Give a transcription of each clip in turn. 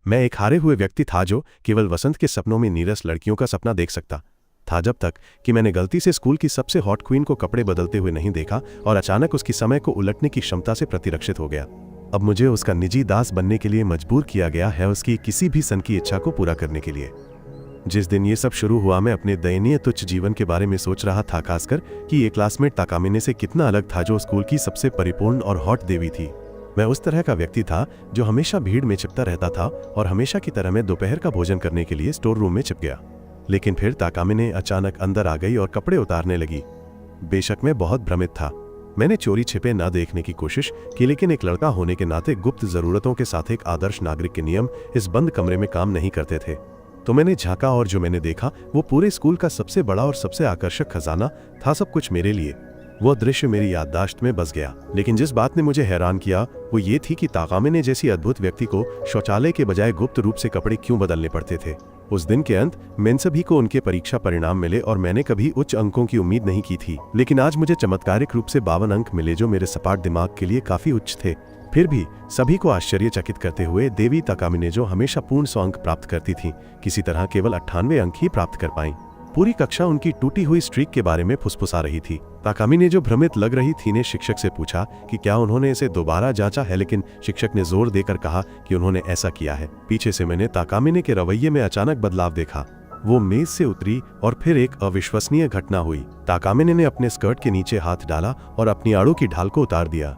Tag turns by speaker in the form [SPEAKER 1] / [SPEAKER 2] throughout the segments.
[SPEAKER 1] मैं एक हारे हुए व्यक्ति था जो केवल वसंत के सपनों में नीरस लड़कियों का सपना देख सकता था, जब तक कि मैंने गलती से स्कूल की सबसे हॉट क्वीन को कपड़े बदलते हुए नहीं देखा और अचानक उसकी समय को उलटने की क्षमता से प्रतिरक्षित हो गया। अब मुझे उसका निजी दास बनने के लिए मजबूर किया गया है, उसकी किसी भी सन की इच्छा को पूरा करने के लिए। जिस दिन ये सब शुरू हुआ, मैं अपने दयनीय तुच्छ जीवन के बारे में सोच रहा था, खासकर कि ये क्लासमेट ताकामिने से कितना अलग था, जो स्कूल की सबसे परिपूर्ण और हॉट देवी थी। मैं उस तरह का व्यक्ति था जो हमेशा भीड़ में छिपता रहता था और हमेशा की तरह मैं दोपहर का भोजन करने के लिए स्टोर रूम में छिप गया। लेकिन फिर ताकामिने अचानक अंदर आ गई और कपड़े उतारने लगी। बेशक मैं बहुत भ्रमित था। मैंने चोरी छिपे ना देखने की कोशिश की, लेकिन एक लड़का होने के नाते गुप्त जरूरतों के साथ एक आदर्श नागरिक के नियम इस बंद कमरे में काम नहीं करते थे। तो मैंने झांका और जो मैंने देखा वो पूरे स्कूल का सबसे बड़ा और सबसे आकर्षक खजाना था, सब कुछ मेरे लिए। वो दृश्य मेरी याददाश्त में बस गया। लेकिन जिस बात ने मुझे हैरान किया वो ये थी कि ताकामिने जैसी अद्भुत व्यक्ति को शौचालय के बजाय गुप्त रूप से कपड़े क्यों बदलने पड़ते थे। उस दिन के अंत में सभी को उनके परीक्षा परिणाम मिले और मैंने कभी उच्च अंकों की उम्मीद नहीं की थी, लेकिन आज मुझे चमत्कारिक रूप से 52 अंक मिले, जो मेरे सपाट दिमाग के लिए काफी उच्च थे। फिर भी सभी को आश्चर्यचकित करते हुए देवी ताकामिने, जो हमेशा पूर्ण 100 अंक प्राप्त करती थी, किसी तरह केवल 98 अंक ही प्राप्त कर पाई। पूरी कक्षा उनकी टूटी हुई स्ट्रीक के बारे में फुसफुसा रही थी। ताकामिने, जो भ्रमित लग रही थी, ने शिक्षक से पूछा कि क्या उन्होंने इसे दोबारा जांचा है, लेकिन शिक्षक ने जोर देकर कहा कि उन्होंने ऐसा किया है। पीछे से मैंने ताकामिने के रवैये में अचानक बदलाव देखा। वो मेज से उतरी और फिर एक अविश्वसनीय घटना हुई। ताकामिने ने अपने स्कर्ट के नीचे हाथ डाला और अपनी आड़ू की ढाल को उतार दिया।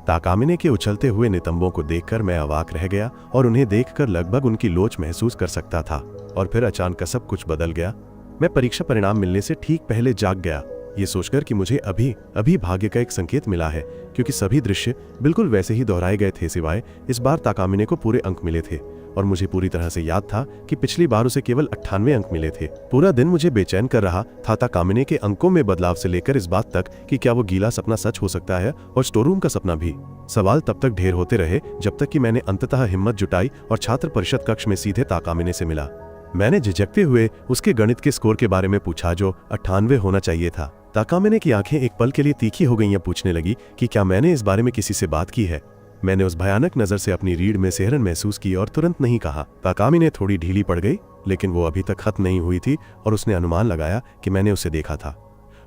[SPEAKER 1] ताकामिने के उछलते हुए नितंबों को देखकर मैं अवाक रह गया और उन्हें देखकर लगभग उनकी लोच महसूस कर सकता था। और फिर अचानक सब कुछ बदल गया। मैं परीक्षा परिणाम मिलने से ठीक पहले जाग गया, ये सोचकर कि मुझे अभी भाग्य का एक संकेत मिला है, क्योंकि सभी दृश्य बिल्कुल वैसे ही दोहराए गए थे, सिवाय इस बार ताकामिने को पूरे अंक मिले थे। और मुझे पूरी तरह से याद था कि पिछली बार उसे केवल 98 अंक मिले थे। पूरा दिन मुझे बेचैन कर रहा था, ताकामिने के अंकों में बदलाव से लेकर इस बात तक कि क्या वो गीला सपना सच हो सकता है और स्टोर रूम का सपना भी। सवाल तब तक ढेर होते रहे जब तक कि मैंने अंततः हिम्मत जुटाई और छात्र परिषद कक्ष में सीधे ताकामिने से मिला। मैंने झिझकते हुए उसके गणित के स्कोर के बारे में पूछा, जो 98 होना चाहिए था। ताकामिने की आंखें एक पल के लिए तीखी हो गईं, पूछने लगी कि क्या मैंने इस बारे में किसी से बात की है। मैंने उस भयानक नजर से अपनी रीढ़ में सिहरन महसूस की और तुरंत नहीं कहा। ताकामिने थोड़ी ढीली पड़ गई, लेकिन वो अभी तक खत्म नहीं हुई थी और उसने अनुमान लगाया कि मैंने उसे देखा था।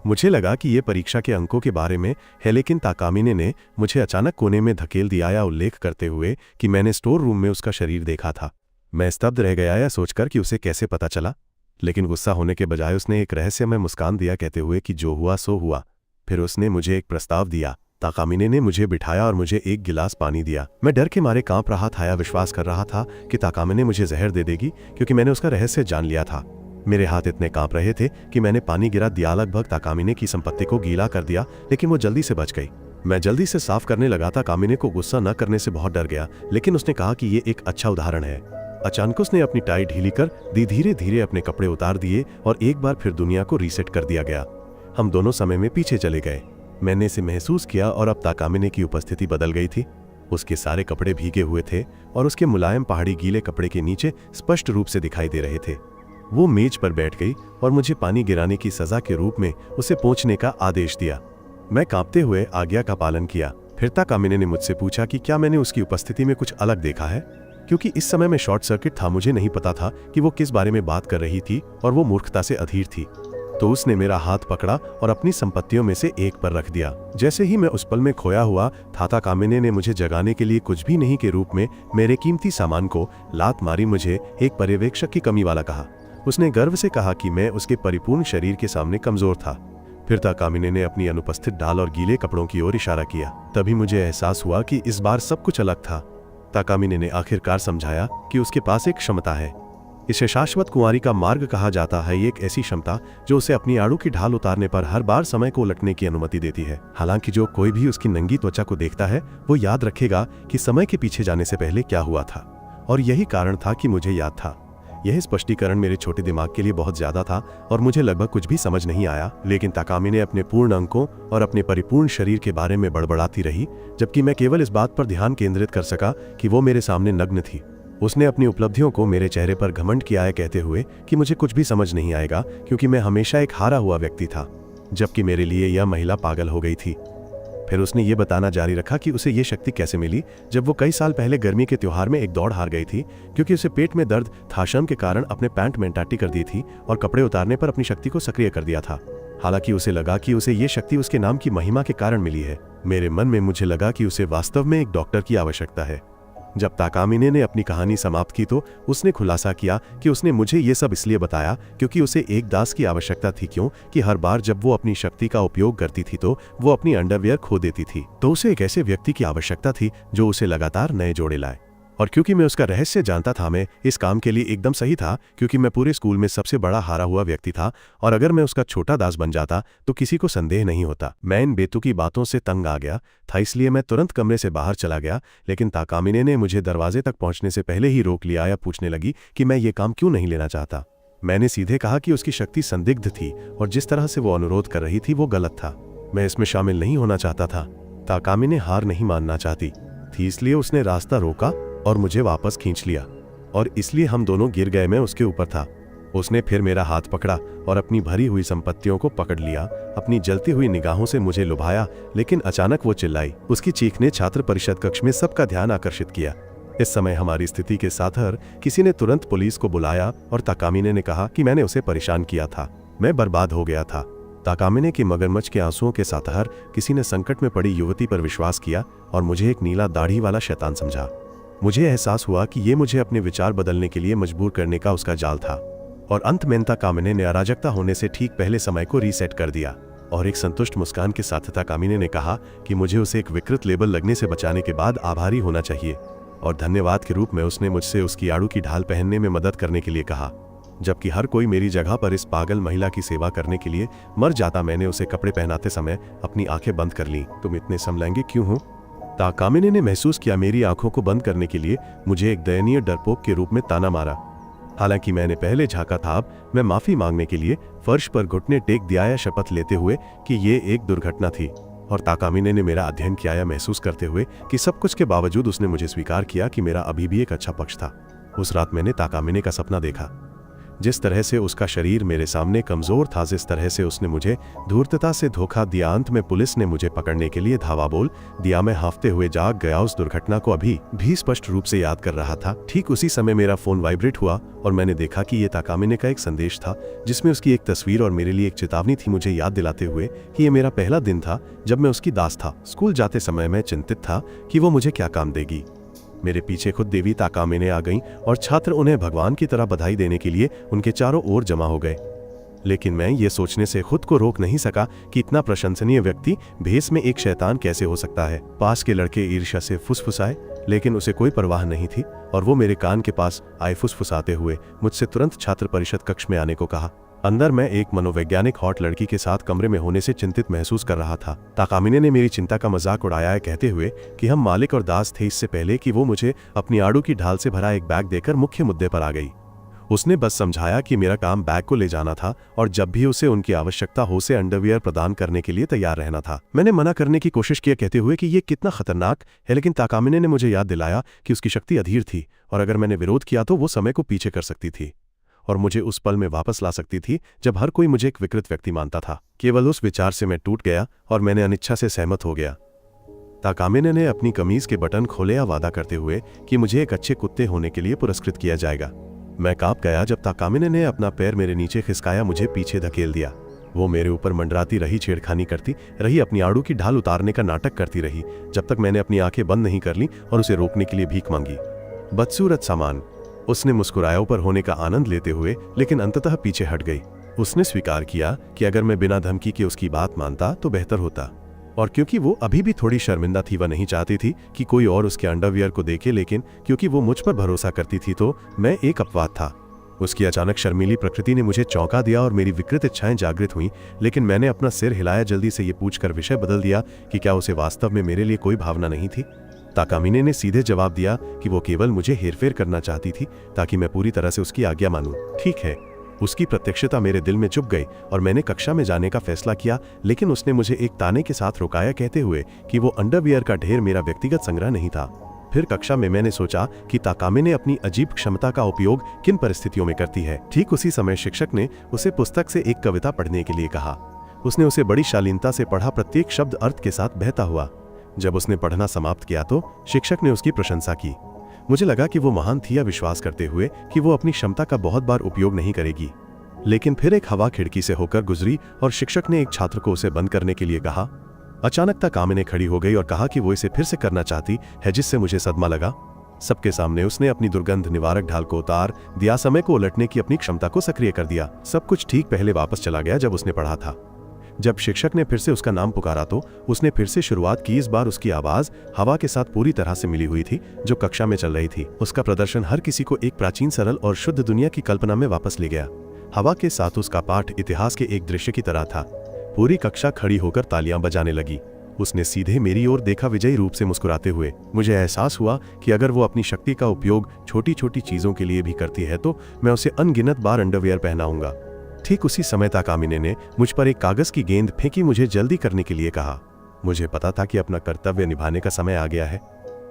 [SPEAKER 1] मुझे लगा कि ये परीक्षा के अंकों के बारे में है, लेकिन ताकामिने ने मुझे अचानक कोने में धकेल दिया, या उल्लेख करते हुए कि मैंने स्टोर रूम में उसका शरीर देखा था। मैं स्तब्ध रह गया, या सोचकर कि उसे कैसे पता चला। लेकिन गुस्सा होने के बजाय उसने एक रहस्यमय मुस्कान दिया, कहते हुए कि जो हुआ सो हुआ। फिर उसने मुझे एक प्रस्ताव दिया। ताकामिने ने मुझे बिठाया और मुझे एक गिलास पानी दिया। मैं डर के मारे कांप रहा था, या विश्वास कर रहा था कि ताकामिने मुझे जहर दे देगी, क्योंकि मैंने उसका रहस्य जान लिया था। मेरे हाथ इतने कांप रहे थे कि मैंने पानी गिरा दिया, लगभग ताकामिने की संपत्ति को गीला कर दिया, लेकिन वो जल्दी से बच गई। मैं जल्दी से साफ करने लगा। ताकामिने को गुस्सा न करने से बहुत डर गया, लेकिन उसने कहा कि ये एक अच्छा उदाहरण है। अचानक उसने अपनी टाई ढीली कर दी, धीरे धीरे अपने कपड़े उतार दिए और एक बार फिर दुनिया को रीसेट कर दिया गया। हम दोनों समय में पीछे चले गए। मैंने इसे महसूस किया और अब ताकामिने की उपस्थिति बदल गई थी। उसके सारे कपड़े भीगे हुए थे और उसके मुलायम पहाड़ी गीले कपड़े के नीचे स्पष्ट रूप से दिखाई दे रहे थे। वो मेज पर बैठ गई और मुझे पानी गिराने की सजा के रूप में उसे पोंछने का आदेश दिया। मैं कांपते हुए आज्ञा का पालन किया। फिर ताकामिने ने मुझसे पूछा कि क्या मैंने उसकी उपस्थिति में कुछ अलग देखा है, क्योंकि इस समय मैं शॉर्ट सर्किट था। मुझे नहीं पता था कि वो किस बारे में बात कर रही थी और वो मूर्खता से अधीर थी। तो उसने मेरा हाथ पकड़ा और अपनी संपत्तियों में से एक पर रख दिया। जैसे ही मैं उस पल में खोया हुआ था, ताकामिने ने मुझे जगाने के लिए कुछ भी नहीं के रूप में मेरे कीमती सामान को लात मारी। मुझे एक पर्यवेक्षक की कमी वाला कहा। उसने गर्व से कहा कि मैं उसके परिपूर्ण शरीर के सामने कमजोर था। फिर ताकामिने ने अपनी अनुपस्थित ढाल और गीले कपड़ों की ओर इशारा किया। तभी मुझे एहसास हुआ कि इस बार सब कुछ अलग था। ताकामिने ने आखिरकार समझाया कि उसके पास एक क्षमता है। इसे शाश्वत कुंवारी का मार्ग कहा जाता है। ये एक ऐसी क्षमता जो उसे अपनी आड़ू की ढाल उतारने पर हर बार समय को उलटने की अनुमति देती है। हालांकि जो कोई भी उसकी नंगी त्वचा को देखता है वो याद रखेगा कि समय के पीछे जाने से पहले क्या हुआ था। और यही कारण था कि मुझे याद था। यह स्पष्टीकरण मेरे छोटे दिमाग के लिए बहुत ज्यादा था और मुझे लगभग कुछ भी समझ नहीं आया। लेकिन ताकामिने अपने पूर्ण अंकों और अपने परिपूर्ण शरीर के बारे में बड़बड़ाती रही, जबकि मैं केवल इस बात पर ध्यान केंद्रित कर सका कि वो मेरे सामने नग्न थी। उसने अपनी उपलब्धियों को मेरे चेहरे पर घमंड किया है, कहते हुए कि मुझे कुछ भी समझ नहीं आएगा, क्योंकि मैं हमेशा एक हारा हुआ व्यक्ति था, जबकि मेरे लिए यह महिला पागल हो गई थी। फिर उसने ये बताना जारी रखा कि उसे ये शक्ति कैसे मिली जब वो कई साल पहले गर्मी के त्योहार में एक दौड़ हार गई थी क्योंकि उसे पेट में दर्द थाशम के कारण अपने पैंट में टाटी कर दी थी और कपड़े उतारने पर अपनी शक्ति को सक्रिय कर दिया था। हालांकि उसे लगा कि उसे ये शक्ति उसके नाम की महिमा के कारण मिली है। मेरे मन में मुझे लगा कि उसे वास्तव में एक डॉक्टर की आवश्यकता है। जब ताकामिने ने अपनी कहानी समाप्त की तो उसने खुलासा किया कि उसने मुझे ये सब इसलिए बताया क्योंकि उसे एक दास की आवश्यकता थी, क्यों कि हर बार जब वो अपनी शक्ति का उपयोग करती थी तो वो अपनी अंडरवियर खो देती थी। तो उसे एक ऐसे व्यक्ति की आवश्यकता थी जो उसे लगातार नए जोड़े लाए। और क्योंकि मैं उसका रहस्य जानता था, मैं इस काम के लिए एकदम सही था क्योंकि मैं पूरे स्कूल में सबसे बड़ा हारा हुआ व्यक्ति था और अगर मैं उसका छोटा दास बन जाता तो किसी को संदेह नहीं होता। मैं इन बेतुकी बातों से तंग आ गया था, इसलिए मैं तुरंत कमरे से बाहर चला गया, लेकिन ताकामिने ने मुझे दरवाजे तक पहुंचने से पहले ही रोक लिया या पूछने लगी कि मैं ये काम क्यों नहीं लेना चाहता। मैंने सीधे कहा कि उसकी शक्ति संदिग्ध थी और जिस तरह से वो अनुरोध कर रही थी वो गलत था। मैं इसमें शामिल नहीं होना चाहता था। ताकामिने हार नहीं मानना चाहती थी, इसलिए उसने रास्ता रोका और मुझे वापस खींच लिया और इसलिए हम दोनों गिर गए। मैं उसके ऊपर था। उसने फिर मेरा हाथ पकड़ा और अपनी भरी हुई संपत्तियों को पकड़ लिया, अपनी जलती हुई निगाहों से मुझे लुभाया, लेकिन अचानक वो चिल्लाई। उसकी चीख ने छात्र परिषद कक्ष में सबका ध्यान आकर्षित किया। इस समय हमारी स्थिति के साथ हर किसी ने तुरंत पुलिस को बुलाया और ताकामिने ने कहा कि मैंने उसे परेशान किया था, मैं बर्बाद हो गया था। ताकामिने की मगरमच्छ के आंसुओं के साथ हर किसी ने संकट में पड़ी युवती पर विश्वास किया और मुझे एक नीला दाढ़ी वाला शैतान समझा। मुझे एहसास हुआ कि ये मुझे अपने विचार बदलने के लिए मजबूर करने का उसका जाल था और अंत में ताकामिने ने अराजकता होने से ठीक पहले समय को रीसेट कर दिया और एक संतुष्ट मुस्कान के साथ ताकामिने ने कहा कि मुझे उसे एक विकृत लेबल लगने से बचाने के बाद आभारी होना चाहिए और धन्यवाद के रूप में उसने मुझसे उसकी आड़ू की ढाल पहनने में मदद करने के लिए कहा। जबकि हर कोई मेरी जगह पर इस पागल महिला की सेवा करने के लिए मर जाता, मैंने उसे कपड़े पहनाते समय अपनी आंखें बंद कर लीं। तुम इतने समलैंगिक क्यों हो? ताकामिने ने महसूस किया मेरी आंखों को बंद करने के लिए मुझे एक दयनीय डरपोक के रूप में ताना मारा। हालांकि मैंने पहले झांका था, अब मैं माफी मांगने के लिए फर्श पर घुटने टेक दिया या शपथ लेते हुए कि ये एक दुर्घटना थी। और ताकामिने ने मेरा अध्ययन किया या महसूस करते हुए कि सब कुछ के बावजूद उसने मुझे स्वीकार किया कि मेरा अभी भी एक अच्छा पक्ष था। उस रात मैंने ताकामिने का सपना देखा। जिस तरह से उसका शरीर मेरे सामने कमजोर था, जिस तरह से उसने मुझे धूर्तता से धोखा दिया, अंत में पुलिस ने मुझे पकड़ने के लिए धावा बोल दिया, मैं हांफते हुए जाग गया। उस दुर्घटना को अभी भी स्पष्ट रूप से याद कर रहा था। ठीक उसी समय मेरा फोन वाइब्रेट हुआ और मैंने देखा कि यह ताकामिने का एक संदेश था जिसमें उसकी एक तस्वीर और मेरे लिए एक चेतावनी थी, मुझे याद दिलाते हुए कि यह मेरा पहला दिन था जब मैं उसकी दास था। स्कूल जाते समय मैं चिंतित था कि वो मुझे क्या काम देगी। मेरे पीछे खुद देवी ताकामिने आ गईं और छात्र उन्हें भगवान की तरह बधाई देने के लिए उनके चारों ओर जमा हो गए। लेकिन मैं ये सोचने से खुद को रोक नहीं सका कि इतना प्रशंसनीय व्यक्ति भेष में एक शैतान कैसे हो सकता है। पास के लड़के ईर्ष्या से फुसफुसाए, लेकिन उसे कोई परवाह नहीं थी और वो मेरे कान के पास आए फुसफुसाते हुए मुझसे तुरंत छात्र परिषद कक्ष में आने को कहा। अंदर मैं एक मनोवैज्ञानिक हॉट लड़की के साथ कमरे में होने से चिंतित महसूस कर रहा था। ताकामिने ने मेरी चिंता का मजाक उड़ाया है, कहते हुए कि हम मालिक और दास थे, इससे पहले कि वो मुझे अपनी आड़ू की ढाल से भरा एक बैग देकर मुख्य मुद्दे पर आ गई। उसने बस समझाया कि मेरा काम बैग को ले जाना था और जब भी उसे उनकी आवश्यकता हो उसे अंडरवियर प्रदान करने के लिए तैयार रहना था। मैंने मना करने की कोशिश की, कहते हुए कि ये कितना खतरनाक है, लेकिन ताकामिने ने मुझे याद दिलाया कि उसकी शक्ति अधीर थी और अगर मैंने विरोध किया तो वो समय को पीछे कर सकती थी और मुझे उस पल में वापस ला सकती थी जब हर कोई मुझे एक विकृत व्यक्ति मानता था। केवल उस विचार से मैं टूट गया और मैंने अनिच्छा से सहमत हो गया। ताकामिने ने अपनी कमीज के बटन खोले या वादा करते हुए कि मुझे एक अच्छे कुत्ते होने के लिए पुरस्कृत किया जाएगा। मैं कांप गया जब ताकामिने ने अपना पैर मेरे नीचे खिसकाया, मुझे पीछे धकेल दिया। वो मेरे ऊपर मंडराती रही, छेड़खानी करती रही, अपनी आड़ू की ढाल उतारने का नाटक करती रही जब तक मैंने अपनी आंखें बंद नहीं कर ली और उसे रोकने के लिए भीख मांगी। बदसूरत सामान, उसने मुस्कुराया ऊपर होने का आनंद लेते हुए, लेकिन अंततः पीछे हट गई। उसने स्वीकार किया कि अगर मैं बिना धमकी के उसकी बात मानता तो बेहतर होता और क्योंकि वो अभी भी थोड़ी शर्मिंदा थी, वह नहीं चाहती थी कि कोई और उसके अंडरवियर को देखे, लेकिन क्योंकि वो मुझ पर भरोसा करती थी तो मैं एक अपवाद था। उसकी अचानक शर्मीली प्रकृति ने मुझे चौंका दिया और मेरी विकृत इच्छाएं जागृत हुईं, लेकिन मैंने अपना सिर हिलाया, जल्दी से ये पूछकर विषय बदल दिया कि क्या उसे वास्तव में मेरे लिए कोई भावना नहीं थी। ताकामिने ने सीधे जवाब दिया कि वो केवल मुझे हेरफेर करना चाहती थी ताकि मैं पूरी तरह से उसकी आज्ञा मानूं। ठीक है, उसकी प्रत्यक्षता मेरे दिल में चुभ गई और मैंने कक्षा में जाने का फैसला किया, लेकिन उसने मुझे एक ताने के साथ रोकाया, कहते हुए कि वो अंडरवियर का ढेर मेरा व्यक्तिगत संग्रह नहीं था। फिर कक्षा में मैंने सोचा कि ताकामिने अपनी अजीब क्षमता का उपयोग किन परिस्थितियों में करती है। ठीक उसी समय शिक्षक ने उसे पुस्तक से एक कविता पढ़ने के लिए कहा। उसने उसे बड़ी शालीनता से पढ़ा, प्रत्येक शब्द अर्थ के साथ बहता हुआ। जब उसने पढ़ना समाप्त किया तो शिक्षक ने उसकी प्रशंसा की। मुझे लगा कि वो महान थी, या विश्वास करते हुए कि वो अपनी क्षमता का बहुत बार उपयोग नहीं करेगी। लेकिन फिर एक हवा खिड़की से होकर गुजरी और शिक्षक ने एक छात्र को उसे बंद करने के लिए कहा। अचानक ताकामिने खड़ी हो गई और कहा कि वो इसे फिर से करना चाहती है, जिससे मुझे सदमा लगा। सबके सामने उसने अपनी दुर्गंध निवारक ढाल को उतार दिया, समय को उलटने की अपनी क्षमता को सक्रिय कर दिया। सब कुछ ठीक पहले वापस चला गया जब उसने पढ़ा था। जब शिक्षक ने फिर से उसका नाम पुकारा तो उसने फिर से शुरुआत की। इस बार उसकी आवाज हवा के साथ पूरी तरह से मिली हुई थी जो कक्षा में चल रही थी। उसका प्रदर्शन हर किसी को एक प्राचीन, सरल और शुद्ध दुनिया की कल्पना में वापस ले गया। हवा के साथ उसका पाठ इतिहास के एक दृश्य की तरह था। पूरी कक्षा खड़ी होकर तालियां बजाने लगी। उसने सीधे मेरी ओर देखा, विजयी रूप से मुस्कुराते हुए। मुझे एहसास हुआ कि अगर वो अपनी शक्ति का उपयोग छोटी छोटी चीजों के लिए भी करती है तो मैं उसे अनगिनत बार अंडरवियर पहनाऊंगा। ठीक उसी समय ताकामिने ने मुझ पर एक कागज की गेंद फेंकी, मुझे जल्दी करने के लिए कहा। मुझे पता था कि अपना कर्तव्य निभाने का समय आ गया है।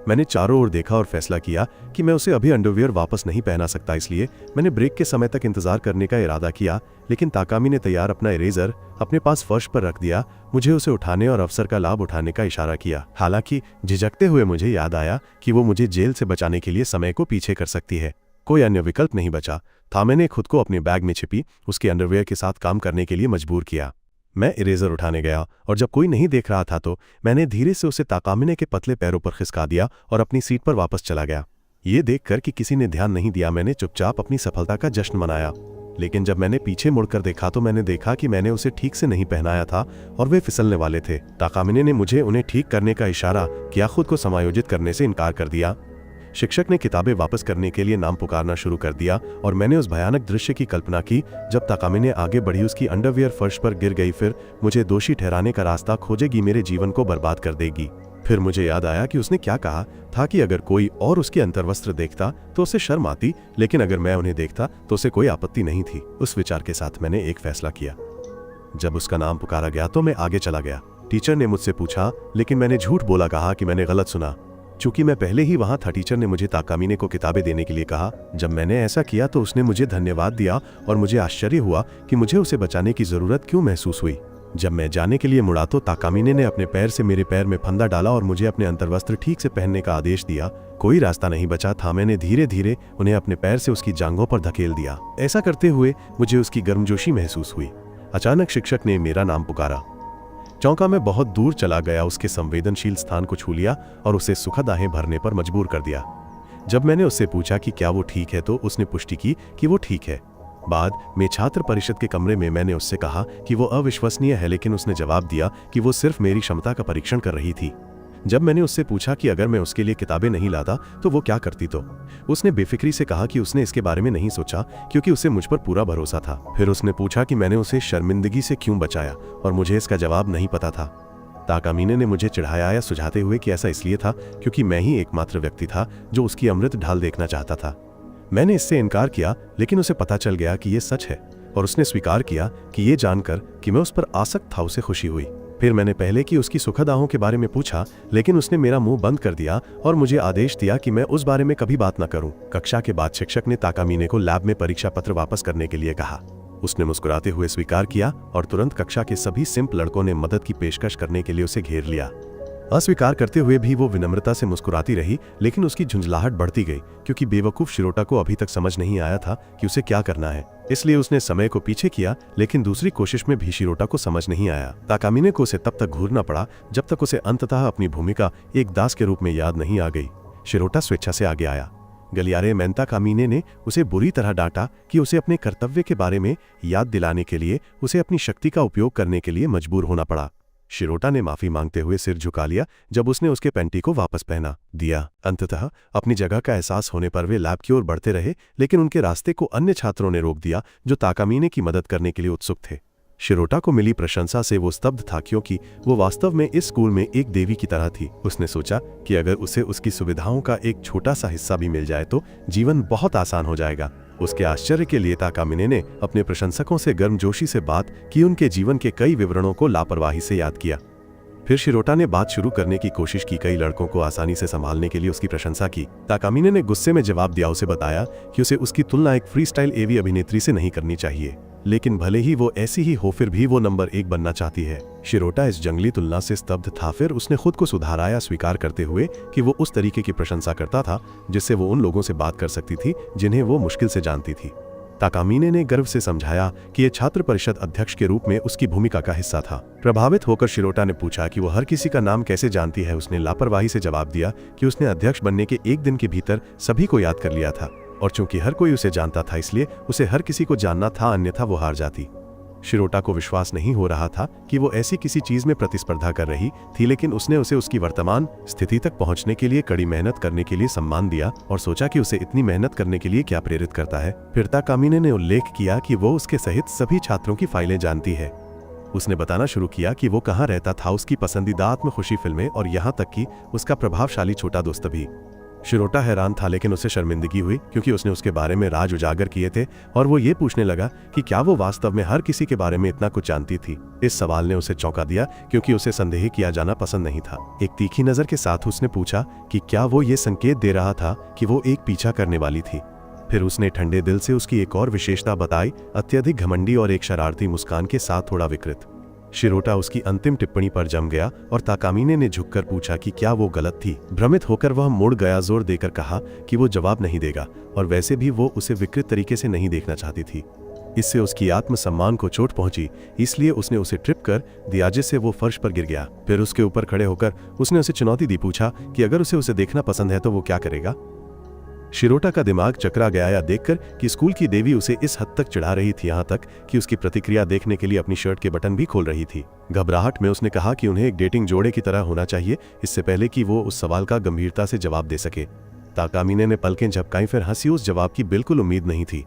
[SPEAKER 1] मैंने चारों ओर देखा और फैसला किया कि मैं उसे अभी अंडरवियर वापस नहीं पहना सकता, इसलिए मैंने ब्रेक के समय तक इंतजार करने का इरादा किया। लेकिन ताकामी ने तैयार अपना इरेजर अपने पास फर्श पर रख दिया, मुझे उसे उठाने और अवसर का लाभ उठाने का इशारा किया। हालांकि झिझकते हुए मुझे याद आया कि वो मुझे जेल से बचाने के लिए समय को पीछे कर सकती है। कोई अन्य विकल्प नहीं बचा था। मैंने खुद को अपने बैग में छिपी उसके अंडरवियर के साथ काम करने के लिए मजबूर किया। मैं इरेजर उठाने गया और जब कोई नहीं देख रहा था तो मैंने धीरे से उसे ताकामिने के पतले पैरों पर खिसका दिया और अपनी सीट पर वापस चला गया। ये देखकर कि किसी ने ध्यान नहीं दिया, मैंने चुपचाप अपनी सफलता का जश्न मनाया। लेकिन जब मैंने पीछे मुड़कर देखा तो मैंने देखा कि मैंने उसे ठीक से नहीं पहनाया था और वे फिसलने वाले थे। ताकामिने ने मुझे उन्हें ठीक करने का इशारा किया, खुद को समायोजित करने से इनकार कर दिया। शिक्षक ने किताबें वापस करने के लिए नाम पुकारना शुरू कर दिया और मैंने उस भयानक दृश्य की कल्पना की जब ताकामिने आगे बढ़ी, उसकी अंडरवियर फर्श पर गिर गई, फिर मुझे दोषी ठहराने का रास्ता खोजेगी, मेरे जीवन को बर्बाद कर देगी। फिर मुझे याद आया कि उसने क्या कहा था कि अगर कोई और उसके अंतर्वस्त्र देखता तो उसे शर्म आती, लेकिन अगर मैं उन्हें देखता तो उसे कोई आपत्ति नहीं थी। उस विचार के साथ मैंने एक फैसला किया। जब उसका नाम पुकारा गया तो मैं आगे चला गया। टीचर ने मुझसे पूछा, लेकिन मैंने झूठ बोला, कहा कि मैंने गलत सुना। चूंकि मैं पहले ही वहां था, टीचर ने मुझे ताकामिने को किताबें देने के लिए कहा। जब मैंने ऐसा किया तो उसने मुझे धन्यवाद दिया और मुझे आश्चर्य हुआ कि मुझे उसे बचाने की जरूरत क्यों महसूस हुई। जब मैं जाने के लिए मुड़ा तो ताकामिने ने अपने पैर से मेरे पैर में फंदा डाला और मुझे अपने अंतर्वस्त्र ठीक से पहनने का आदेश दिया। कोई रास्ता नहीं बचा था। मैंने धीरे धीरे उन्हें अपने पैर से उसकी जांघों पर धकेल दिया। ऐसा करते हुए मुझे उसकी गर्मजोशी महसूस हुई। अचानक शिक्षक ने मेरा नाम पुकारा। चौंका मैं बहुत दूर चला गया, उसके संवेदनशील स्थान को छू लिया और उसे सुखद आहें भरने पर मजबूर कर दिया। जब मैंने उससे पूछा कि क्या वो ठीक है तो उसने पुष्टि की कि वो ठीक है। बाद में छात्र परिषद के कमरे में मैंने उससे कहा कि वो अविश्वसनीय है, लेकिन उसने जवाब दिया कि वो सिर्फ मेरी क्षमता का परीक्षण कर रही थी। जब मैंने उससे पूछा कि अगर मैं उसके लिए किताबें नहीं लाता तो वो क्या करती, तो उसने बेफिक्री से कहा कि उसने इसके बारे में नहीं सोचा क्योंकि उसे मुझ पर पूरा भरोसा था। फिर उसने पूछा कि मैंने उसे शर्मिंदगी से क्यों बचाया और मुझे इसका जवाब नहीं पता था। ताकामिने ने मुझे चिढ़ाया या सुझाते हुए कि ऐसा इसलिए था क्योंकि मैं ही एकमात्र व्यक्ति था जो उसकी अमृत ढाल देखना चाहता था। मैंने इससे इनकार किया, लेकिन उसे पता चल गया कि यह सच है और उसने स्वीकार किया कि ये जानकर कि मैं उस पर आसक्त था उसे खुशी हुई। फिर मैंने पहले की उसकी सुखद आहों के बारे में पूछा, लेकिन उसने मेरा मुंह बंद कर दिया और मुझे आदेश दिया कि मैं उस बारे में कभी बात न करूं। कक्षा के बाद शिक्षक ने ताकामिने को लैब में परीक्षा पत्र वापस करने के लिए कहा। उसने मुस्कुराते हुए स्वीकार किया और तुरंत कक्षा के सभी सिंप लड़कों ने मदद की पेशकश करने के लिए उसे घेर लिया। अस्वीकार करते हुए भी वो विनम्रता से मुस्कुराती रही, लेकिन उसकी झुंझलाहट बढ़ती गई क्योंकि बेवकूफ शिरोटा को अभी तक समझ नहीं आया था कि उसे क्या करना है। इसलिए उसने समय को पीछे किया, लेकिन दूसरी कोशिश में भी शिरोटा को समझ नहीं आया। ताकामिने को उसे तब तक घूरना पड़ा जब तक उसे अंततः अपनी भूमिका एक दास के रूप में याद नहीं आ गई। शिरोटा स्वेच्छा से आगे आया। गलियारे में ताकामिने ने उसे बुरी तरह डांटा कि उसे अपने कर्तव्य के बारे में याद दिलाने के लिए उसे अपनी शक्ति का उपयोग करने के लिए मजबूर होना पड़ा। शिरोटा ने माफी मांगते हुए सिर झुका लिया जब उसने उसके पैंटी को वापस पहना दिया। अंततः अपनी जगह का एहसास होने पर वे लैब की ओर बढ़ते रहे, लेकिन उनके रास्ते को अन्य छात्रों ने रोक दिया जो ताकामिने की मदद करने के लिए उत्सुक थे। शिरोटा को मिली प्रशंसा से वो स्तब्ध था क्योंकि वो वास्तव में इस स्कूल में एक देवी की तरह थी। उसने सोचा कि अगर उसे उसकी सुविधाओं का एक छोटा सा हिस्सा भी मिल जाए तो जीवन बहुत आसान हो जाएगा। उसके आश्चर्य के लिए ताकामिने ने अपने प्रशंसकों से गर्मजोशी से बात की, उनके जीवन के कई विवरणों को लापरवाही से याद किया। फिर शिरोटा ने बात शुरू करने की कोशिश की, कई लड़कों को आसानी से संभालने के लिए उसकी प्रशंसा की। ताकामिने ने गुस्से में जवाब दिया, उसे बताया कि उसे उसकी तुलना एक फ्री स्टाइल एवी अभिनेत्री से नहीं करनी चाहिए। लेकिन भले ही वो ऐसी ही हो फिर भी वो नंबर 1 बनना चाहती है। शिरोटा इस जंगली तुलना से स्तब्ध था, फिर उसने खुद को सुधाराया, स्वीकार करते हुए कि वो उस तरीके की प्रशंसा करता था जिससे वो उन लोगों से बात कर सकती थी जिन्हें वो मुश्किल से जानती थी। ताकामिने ने गर्व से समझाया कि ये छात्र परिषद अध्यक्ष के रूप में उसकी भूमिका का हिस्सा था। प्रभावित होकर शिरोटा ने पूछा कि वो हर किसी का नाम कैसे जानती है। उसने लापरवाही से जवाब दिया कि उसने अध्यक्ष बनने के एक दिन के भीतर सभी को याद कर लिया था, और चूंकि हर कोई उसे जानता था इसलिए उसे हर किसी को जानना था, अन्यथा वो हार जाती। शिरोटा को विश्वास नहीं हो रहा था कि वो ऐसी किसी चीज में प्रतिस्पर्धा कर रही थी, लेकिन उसने उसे उसकी वर्तमान स्थिति तक पहुंचने के लिए कड़ी मेहनत करने के लिए सम्मान दिया और सोचा कि उसे इतनी मेहनत करने के लिए क्या प्रेरित करता है। फिर ताकामिने ने उल्लेख किया कि वो उसके सहित सभी छात्रों की फाइलें जानती है। उसने बताना शुरू किया कि वो कहाँ रहता था, उसकी पसंदीदा आत्मखुशी फिल्में और यहाँ तक कि उसका प्रभावशाली छोटा दोस्त भी। शिरोटा हैरान था, लेकिन उसे शर्मिंदगी हुई क्योंकि उसने उसके बारे में राज उजागर किए थे, और वो ये पूछने लगा कि क्या वो वास्तव में हर किसी के बारे में इतना कुछ जानती थी। इस सवाल ने उसे चौंका दिया क्योंकि उसे संदेह किया जाना पसंद नहीं था। एक तीखी नजर के साथ उसने पूछा कि क्या वो ये संकेत दे रहा था कि वो एक पीछा करने वाली थी। फिर उसने ठंडे दिल से उसकी एक और विशेषता बताई, अत्यधिक घमंडी और एक शरारती मुस्कान के साथ थोड़ा विकृत। शिरोटा उसकी अंतिम टिप्पणी पर जम गया और ताकामिने ने झुककर पूछा कि क्या वो गलत थी। भ्रमित होकर वह मुड़ गया, जोर देकर कहा कि वो जवाब नहीं देगा, और वैसे भी वो उसे विकृत तरीके से नहीं देखना चाहती थी। इससे उसकी आत्मसम्मान को चोट पहुंची, इसलिए उसने उसे ट्रिप कर दिया जिससे वो फर्श पर गिर गया। फिर उसके ऊपर खड़े होकर उसने उसे चुनौती दी, पूछा कि अगर उसे देखना पसंद है तो वो क्या करेगा। शिरोटा का दिमाग चकरा गया या देखकर कि स्कूल की देवी उसे इस हद तक चिढ़ा रही थी, यहाँ तक कि उसकी प्रतिक्रिया देखने के लिए अपनी शर्ट के बटन भी खोल रही थी। घबराहट में उसने कहा कि उन्हें एक डेटिंग जोड़े की तरह होना चाहिए, इससे पहले कि वो उस सवाल का गंभीरता से जवाब दे सके। ताकामिने ने पलकें झपकाई, फिर हंसी। उस जवाब की बिल्कुल उम्मीद नहीं थी।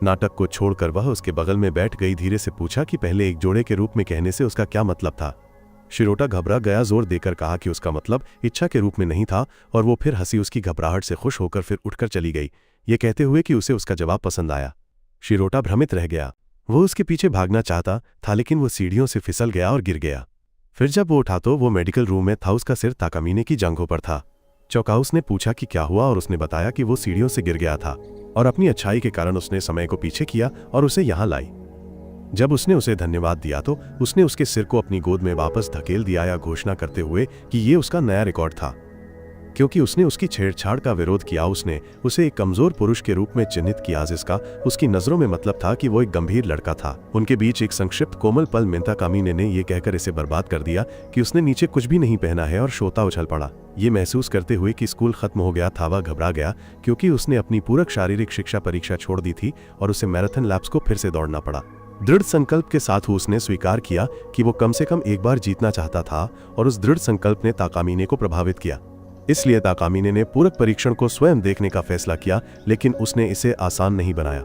[SPEAKER 1] नाटक को छोड़कर वह उसके बगल में बैठ गई, धीरे से पूछा कि पहले एक जोड़े के रूप में कहने से उसका क्या मतलब था। शिरोटा घबरा गया, जोर देकर कहा कि उसका मतलब इच्छा के रूप में नहीं था, और वो फिर हंसी। उसकी घबराहट से खुश होकर फिर उठकर चली गई, ये कहते हुए कि उसे उसका जवाब पसंद आया। शिरोटा भ्रमित रह गया। वो उसके पीछे भागना चाहता था, लेकिन वो सीढ़ियों से फिसल गया और गिर गया। फिर जब वो उठा तो वो मेडिकल रूम में था। उसका सिर ताकामिने की जांघों पर था। चौंका उसने पूछा कि क्या हुआ, और उसने बताया कि वो सीढ़ियों से गिर गया था और अपनी अच्छाई के कारण उसने समय को पीछे किया और उसे यहाँ लाई। जब उसने उसे धन्यवाद दिया तो उसने उसके सिर को अपनी गोद में वापस धकेल दिया, या घोषणा करते हुए कि ये उसका नया रिकॉर्ड था। क्योंकि उसने उसकी छेड़छाड़ का विरोध किया, उसने उसे एक कमजोर पुरुष के रूप में चिन्हित किया, जिसका उसकी नजरों में मतलब था कि वो एक गंभीर लड़का था। उनके बीच एक संक्षिप्त कोमल पल में ताकामिने ने यह कहकर इसे बर्बाद कर दिया कि उसने नीचे कुछ भी नहीं पहना है, और सोता उछल पड़ा। ये महसूस करते हुए कि स्कूल खत्म हो गया था, वह घबरा गया क्योंकि उसने अपनी पूरक शारीरिक शिक्षा परीक्षा छोड़ दी थी और उसे मैराथन लैप्स को फिर से दौड़ना पड़ा। दृढ़ संकल्प के साथ उसने स्वीकार किया कि वो कम से कम एक बार जीतना चाहता था, और उस दृढ़ संकल्प ने ताकामिने को प्रभावित किया। इसलिए ताकामिने ने पूरक परीक्षण को स्वयं देखने का फैसला किया, लेकिन उसने इसे आसान नहीं बनाया।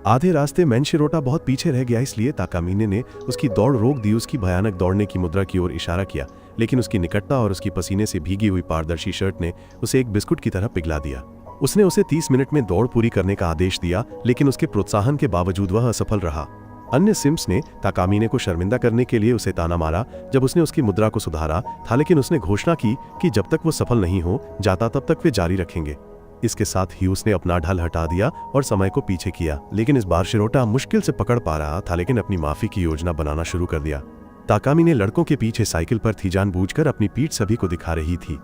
[SPEAKER 1] आधे रास्ते में शिरोटा बहुत पीछे रह गया, इसलिए ताकामिने ने उसकी दौड़ रोक दी। उसकी भयानक दौड़ने की मुद्रा की ओर इशारा किया, लेकिन उसकी निकटता और उसकी पसीने से भीगी हुई पारदर्शी शर्ट ने उसे एक बिस्कुट की तरह पिघला दिया। उसने उसे 30 मिनट में दौड़ पूरी करने का आदेश दिया, लेकिन उसके प्रोत्साहन के बावजूद वह असफल रहा। अन्य सिम्स ने ताकामिने को शर्मिंदा करने के लिए उसे ताना मारा जब उसने उसकी मुद्रा को सुधारा था, लेकिन उसने घोषणा की कि जब तक वो सफल नहीं हो जाता तब तक वे जारी रखेंगे। इसके साथ ही उसने अपना ढल हटा दिया और समय को पीछे किया, लेकिन इस बार शिरोटा मुश्किल से पकड़ पा रहा था, लेकिन अपनी माफी की योजना बनाना शुरू कर दिया। ताकामिने लड़कों के पीछे साइकिल पर थी, जानबूझकर अपनी पीठ सभी को दिखा रही थी।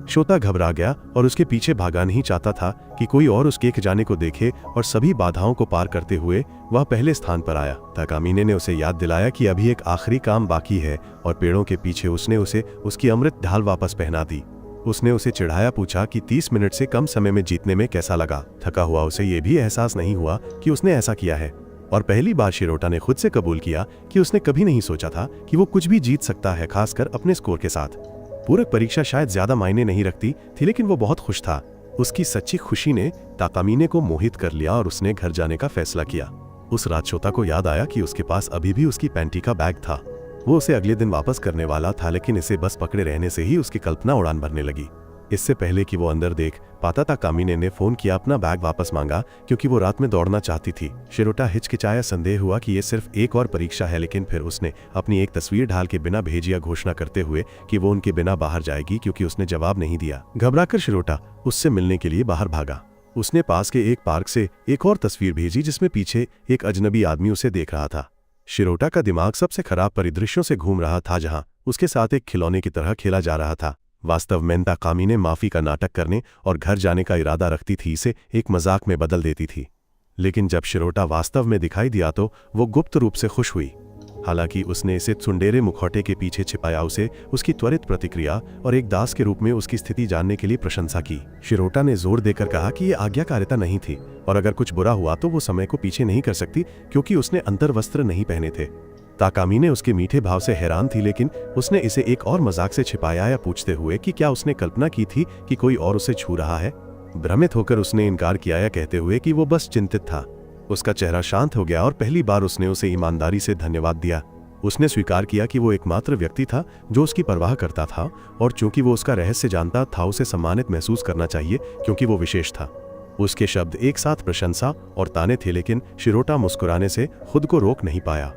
[SPEAKER 1] शोता घबरा गया और उसके पीछे भागा नहीं चाहता था कि कोई और उसके जाने को देखे, और सभी बाधाओं को पार करते हुए वह पहले स्थान पर आया। ताकामिने ने उसे याद दिलाया कि अभी एक आखिरी काम बाकी है, और पेड़ों के पीछे उसने उसे उसकी अमृत ढाल वापस पहना दी। उसने उसे चिढ़ाया, पूछा कि 30 मिनट से कम समय में जीतने में कैसा लगा। थका हुआ उसे यह भी एहसास नहीं हुआ कि उसने ऐसा किया है, और पहली बार शिरोटा ने खुद से कबूल किया कि उसने कभी नहीं सोचा था कि वो कुछ भी जीत सकता है, खासकर अपने स्कोर के साथ। पूरक परीक्षा शायद ज्यादा मायने नहीं रखती थी, लेकिन वो बहुत खुश था। उसकी सच्ची खुशी ने ताकामिने को मोहित कर लिया और उसने घर जाने का फैसला किया। उस रात शोता को याद आया कि उसके पास अभी भी उसकी पैंटी का बैग था। वो उसे अगले दिन वापस करने वाला था, लेकिन इसे बस पकड़े रहने से ही उसकी कल्पना उड़ान भरने लगी। इससे पहले कि वो अंदर देख पाता, ताकामिने ने फोन किया, अपना बैग वापस मांगा, क्योंकि वो रात में दौड़ना चाहती थी। शिरोटा हिचकिचाया, संदेह हुआ कि ये सिर्फ एक और परीक्षा है, लेकिन फिर उसने अपनी एक तस्वीर ढाल के बिना भेजिया, घोषणा करते हुए कि वो उनके बिना बाहर जाएगी, क्योंकि उसने जवाब नहीं दिया। घबराकर शिरोटा उससे मिलने के लिए बाहर भागा। उसने पास के एक पार्क से एक और तस्वीर भेजी जिसमें पीछे एक अजनबी आदमी उसे देख रहा था। शिरोटा का दिमाग सबसे खराब परिदृश्यों से घूम रहा था जहां उसके साथ एक खिलौने की तरह खेला जा रहा था। वास्तव में ताकामी ने माफी का नाटक करने और घर जाने का इरादा रखती थी, इसे एक मजाक में बदल देती थी। लेकिन जब शिरोटा वास्तव में दिखाई दिया तो वो गुप्त रूप से खुश हुई। हालांकि उसने इसे सुंडेरे मुखौटे के पीछे छिपाया, उसे उसकी त्वरित प्रतिक्रिया और एक दास के रूप में उसकी स्थिति जानने के लिए प्रशंसा की। शिरोटा ने जोर देकर कहा कि यह आज्ञाकारिता नहीं थी और अगर कुछ बुरा हुआ तो वो समय को पीछे नहीं कर सकती क्योंकि उसने अंतर्वस्त्र नहीं पहने थे। ताकामी ने उसके मीठे भाव से हैरान थी, लेकिन उसने इसे एक और मजाक से छिपाया या पूछते हुए कि क्या उसने कल्पना की थी कि कोई और उसे छू रहा है। भ्रमित होकर उसने इनकार किया या कहते हुए कि वो बस चिंतित था। उसका चेहरा शांत हो गया और पहली बार उसने उसे ईमानदारी से धन्यवाद दिया। उसने स्वीकार किया कि वो एकमात्र व्यक्ति था जो उसकी परवाह करता था और चूंकि वो उसका रहस्य जानता था, उसे सम्मानित महसूस करना चाहिए क्योंकि वो विशेष था। उसके शब्द एक साथ प्रशंसा और ताने थे, लेकिन शिरोटा मुस्कुराने से खुद को रोक नहीं पाया।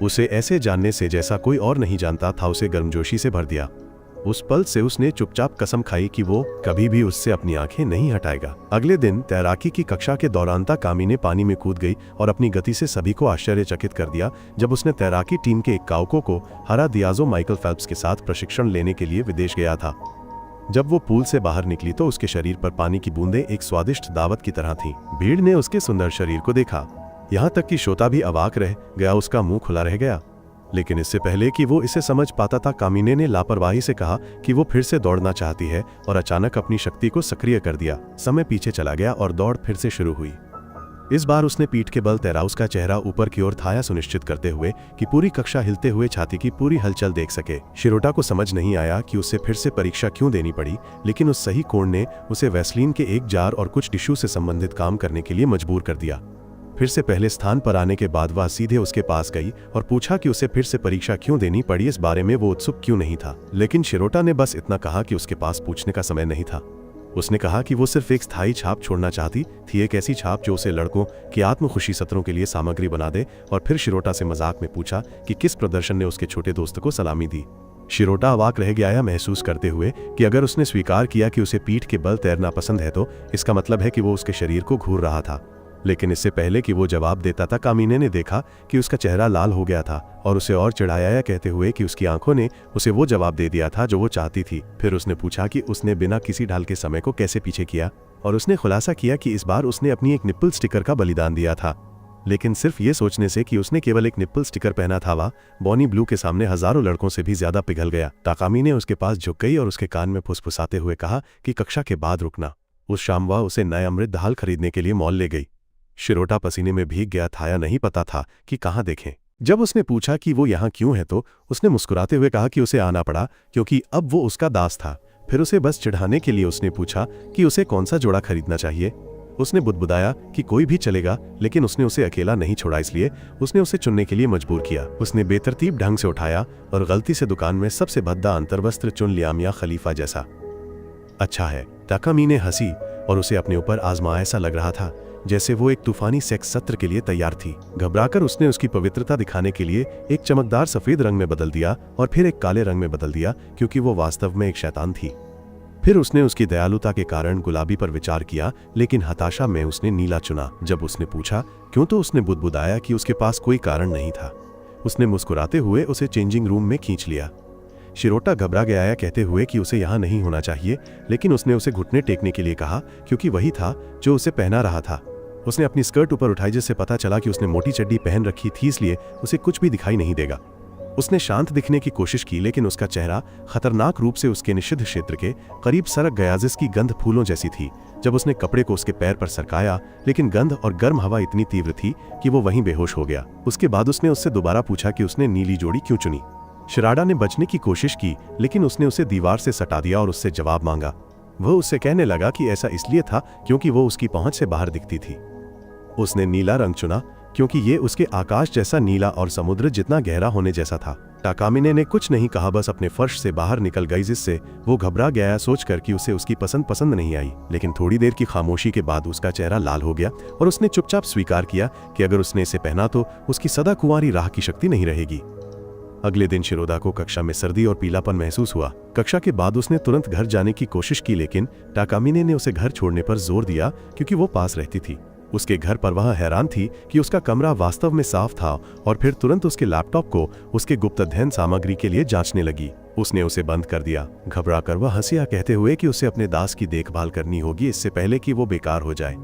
[SPEAKER 1] उसे ऐसे जानने से जैसा कोई और नहीं जानता था उसे गर्मजोशी से भर दिया। उस पल से उसने चुपचाप कसम खाई कि वो कभी भी उससे अपनी आंखें नहीं हटाएगा। अगले दिन तैराकी की कक्षा के दौरान ताकामी ने पानी में कूद गई और अपनी गति से सभी को आश्चर्यचकित कर दिया जब उसने तैराकी टीम के एक काउको को हरा दियाजो माइकल फेल्प्स के साथ प्रशिक्षण लेने के लिए विदेश गया था। जब वो पूल से बाहर निकली तो उसके शरीर पर पानी की बूंदें एक स्वादिष्ट दावत की तरह थीं। भीड़ ने उसके सुंदर शरीर को देखा, यहाँ तक कि श्रोता भी अवाक रह गया, उसका मुंह खुला रह गया। लेकिन इससे पहले कि वो इसे समझ पाता था, कामिने ने लापरवाही से कहा कि वो फिर से दौड़ना चाहती है और अचानक अपनी शक्ति को सक्रिय कर दिया। समय पीछे चला गया और दौड़ फिर से शुरू हुई। इस बार उसने पीठ के बल तैरा उसका चेहरा ऊपर की ओर था, सुनिश्चित करते हुए कि पूरी कक्षा हिलते हुए छाती की पूरी हलचल देख सके। शिरोटा को समझ नहीं आया कि उसे फिर से परीक्षा क्यों देनी पड़ी, लेकिन उस सही कोण ने उसे वैसलीन के एक जार और कुछ टिश्यू से संबंधित काम करने के लिए मजबूर कर दिया। फिर से पहले स्थान पर आने के बाद वह सीधे उसके पास गई और पूछा कि उसे फिर से परीक्षा क्यों देनी पड़ी, इस बारे में वो उत्सुक क्यों नहीं था। लेकिन शिरोटा ने बस इतना कहा कि उसके पास पूछने का समय नहीं था। उसने कहा कि वो सिर्फ एक स्थायी छाप छोड़ना चाहती थी, एक ऐसी छाप जो उसे लड़कों की आत्म खुशी सत्रों के लिए सामग्री बना दे। और फिर शिरोटा से मजाक में पूछा कि किस प्रदर्शन ने उसके छोटे दोस्त को सलामी दी। शिरोटा अवाक रह गया, महसूस करते हुए कि अगर उसने स्वीकार किया कि उसे पीठ के बल तैरना पसंद है तो इसका मतलब है कि वो उसके शरीर को घूर रहा था। लेकिन इससे पहले कि वो जवाब देता था, कामिने ने देखा कि उसका चेहरा लाल हो गया था और उसे और चिढ़ाया या कहते हुए कि उसकी आंखों ने उसे वो जवाब दे दिया था जो वो चाहती थी। फिर उसने पूछा कि उसने बिना किसी ढाल के समय को कैसे पीछे किया और उसने खुलासा किया कि इस बार उसने अपनी एक निप्पल स्टिकर का बलिदान दिया था। लेकिन सिर्फ ये सोचने से कि उसने केवल एक निप्पल स्टिकर पहना था, वह बॉनी ब्लू के सामने हजारों लड़कों से भी ज्यादा पिघल गया। ताकामी ने उसके पास झुक गई और उसके कान में फुसफुसाते हुए कहा कि कक्षा के बाद रुकना। उस शाम वह उसे नए अमृत ढाल खरीदने के लिए मॉल ले गई। शिरोटा पसीने में भीग गया था या नहीं पता था कि कहाँ देखें। जब उसने पूछा कि वो यहाँ क्यों है तो उसने मुस्कुराते हुए कहा कि उसे आना पड़ा क्योंकि अब वो उसका दास था। फिर उसे बस चिढ़ाने के लिए उसने पूछा कि उसे कौन सा जोड़ा खरीदना चाहिए। उसने बुदबुदाया कि कोई भी चलेगा, लेकिन उसने उसे अकेला नहीं छोड़ा, इसलिए उसने उसे चुनने के लिए मजबूर किया। उसने बेतरतीब ढंग से उठाया और गलती से दुकान में सबसे भद्दा अंतर्वस्त्र चुन लिया, मियां खलीफा जैसा। अच्छा है, ताकामी ने हंसी और उसे अपने ऊपर आजमाया। ऐसा लग रहा था जैसे वो एक तूफानी सेक्स सत्र के लिए तैयार थी। घबराकर उसने उसकी पवित्रता दिखाने के लिए एक चमकदार सफेद रंग में बदल दिया और फिर एक काले रंग में बदल दिया क्योंकि वो वास्तव में एक शैतान थी। फिर उसने उसकी दयालुता के कारण गुलाबी पर विचार किया, लेकिन हताशा में उसने नीला चुना। जब उसने पूछा क्यों तो उसने बुदबुदाया कि उसके पास कोई कारण नहीं था। उसने मुस्कुराते हुए उसे चेंजिंग रूम में खींच लिया। शिरोटा घबरा गया कहते हुए कि उसे यहाँ नहीं होना चाहिए, लेकिन उसने उसे घुटने टेकने के लिए कहा क्योंकि वही था जो उसे पहना रहा था। उसने अपनी स्कर्ट ऊपर उठाई जिससे पता चला कि उसने मोटी चड्डी पहन रखी थी, इसलिए उसे कुछ भी दिखाई नहीं देगा। उसने शांत दिखने की कोशिश की, लेकिन उसका चेहरा खतरनाक रूप से उसके निषिद्ध क्षेत्र के करीब सरक गया जिसकी गंध फूलों जैसी थी। जब उसने कपड़े को उसके पैर पर सरकाया, लेकिन गंध और गर्म हवा इतनी तीव्र थी कि वो वहीं बेहोश हो गया। उसके बाद उसने उससे दोबारा पूछा कि उसने नीली जोड़ी क्यों चुनी। शिराडा ने बचने की कोशिश की, लेकिन उसने उसे दीवार से सटा दिया और उससे जवाब मांगा। वह उससे कहने लगा कि ऐसा इसलिए था क्योंकि वो उसकी पहुंच से बाहर दिखती थी। उसने नीला रंग चुना क्योंकि ये उसके आकाश जैसा नीला और समुद्र जितना गहरा होने जैसा था। ताकामिने ने कुछ नहीं कहा, बस अपने फर्श से बाहर निकल गई, जिससे वो घबरा गया सोचकर कि उसे उसकी पसंद नहीं आई। लेकिन थोड़ी देर की खामोशी के बाद उसका चेहरा लाल हो गया और उसने चुपचाप स्वीकार किया कि अगर उसने इसे पहना तो उसकी सदा कुंवारी राह की शक्ति नहीं रहेगी। अगले दिन शिरोदा को कक्षा में सर्दी और पीलापन महसूस हुआ। कक्षा के बाद उसने तुरंत घर जाने की कोशिश की, लेकिन टाकामिने ने उसे घर छोड़ने पर जोर दिया क्योंकि वो पास रहती थी। उसके घर पर वह हैरान थी कि उसका कमरा वास्तव में साफ था और फिर तुरंत उसके लैपटॉप को उसके गुप्त अध्ययन सामग्री के लिए जांचने लगी। उसने उसे बंद कर दिया। घबराकर वह हंसिया कहते हुए कि उसे अपने दास की देखभाल करनी होगी इससे पहले कि वो बेकार हो जाए।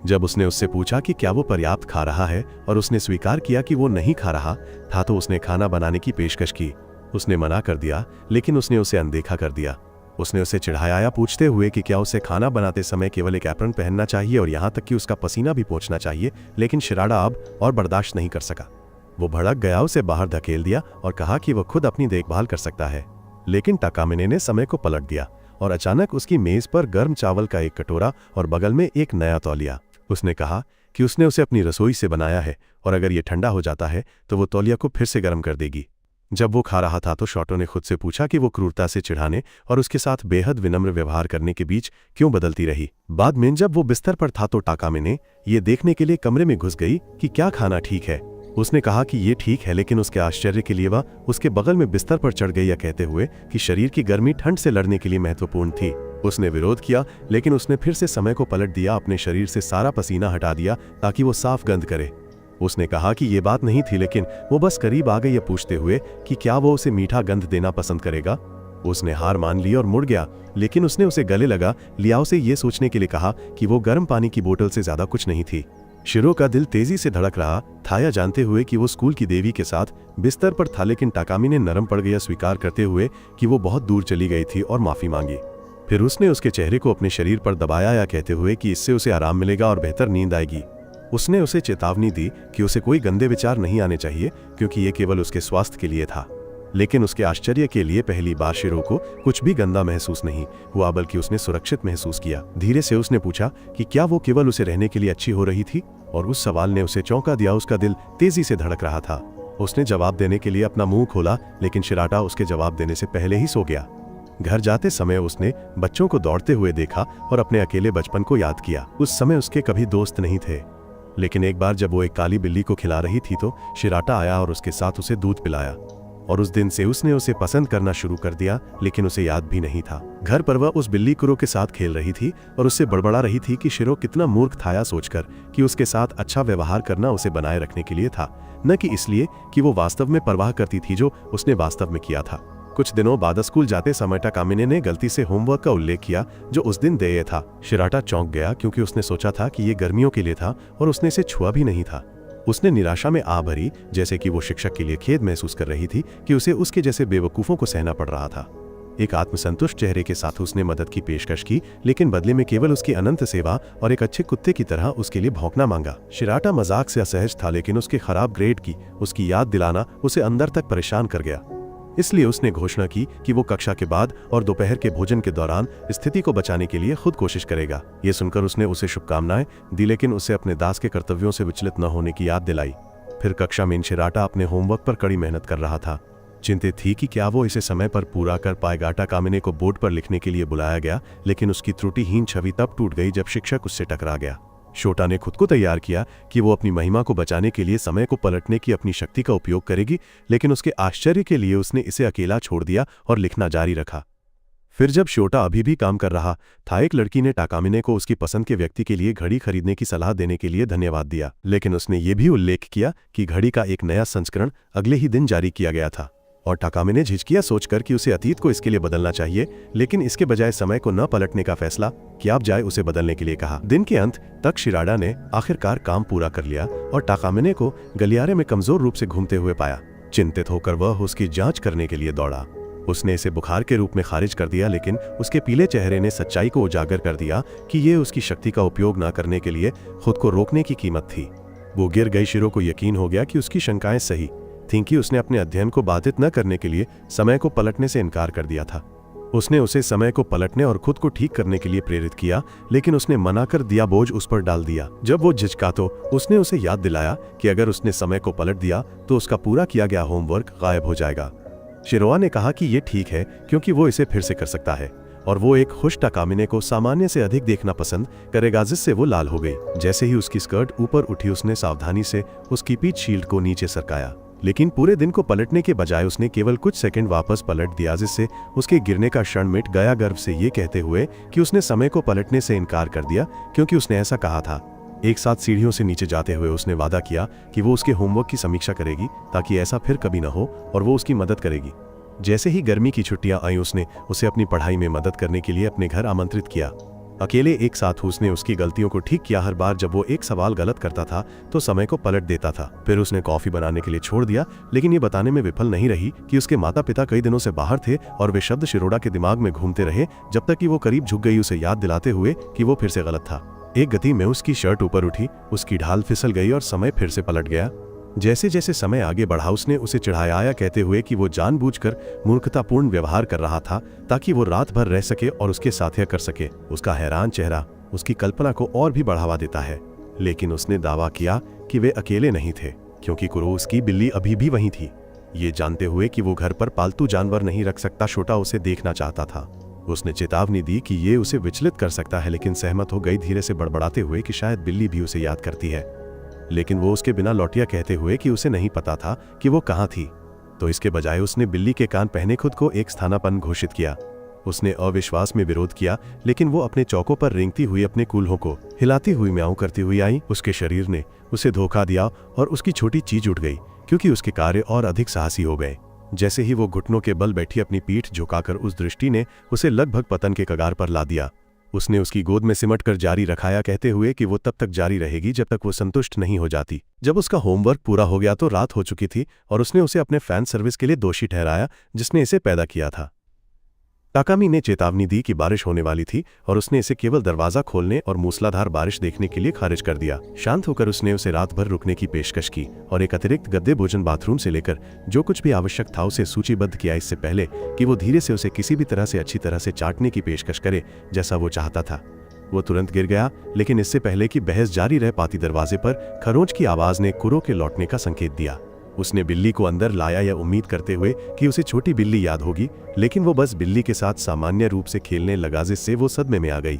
[SPEAKER 1] जब उसने उससे पूछा कि क्या वो पर्याप्त खा रहा है और उसने स्वीकार किया कि वो नहीं खा रहा था तो उसने खाना बनाने की पेशकश की। उसने मना कर दिया, लेकिन उसने उसे अनदेखा कर दिया। उसने उसे चिढ़ाया पूछते हुए कि क्या उसे खाना बनाते समय केवल एक एप्रन पहनना चाहिए और यहाँ तक कि उसका पसीना भी पोंछना चाहिए। लेकिन शिराडा अब और बर्दाश्त नहीं कर सका। वो भड़क गया, उसे बाहर धकेल दिया और कहा कि वह खुद अपनी देखभाल कर सकता है। लेकिन टाकामिने ने समय को पलट दिया और अचानक उसकी मेज पर गर्म चावल का एक कटोरा और बगल में एक नया तौलिया। उसने कहा कि उसने उसे अपनी रसोई से बनाया है और अगर ये ठंडा हो जाता है तो वो तौलिया को फिर से गर्म कर देगी। जब वो खा रहा था तो शॉटो ने खुद से पूछा कि वो क्रूरता से चिढ़ाने और उसके साथ बेहद विनम्र व्यवहार करने के बीच क्यों बदलती रही। बाद में जब वो बिस्तर पर था तो टाकामिने ये देखने के लिए कमरे में घुस गई कि क्या खाना ठीक है। उसने कहा कि ये ठीक है, लेकिन उसके आश्चर्य के लिए वह उसके बगल में बिस्तर पर चढ़ गई, या कहते हुए कि शरीर की गर्मी ठंड से लड़ने के लिए महत्वपूर्ण थी। उसने विरोध किया, लेकिन उसने फिर से समय को पलट दिया, अपने शरीर से सारा पसीना हटा दिया ताकि वो साफ गंध करे। उसने कहा कि ये बात नहीं थी, लेकिन वो बस करीब आ गई, यह पूछते हुए कि क्या वो उसे मीठा गंध देना पसंद करेगा। उसने हार मान ली और मुड़ गया, लेकिन उसने उसे गले लगा लिया, उसे ये सोचने के लिए कहा कि वो गर्म पानी की बोतल से ज्यादा कुछ नहीं थी। शिरो का दिल तेजी से धड़क रहा था, या जानते हुए कि वो स्कूल की देवी के साथ बिस्तर पर था, लेकिन टाकामिने नरम पड़ गया, स्वीकार करते हुए कि वो बहुत दूर चली गई थी और माफी मांगी। फिर उसने उसके चेहरे को अपने शरीर पर दबाया, या कहते हुए कि इससे उसे आराम मिलेगा और बेहतर नींद आएगी। उसने उसे चेतावनी दी कि उसे कोई गंदे विचार नहीं आने चाहिए, क्योंकि ये केवल उसके स्वास्थ्य के लिए था। लेकिन उसके आश्चर्य के लिए पहली बार शिरो को कुछ भी गंदा महसूस नहीं हुआ, बल्कि उसने सुरक्षित महसूस किया। धीरे से उसने पूछा कि क्या वो केवल उसे रहने के लिए अच्छी हो रही थी, और उस सवाल ने उसे चौंका दिया। उसका दिल तेजी से धड़क रहा था। उसने जवाब देने के लिए अपना मुंह खोला, लेकिन शिराटा उसके जवाब देने से पहले ही सो गया। घर जाते समय उसने बच्चों को दौड़ते हुए देखा और अपने अकेले बचपन को याद किया। उस समय उसके कभी दोस्त नहीं थे, लेकिन एक बार जब वो एक काली बिल्ली को खिला रही थी तो शिराटा आया और उसके साथ उसे दूध पिलाया, और उस दिन से उसने उसे पसंद करना शुरू कर दिया, लेकिन उसे याद भी नहीं था। घर पर वह उस बिल्ली कुरो के साथ खेल रही थी और उससे बड़बड़ा रही थी कि शिरो कितना मूर्ख था, या सोचकर कि उसके साथ अच्छा व्यवहार करना उसे बनाए रखने के लिए था, न कि इसलिए कि वो वास्तव में परवाह करती थी जो उसने वास्तव में किया था। कुछ दिनों बाद स्कूल जाते समय टाकामिने ने गलती से होमवर्क का उल्लेख किया जो उस दिन देय था। शिराटा चौंक गया, क्योंकि उसने सोचा था कि ये गर्मियों के लिए था और उसने इसे छुआ भी नहीं था। उसने निराशा में आ भरी, जैसे कि वो शिक्षक के लिए खेद महसूस कर रही थी कि उसे उसके जैसे बेवकूफों को सहना पड़ रहा था। एक आत्मसंतुष्ट चेहरे के साथ उसने मदद की पेशकश की, लेकिन बदले में केवल उसकी अनंत सेवा और एक अच्छे कुत्ते की तरह उसके लिए भौंकना मांगा। शिराटा मजाक से असहज था, लेकिन उसके खराब ग्रेड की उसकी याद दिलाना उसे अंदर तक परेशान कर गया। इसलिए उसने घोषणा की कि वो कक्षा के बाद और दोपहर के भोजन के दौरान स्थिति को बचाने के लिए खुद कोशिश करेगा। ये सुनकर उसने उसे शुभकामनाएं दी, लेकिन उसे अपने दास के कर्तव्यों से विचलित न होने की याद दिलाई। फिर कक्षा में शिराटा अपने होमवर्क पर कड़ी मेहनत कर रहा था। चिंतित थी कि क्या वो इसे समय पर पूरा कर पाएगा। टाकामिने को बोर्ड पर लिखने के लिए बुलाया गया, लेकिन उसकी त्रुटिहीन छवि तब टूट गई जब शिक्षक उससे टकरा गया। शोटा ने खुद को तैयार किया कि वो अपनी महिमा को बचाने के लिए समय को पलटने की अपनी शक्ति का उपयोग करेगी, लेकिन उसके आश्चर्य के लिए उसने इसे अकेला छोड़ दिया और लिखना जारी रखा। फिर जब शोटा अभी भी काम कर रहा था, एक लड़की ने टाकामिने को उसकी पसंद के व्यक्ति के लिए घड़ी खरीदने की सलाह देने के लिए धन्यवाद दिया, लेकिन उसने ये भी उल्लेख किया कि घड़ी का एक नया संस्करण अगले ही दिन जारी किया गया था। और टाकामिने झिझकिया सोचकर कि उसे अतीत को इसके लिए बदलना चाहिए, लेकिन इसके बजाय समय को न पलटने का फैसला किया जाए उसे बदलने के लिए कहा। दिन के अंत तक शिराडा ने आखिरकार काम पूरा कर लिया और टाकामिने को गलियारे में कमजोर रूप से घूमते हुए पाया। चिंतित होकर वह उसकी जांच करने के लिए दौड़ा। उसने इसे बुखार के रूप में खारिज कर दिया, लेकिन उसके पीले चेहरे ने सच्चाई को उजागर कर दिया कि ये उसकी शक्ति का उपयोग न करने के लिए खुद को रोकने की कीमत थी। वो गिर गई। शिरो को यकीन हो गया कि उसकी शंकाएं सही थीं कि उसने अपने अध्ययन को बाधित न करने के लिए समय को पलटने से इनकार कर दिया था। उसने उसे समय को पलटने और खुद को ठीक करने के लिए प्रेरित किया, लेकिन उसने मना कर दिया, बोझ उस पर डाल दिया। जब वो झिझका तो उसने उसे याद दिलाया कि अगर उसने समय को पलट दिया तो उसका पूरा किया गया होमवर्क गायब हो जाएगा। शिरोआ ने कहा कि ये ठीक है, क्योंकि वो इसे फिर से कर सकता है, और वो एक खुश टाकामिने को सामान्य से अधिक देखना पसंद करेगा, जिससे वो लाल हो गई। जैसे ही उसकी स्कर्ट ऊपर उठी, उसने सावधानी से उसकी पीठ शील्ड को नीचे सरकाया। लेकिन पूरे दिन को पलटने के बजाय उसने केवल कुछ सेकंड वापस पलट दिया, जिससे उसके गिरने का क्षण मिट गया, गर्व से ये कहते हुए कि उसने समय को पलटने से इनकार कर दिया क्योंकि उसने ऐसा कहा था। एक साथ सीढ़ियों से नीचे जाते हुए उसने वादा किया कि वो उसके होमवर्क की समीक्षा करेगी ताकि ऐसा फिर कभी न हो, और वो उसकी मदद करेगी। जैसे ही गर्मी की छुट्टियां आई, उसने उसे अपनी पढ़ाई में मदद करने के लिए अपने घर आमंत्रित किया। अकेले एक साथ उसने उसकी गलतियों को ठीक किया। हर बार जब वो एक सवाल गलत करता था तो समय को पलट देता था। फिर उसने कॉफी बनाने के लिए छोड़ दिया, लेकिन ये बताने में विफल नहीं रही कि उसके माता पिता कई दिनों से बाहर थे और वे शब्द शिरोड़ा के दिमाग में घूमते रहे, जब तक कि वो करीब झुक गई, उसे याद दिलाते हुए कि वो फिर से गलत था। एक गति में उसकी शर्ट ऊपर उठी, उसकी ढाल फिसल गई और समय फिर से पलट गया। जैसे जैसे समय आगे बढ़ा, उसने उसे चिढ़ाया, कहते हुए कि वो जानबूझकर मूर्खतापूर्ण व्यवहार कर रहा था ताकि वो रात भर रह सके और उसके साथ यह कर सके। उसका हैरान चेहरा उसकी कल्पना को और भी बढ़ावा देता है, लेकिन उसने दावा किया कि वे अकेले नहीं थे, क्योंकि कुरोस की बिल्ली अभी भी वहीं थी। ये जानते हुए कि वो घर पर पालतू जानवर नहीं रख सकता, छोटा उसे देखना चाहता था। उसने चेतावनी दी कि ये उसे विचलित कर सकता है, लेकिन सहमत हो गई, धीरे से बड़बड़ाते हुए कि शायद बिल्ली भी उसे याद करती है। लेकिन वो उसके बिना लौटिया, कहते हुए कि उसे नहीं पता था कि वो कहाँ थी। तो इसके बजाय उसने बिल्ली के कान पहने खुद को एक स्थानापन्न घोषित किया। उसने अविश्वास में विरोध किया, लेकिन वो अपने चौकों पर रेंगती हुई अपने कूल्हों को हिलाती हुई म्याऊं करती हुई आई। उसके शरीर ने उसे धोखा दिया और उसकी छोटी चीज उठ गई, क्योंकि उसके कार्य और अधिक साहसी हो गए। जैसे ही वो घुटनों के बल बैठी, अपनी पीठ झुकाकर उस दृष्टि ने उसे लगभग पतन के कगार पर ला दिया। उसने उसकी गोद में सिमट कर जारी रखाया, कहते हुए कि वो तब तक जारी रहेगी जब तक वो संतुष्ट नहीं हो जाती। जब उसका होमवर्क पूरा हो गया तो रात हो चुकी थी और उसने उसे अपने फैन सर्विस के लिए दोषी ठहराया, जिसने इसे पैदा किया था। ताकामी ने चेतावनी दी कि बारिश होने वाली थी और उसने इसे केवल दरवाजा खोलने और मूसलाधार बारिश देखने के लिए खारिज कर दिया। शांत होकर उसने उसे रात भर रुकने की पेशकश की और एक अतिरिक्त गद्दे, भोजन, बाथरूम से लेकर जो कुछ भी आवश्यक था उसे सूचीबद्ध किया, इससे पहले कि वो धीरे से उसे किसी भी तरह से अच्छी तरह से चाटने की पेशकश करे जैसा वो चाहता था। वो तुरंत गिर गया, लेकिन इससे पहले कि बहस जारी रह पाती, दरवाजे पर खरोंच की आवाज ने कुरो के लौटने का संकेत दिया। उसने बिल्ली को अंदर लाया, या उम्मीद करते हुए कि उसे छोटी बिल्ली याद होगी, लेकिन वो बस बिल्ली के साथ सामान्य रूप से खेलने लगा, जिससे वो सदमे में आ गई।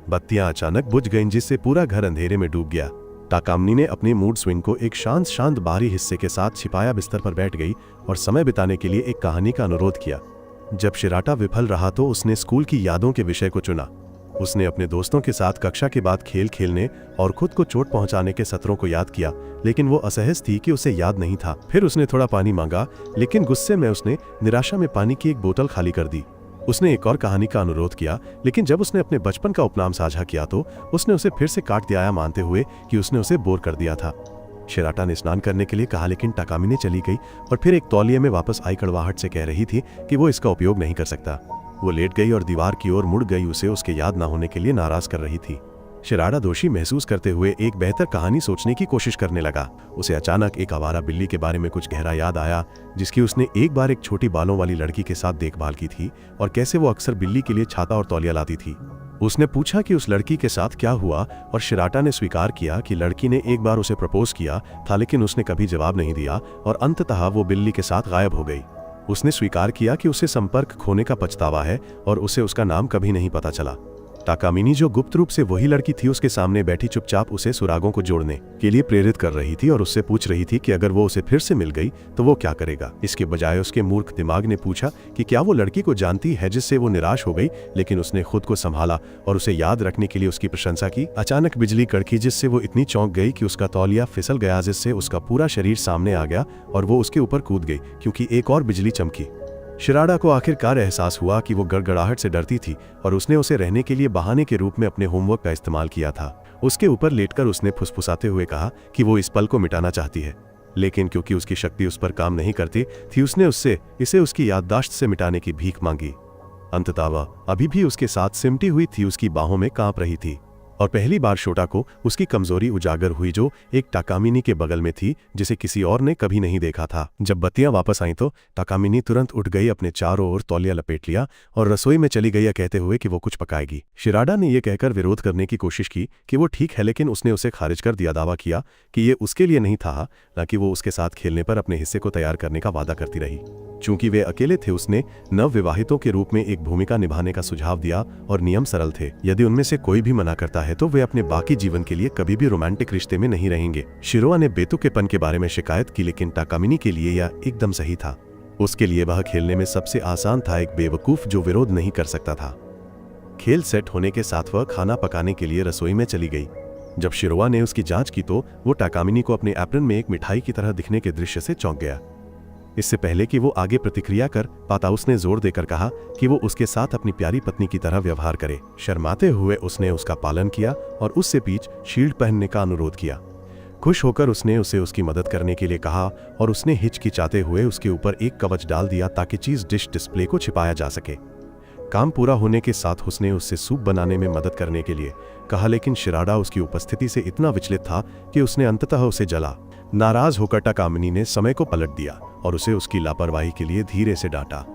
[SPEAKER 1] बत्तियां अचानक बुझ गईं, जिससे पूरा घर अंधेरे में डूब गया। ताकामी ने अपने मूड स्विंग को एक शांत बाहरी हिस्से के साथ छिपाया, बिस्तर पर बैठ गई और समय बिताने के लिए एक कहानी का अनुरोध किया। जब शिराटा विफल रहा तो उसने स्कूल की यादों के विषय को चुना। उसने अपने दोस्तों के साथ कक्षा के बाद खेल खेलने और खुद को चोट पहुंचाने के सत्रों को याद किया, लेकिन वो असहज थी कि उसे याद नहीं था। फिर उसने थोड़ा पानी मांगा, लेकिन गुस्से में उसने निराशा में पानी की एक बोतल खाली कर दी। उसने एक और कहानी का अनुरोध किया, लेकिन जब उसने अपने बचपन का उपनाम साझा किया तो उसने उसे फिर से काट दिया, मानते हुए कि उसने उसे बोर कर दिया था। शिराटा ने स्नान करने के लिए कहा, लेकिन ताकामी ने चली गई और फिर एक तौलिए में वापस आई कड़वाहट से कह रही थी कि वो इसका उपयोग नहीं कर सकता। वो लेट गई और दीवार की ओर मुड़ गई, उसे उसके याद ना होने के लिए नाराज कर रही थी। शिराटा दोषी महसूस करते हुए एक बेहतर कहानी सोचने की कोशिश करने लगा। उसे अचानक एक आवारा बिल्ली के बारे में कुछ गहरा याद आया, जिसकी उसने एक बार एक छोटी बालों वाली लड़की के साथ देखभाल की थी और कैसे वो अक्सर बिल्ली के लिए छाता और तौलिया लाती थी। उसने पूछा कि उस लड़की के साथ क्या हुआ और शिराटा ने स्वीकार किया कि लड़की ने एक बार उसे प्रपोज किया था, लेकिन उसने कभी जवाब नहीं दिया और अंततः वो बिल्ली के साथ गायब हो गई। उसने स्वीकार किया कि उसे संपर्क खोने का पछतावा है और उसे उसका नाम कभी नहीं पता चला। ताकामिनी, जो गुप्त रूप से वही लड़की थी, उसके सामने बैठी चुपचाप उसे सुरागों को जोड़ने के लिए प्रेरित कर रही थी और उससे पूछ रही थी कि अगर वो उसे फिर से मिल गई तो वो क्या करेगा। इसके बजाय उसके मूर्ख दिमाग ने पूछा कि क्या वो लड़की को जानती है, जिससे वो निराश हो गई, लेकिन उसने खुद को संभाला और उसे याद रखने के लिए उसकी प्रशंसा की। अचानक बिजली कड़की, जिससे वो इतनी चौंक गई कि उसका तौलिया फिसल गया, जिससे उसका पूरा शरीर सामने आ गया और वो उसके ऊपर कूद गई क्योंकि एक और बिजली चमकी। शिराटा को आखिरकार एहसास हुआ कि वो गड़गड़ाहट से डरती थी और उसने उसे रहने के लिए बहाने के रूप में अपने होमवर्क का इस्तेमाल किया था। उसके ऊपर लेटकर उसने फुसफुसाते हुए कहा कि वो इस पल को मिटाना चाहती है, लेकिन क्योंकि उसकी शक्ति उस पर काम नहीं करती थी, उसने उससे इसे उसकी याददाश्त से मिटाने की भीख मांगी। अंततः वह अभी भी उसके साथ सिमटी हुई थी, उसकी बाहों में कांप रही थी और पहली बार शोटा को उसकी कमजोरी उजागर हुई, जो एक ताकामिनी के बगल में थी, जिसे किसी और ने कभी नहीं देखा था। जब बत्तियां वापस आईं तो ताकामिनी तुरंत उठ गई, अपने चारों ओर तौलिया लपेट लिया और रसोई में चली गई, कहते हुए कि वो कुछ पकाएगी। शिराटा ने यह कहकर विरोध करने की कोशिश की कि वो ठीक है, लेकिन उसने उसे खारिज कर दिया, दावा किया कि ये उसके लिए नहीं था, न कि वो उसके साथ खेलने पर अपने हिस्से को तैयार करने का वादा करती रही। चूंकि वे अकेले थे, उसने नवविवाहितों के रूप में एक भूमिका निभाने का सुझाव दिया और नियम सरल थे। यदि उनमें से कोई भी मना करता है है तो वे अपने बाकी जीवन के लिए कभी भी रोमांटिक रिश्ते में नहीं रहेंगे। शिरोआ ने बेतुकेपन के बारे में शिकायत की, लेकिन ताकामिनी के लिए यह एकदम सही था। उसके लिए वह खेलने में सबसे आसान था, एक बेवकूफ जो विरोध नहीं कर सकता था। खेल सेट होने के साथ वह खाना पकाने के लिए रसोई में चली गई। जब शिरोआ ने उसकी जांच की तो वो ताकामिनी को अपने एप्रन में एक मिठाई की तरह दिखने के दृश्य से चौंक गया। इससे पहले कि वो आगे प्रतिक्रिया कर पाता, उसने जोर देकर कहा कि वो उसके साथ अपनी प्यारी पत्नी की तरह व्यवहार करे। शर्माते हुए उसने उसका पालन किया और उससे बीच शील्ड पहनने का अनुरोध किया। खुश होकर उसने उसे उसकी मदद करने के लिए कहा और उसने हिचकिचाते हुए उसके ऊपर एक कवच डाल दिया ताकि चीज डिश डिस्प्ले को छिपाया जा सके। काम पूरा होने के साथ उसने उससे सूप बनाने में मदद करने के लिए कहा, लेकिन शिराडा उसकी उपस्थिति से इतना विचलित था कि उसने अंततः उसे जला। नाराज होकर ताकामिनी ने समय को पलट दिया और उसे उसकी लापरवाही के लिए धीरे से डांटा।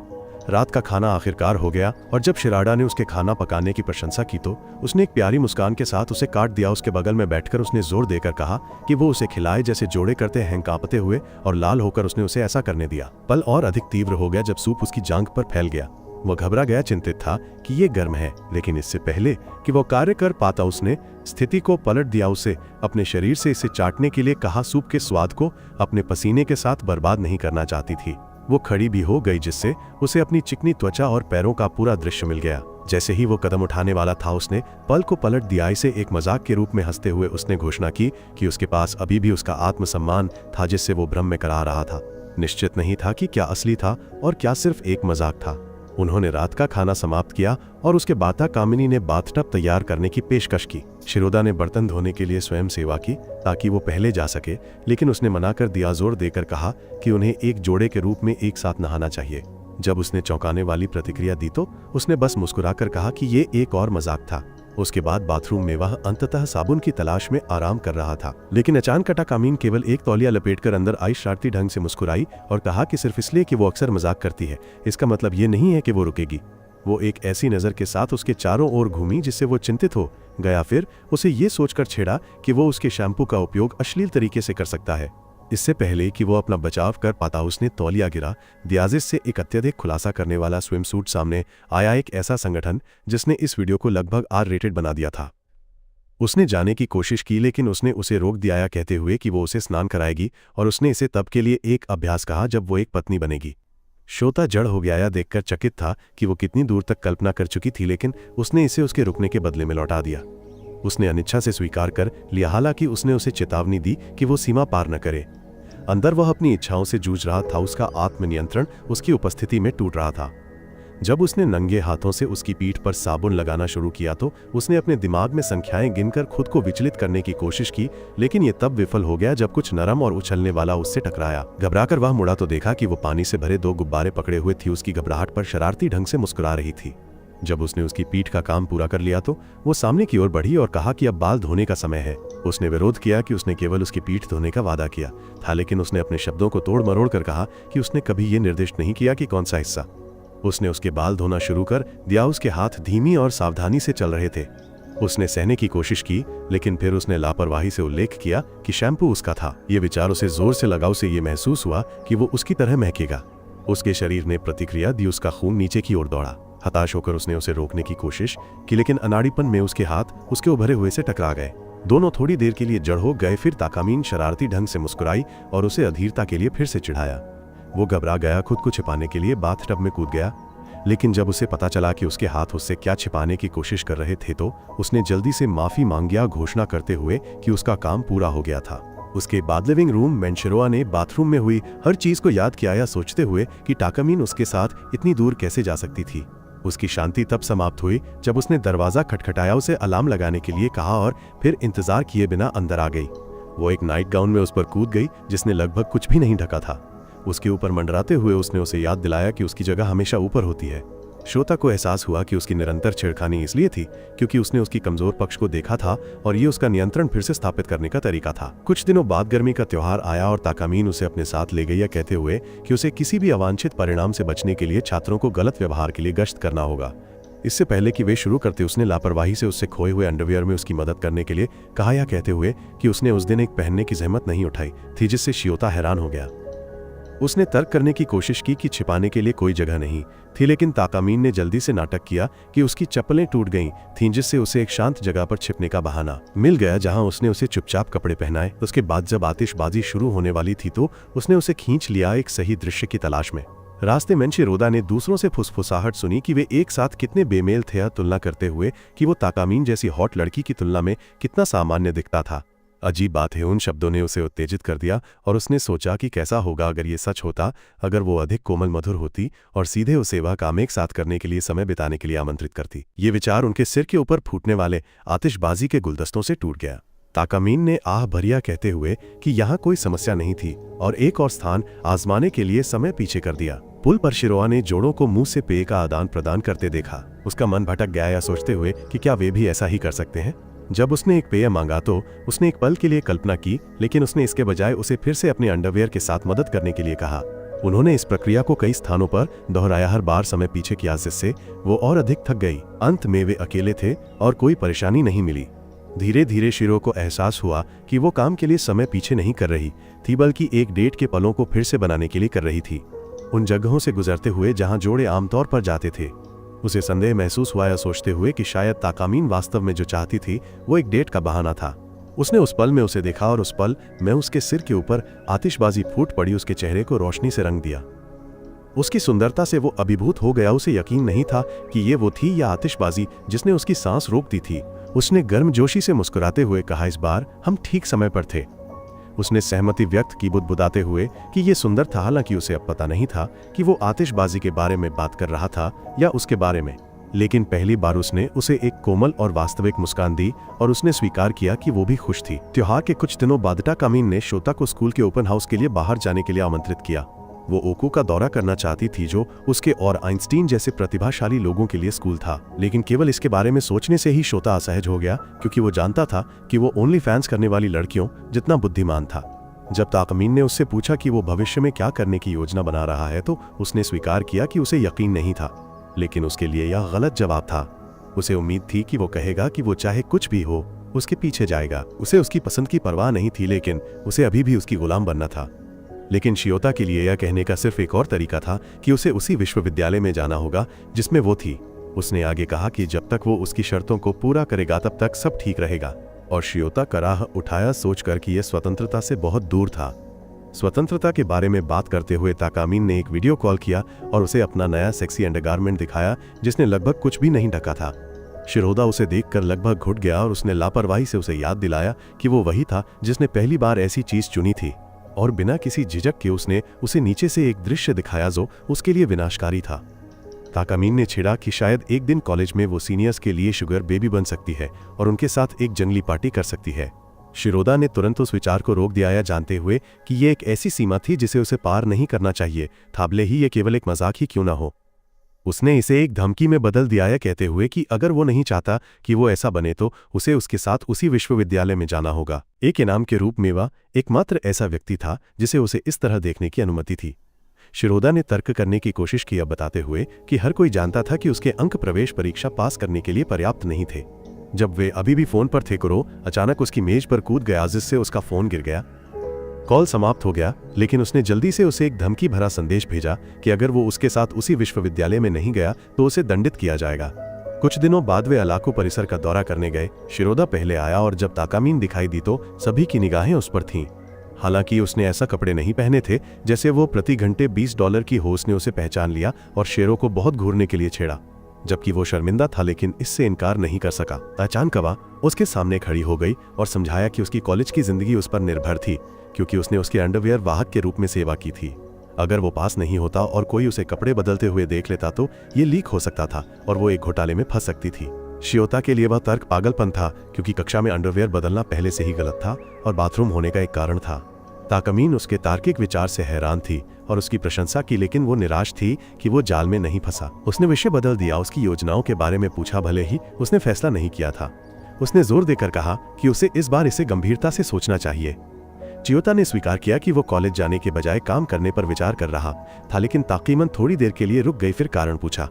[SPEAKER 1] रात का खाना आखिरकार हो गया और जब शिराडा ने उसके खाना पकाने की प्रशंसा की तो उसने एक प्यारी मुस्कान के साथ उसे काट दिया। उसके बगल में बैठकर उसने जोर देकर कहा कि वो उसे खिलाए जैसे जोड़े करते हैं। कांपते हुए और लाल होकर उसने उसे ऐसा करने दिया। पल और अधिक तीव्र हो गया जब सूप उसकी जांघ पर फैल गया। वह घबरा गया, चिंतित था कि ये गर्म है, लेकिन इससे पहले कि वो कार्य कर पाता उसने स्थिति को पलट दिया। उसे अपने शरीर से इसे चाटने के लिए कहा। सूप के स्वाद को अपने पसीने के साथ बर्बाद नहीं करना चाहती थी। वो खड़ी भी हो गई, जिससे उसे अपनी चिकनी त्वचा और पैरों का पूरा दृश्य मिल गया। जैसे ही वो कदम उठाने वाला था उसने पल को पलट दिया। इसे एक मजाक के रूप में हंसते हुए उसने घोषणा की कि उसके पास अभी भी उसका आत्मसम्मान था जिससे वो भ्रम में करा रहा था। निश्चित नहीं था कि क्या असली था और क्या सिर्फ एक मजाक था। उन्होंने रात का खाना समाप्त किया और उसके बाद ताकामिनी ने बाथटब तैयार करने की पेशकश की। शिरोदा ने बर्तन धोने के लिए स्वयं सेवा की ताकि वो पहले जा सके, लेकिन उसने मना कर दिया, जोर देकर कहा कि उन्हें एक जोड़े के रूप में एक साथ नहाना चाहिए। जब उसने चौंकाने वाली प्रतिक्रिया दी तो उसने बस मुस्कुराकर कहा कि ये एक और मजाक था। उसके बाद बाथरूम में वह अंततः साबुन की तलाश में आराम कर रहा था, लेकिन अचानक ताकामिनी केवल एक तौलिया लपेटकर अंदर आई, शरारती ढंग से मुस्कुराई और कहा कि सिर्फ इसलिए कि वो अक्सर मजाक करती है, इसका मतलब ये नहीं है कि वो रुकेगी। वो एक ऐसी नज़र के साथ उसके चारों ओर घूमी जिससे वो चिंतित हो गया। फिर उसे ये सोचकर छेड़ा कि वो उसके शैम्पू का उपयोग अश्लील तरीके से कर सकता है। इससे पहले कि वो अपना बचाव कर पाता उसने तौलिया गिरा। दियाजिस से एक अत्यधिक खुलासा करने वाला स्विमसूट सामने आया, एक ऐसा संगठन जिसने इस वीडियो को लगभग R रेटेड बना दिया था। उसने जाने की कोशिश की, लेकिन उसने उसे रोक दिया कहते हुए कि वो उसे स्नान कराएगी और उसने इसे तब के लिए एक अभ्यास कहा जब वो एक पत्नी बनेगी। श्रोता जड़ हो गया, देखकर चकित था कि वो कितनी दूर तक कल्पना कर चुकी थी, लेकिन उसने इसे उसके रुकने के बदले में लौटा दिया। उसने अनिच्छा से स्वीकार कर लिया, हालांकि उसने उसे चेतावनी दी कि वो सीमा पार न करे। अंदर वह अपनी इच्छाओं से जूझ रहा था। उसका आत्मनियंत्रण उसकी उपस्थिति में टूट रहा था। जब उसने नंगे हाथों से उसकी पीठ पर साबुन लगाना शुरू किया तो उसने अपने दिमाग में संख्याएं गिनकर खुद को विचलित करने की कोशिश की, लेकिन यह तब विफल हो गया जब कुछ नरम और उछलने वाला उससे टकराया। घबराकर वह मुड़ा तो देखा कि वो पानी से भरे 2 गुब्बारे पकड़े हुए थी। उसकी घबराहट पर शरारती ढंग से मुस्कुरा रही थी। जब उसने उसकी पीठ का काम पूरा कर लिया तो वो सामने की ओर बढ़ी और कहा कि अब बाल धोने का समय है। उसने विरोध किया कि उसने केवल उसकी पीठ धोने का वादा किया था, लेकिन उसने अपने शब्दों को तोड़ मरोड़ कर कहा कि उसने कभी ये निर्दिष्ट नहीं किया कि कौन सा हिस्सा। उसने उसके बाल धोना शुरू कर दिया। उसके हाथ धीमी और सावधानी से चल रहे थे। उसने सहने की कोशिश की, लेकिन फिर उसने लापरवाही से उल्लेख किया कि शैम्पू उसका था। ये विचार उसे जोर से लगा। उसे ये महसूस हुआ कि वो उसकी तरह महकेगा। उसके शरीर ने प्रतिक्रिया दी। उसका खून नीचे की ओर दौड़ा। हताश होकर उसने उसे रोकने की कोशिश की, लेकिन अनाड़ीपन में उसके हाथ उसके उभरे हुए से टकरा गए। दोनों थोड़ी देर के लिए जड़ हो गए। फिर ताकामिनी शरारती ढंग से मुस्कुराई और उसे अधीरता के लिए फिर से चिढ़ाया। वो घबरा गया, खुद को छिपाने के लिए बाथटब में कूद गया, लेकिन जब उसे पता चला कि उसके हाथ उससे क्या छिपाने की कोशिश कर रहे थे तो उसने जल्दी से माफी मांग लिया, घोषणा करते हुए कि उसका काम पूरा हो गया था। उसके बाद लिविंग रूम में शिरोआ ने बाथरूम में हुई हर चीज को याद किया, या सोचते हुए कि ताकामिनी उसके साथ इतनी दूर कैसे जा सकती थी। उसकी शांति तब समाप्त हुई जब उसने दरवाजा खटखटाया, उसे अलार्म लगाने के लिए कहा और फिर इंतजार किए बिना अंदर आ गई। वो एक नाइट गाउन में उस पर कूद गई जिसने लगभग कुछ भी नहीं ढका था। उसके ऊपर मंडराते हुए उसने उसे याद दिलाया कि उसकी जगह हमेशा ऊपर होती है। श्रोता को एहसास हुआ कि उसकी निरंतर छेड़खानी इसलिए थी क्योंकि उसने उसकी कमजोर पक्ष को देखा था और ये उसका नियंत्रण फिर से स्थापित करने का तरीका था। कुछ दिनों बाद गर्मी का त्योहार आया और ताकामिनी उसे अपने साथ ले गई, कहते हुए कि उसे किसी भी अवांछित परिणाम से बचने के लिए छात्रों को गलत व्यवहार के लिए गश्त करना होगा। इससे पहले कि वे शुरू करते उसने लापरवाही से उससे खोए हुए अंडरवियर में उसकी मदद करने के लिए कहा, या कहते हुए कि उसने उस दिन एक पहनने की जहमत नहीं उठाई थी जिससे शियोता हैरान हो गया। उसने तर्क करने की कोशिश की कि छिपाने के लिए कोई जगह नहीं थी, लेकिन ताकामीन ने जल्दी से नाटक किया कि उसकी चप्पलें टूट गईं थीं, जिससे उसे एक शांत जगह पर छिपने का बहाना मिल गया जहां उसने उसे चुपचाप कपड़े पहनाए। उसके बाद जब आतिशबाजी शुरू होने वाली थी तो उसने उसे खींच लिया एक सही दृश्य की तलाश में। रास्ते में शिरोदा ने दूसरों से फुसफुसाहट सुनी कि वे एक साथ कितने बेमेल थे, तुलना करते हुए कि वो ताकामीन जैसी हॉट लड़की की तुलना में कितना सामान्य दिखता था। अजीब बात है, उन शब्दों ने उसे उत्तेजित कर दिया और उसने सोचा कि कैसा होगा अगर ये सच होता, अगर वो अधिक कोमल मधुर होती और सीधे उसे वह काम एक साथ करने के लिए समय बिताने के लिए आमंत्रित करती। ये विचार उनके सिर के ऊपर फूटने वाले आतिशबाजी के गुलदस्तों से टूट गया। ताकामीन ने आह भरिया कहते हुए कि यहाँ कोई समस्या नहीं थी और एक और स्थान आजमाने के लिए समय पीछे कर दिया। पुल पर शिरोआ ने जोड़ों को मुंह से पेय का आदान प्रदान करते देखा। उसका मन भटक गया या सोचते हुए कि क्या वे भी ऐसा ही कर सकते हैं। जब उसने एक पेय मांगा तो उसने एक पल के लिए कल्पना की, लेकिन उसने इसके बजाय उसे फिर से अपने अंडरवियर के साथ मदद करने के लिए कहा। उन्होंने इस प्रक्रिया को कई स्थानों पर दोहराया, हर बार समय पीछे किया, जिससे वो और अधिक थक गई। अंत में वे अकेले थे और कोई परेशानी नहीं मिली। धीरे धीरे शिरो को एहसास हुआ कि वो काम के लिए समय पीछे नहीं कर रही थी, बल्कि एक डेट के पलों को फिर से बनाने के लिए कर रही थी। उन जगहों से गुजरते हुए जहां जोड़े आमतौर पर जाते थे, उसे संदेह महसूस हुआ या सोचते हुए कि शायद ताकामीन वास्तव में जो चाहती थी वो एक डेट का बहाना था। उसने उस पल में उसे देखा और उस पल में उसके सिर के ऊपर आतिशबाजी फूट पड़ी, उसके चेहरे को रोशनी से रंग दिया। उसकी सुंदरता से वो अभिभूत हो गया। उसे यकीन नहीं था कि ये वो थी या आतिशबाजी जिसने उसकी सांस रोक दी थी। उसने गर्मजोशी से मुस्कुराते हुए कहा, इस बार हम ठीक समय पर थे। उसने सहमति व्यक्त की, बुदबुदाते हुए कि ये सुंदर था, हालांकि उसे अब पता नहीं था कि वो आतिशबाजी के बारे में बात कर रहा था या उसके बारे में। लेकिन पहली बार उसने उसे एक कोमल और वास्तविक मुस्कान दी और उसने स्वीकार किया कि वो भी खुश थी। त्योहार के कुछ दिनों बाद ताकामीन ने शोता को स्कूल के ओपन हाउस के लिए बाहर जाने के लिए आमंत्रित किया। वो ओकू का दौरा करना चाहती थी, जो उसके और आइंस्टीन जैसे प्रतिभाशाली लोगों के लिए स्कूल था। लेकिन केवल इसके बारे में सोचने से ही शोता असहज हो गया, क्योंकि वो जानता था कि वो ओनली फैंस करने वाली लड़कियों जितना बुद्धिमान था। जब ताकामीन ने उससे पूछा कि वो भविष्य में क्या करने की योजना बना रहा है तो उसने स्वीकार किया कि उसे यकीन नहीं था, लेकिन उसके लिए यह गलत जवाब था। उसे उम्मीद थी कि वो कहेगा कि वो चाहे कुछ भी हो उसके पीछे जाएगा। उसे उसकी पसंद की परवाह नहीं थी, लेकिन उसे अभी भी उसकी गुलाम बनना था। लेकिन शियोता के लिए यह कहने का सिर्फ एक और तरीका था कि उसे उसी विश्वविद्यालय में जाना होगा जिसमें वो थी। उसने आगे कहा कि जब तक वो उसकी शर्तों को पूरा करेगा तब तक सब ठीक रहेगा, और शियोता कराह उठाया, सोचकर कि यह स्वतंत्रता से बहुत दूर था। स्वतंत्रता के बारे में बात करते हुए ताकामीन ने एक वीडियो कॉल किया और उसे अपना नया सेक्सी अंडरगारमेंट दिखाया जिसने लगभग कुछ भी नहीं ढका था। शिरोदा उसे देखकर लगभग घुट गया और उसने लापरवाही से उसे याद दिलाया कि वो वही था जिसने पहली बार ऐसी चीज चुनी थी, और बिना किसी झिझक के उसने उसे नीचे से एक दृश्य दिखाया जो उसके लिए विनाशकारी था। ताकामीन ने छिड़ा कि शायद एक दिन कॉलेज में वो सीनियर्स के लिए शुगर बेबी बन सकती है और उनके साथ एक जंगली पार्टी कर सकती है। शिरोदा ने तुरंत उस विचार को रोक दिया, जानते हुए कि ये एक ऐसी सीमा थी जिसे उसे पार नहीं करना चाहिए था, भले ही ये केवल एक मजाक ही क्यों ना हो। उसने इसे एक धमकी में बदल दिया, कहते हुए कि अगर वो नहीं चाहता कि वो ऐसा बने तो उसे उसके साथ उसी विश्वविद्यालय में जाना होगा। एक इनाम के रूप में वह एकमात्र ऐसा व्यक्ति था जिसे उसे इस तरह देखने की अनुमति थी। शिरोदा ने तर्क करने की कोशिश की, बताते हुए कि हर कोई जानता था कि उसके अंक प्रवेश परीक्षा पास करने के लिए पर्याप्त नहीं थे। जब वे अभी भी फोन पर थे, कुरो अचानक उसकी मेज पर कूद गया, जिससे उसका फोन गिर गया। कॉल समाप्त हो गया, लेकिन उसने जल्दी से उसे एक धमकी भरा संदेश भेजा कि अगर वो उसके साथ उसी विश्वविद्यालय में नहीं गया तो उसे दंडित किया जाएगा। कुछ दिनों बाद वे अलाकू परिसर का दौरा करने गए। शिरोदा पहले आया और जब ताकामीन दिखाई दी तो सभी की निगाहें उस पर थीं। हालांकि उसने ऐसा कपड़े नहीं पहने थे जैसे वो प्रति घंटे $20 की हो। उसने उसे पहचान लिया और शेरों को बहुत घूरने के लिए छेड़ा, जबकि वो शर्मिंदा था लेकिन इससे इनकार नहीं कर सका। अचानक वह उसके सामने खड़ी हो गई और समझाया कि उसकी कॉलेज की जिंदगी उस पर निर्भर थी, क्योंकि उसने उसके अंडरवियर वाहक के रूप में सेवा की थी। अगर वो पास नहीं होता और कोई उसे कपड़े बदलते हुए देख लेता तो ये लीक हो सकता था और वो एक घोटाले में फंस सकती थी। शियोता के लिए वह तर्क पागलपन था, क्योंकि कक्षा में अंडरवियर बदलना पहले से ही गलत था और बाथरूम होने का एक कारण था। ताकामीन उसके तार्किक विचार से हैरान थी और उसकी प्रशंसा की, लेकिन वो निराश थी कि वो जाल में नहीं फंसा। उसने विषय बदल दिया, उसकी योजनाओं के बारे में पूछा, भले ही उसने फैसला नहीं किया था। उसने जोर देकर कहा कि उसे इस बार इसे गंभीरता से सोचना चाहिए। चियोता ने स्वीकार किया कि वो कॉलेज जाने के बजाय काम करने पर विचार कर रहा था, लेकिन ताकीमन थोड़ी देर के लिए रुक गई, फिर कारण पूछा।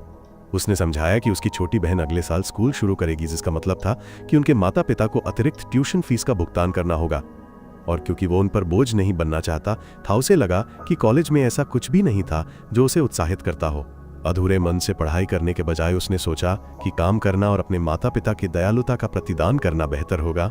[SPEAKER 1] उसने समझाया कि उसकी छोटी बहन अगले साल स्कूल शुरू करेगी, जिसका मतलब था कि उनके माता पिता को अतिरिक्त ट्यूशन फीस का भुगतान करना होगा। और क्योंकि वो उन पर बोझ नहीं बनना चाहता था, उसे लगा कि कॉलेज में ऐसा कुछ भी नहीं था जो उसे उत्साहित करता हो। अधूरे मन से पढ़ाई करने के बजाय उसने सोचा कि काम करना और अपने माता पिता की दयालुता का प्रतिदान करना बेहतर होगा।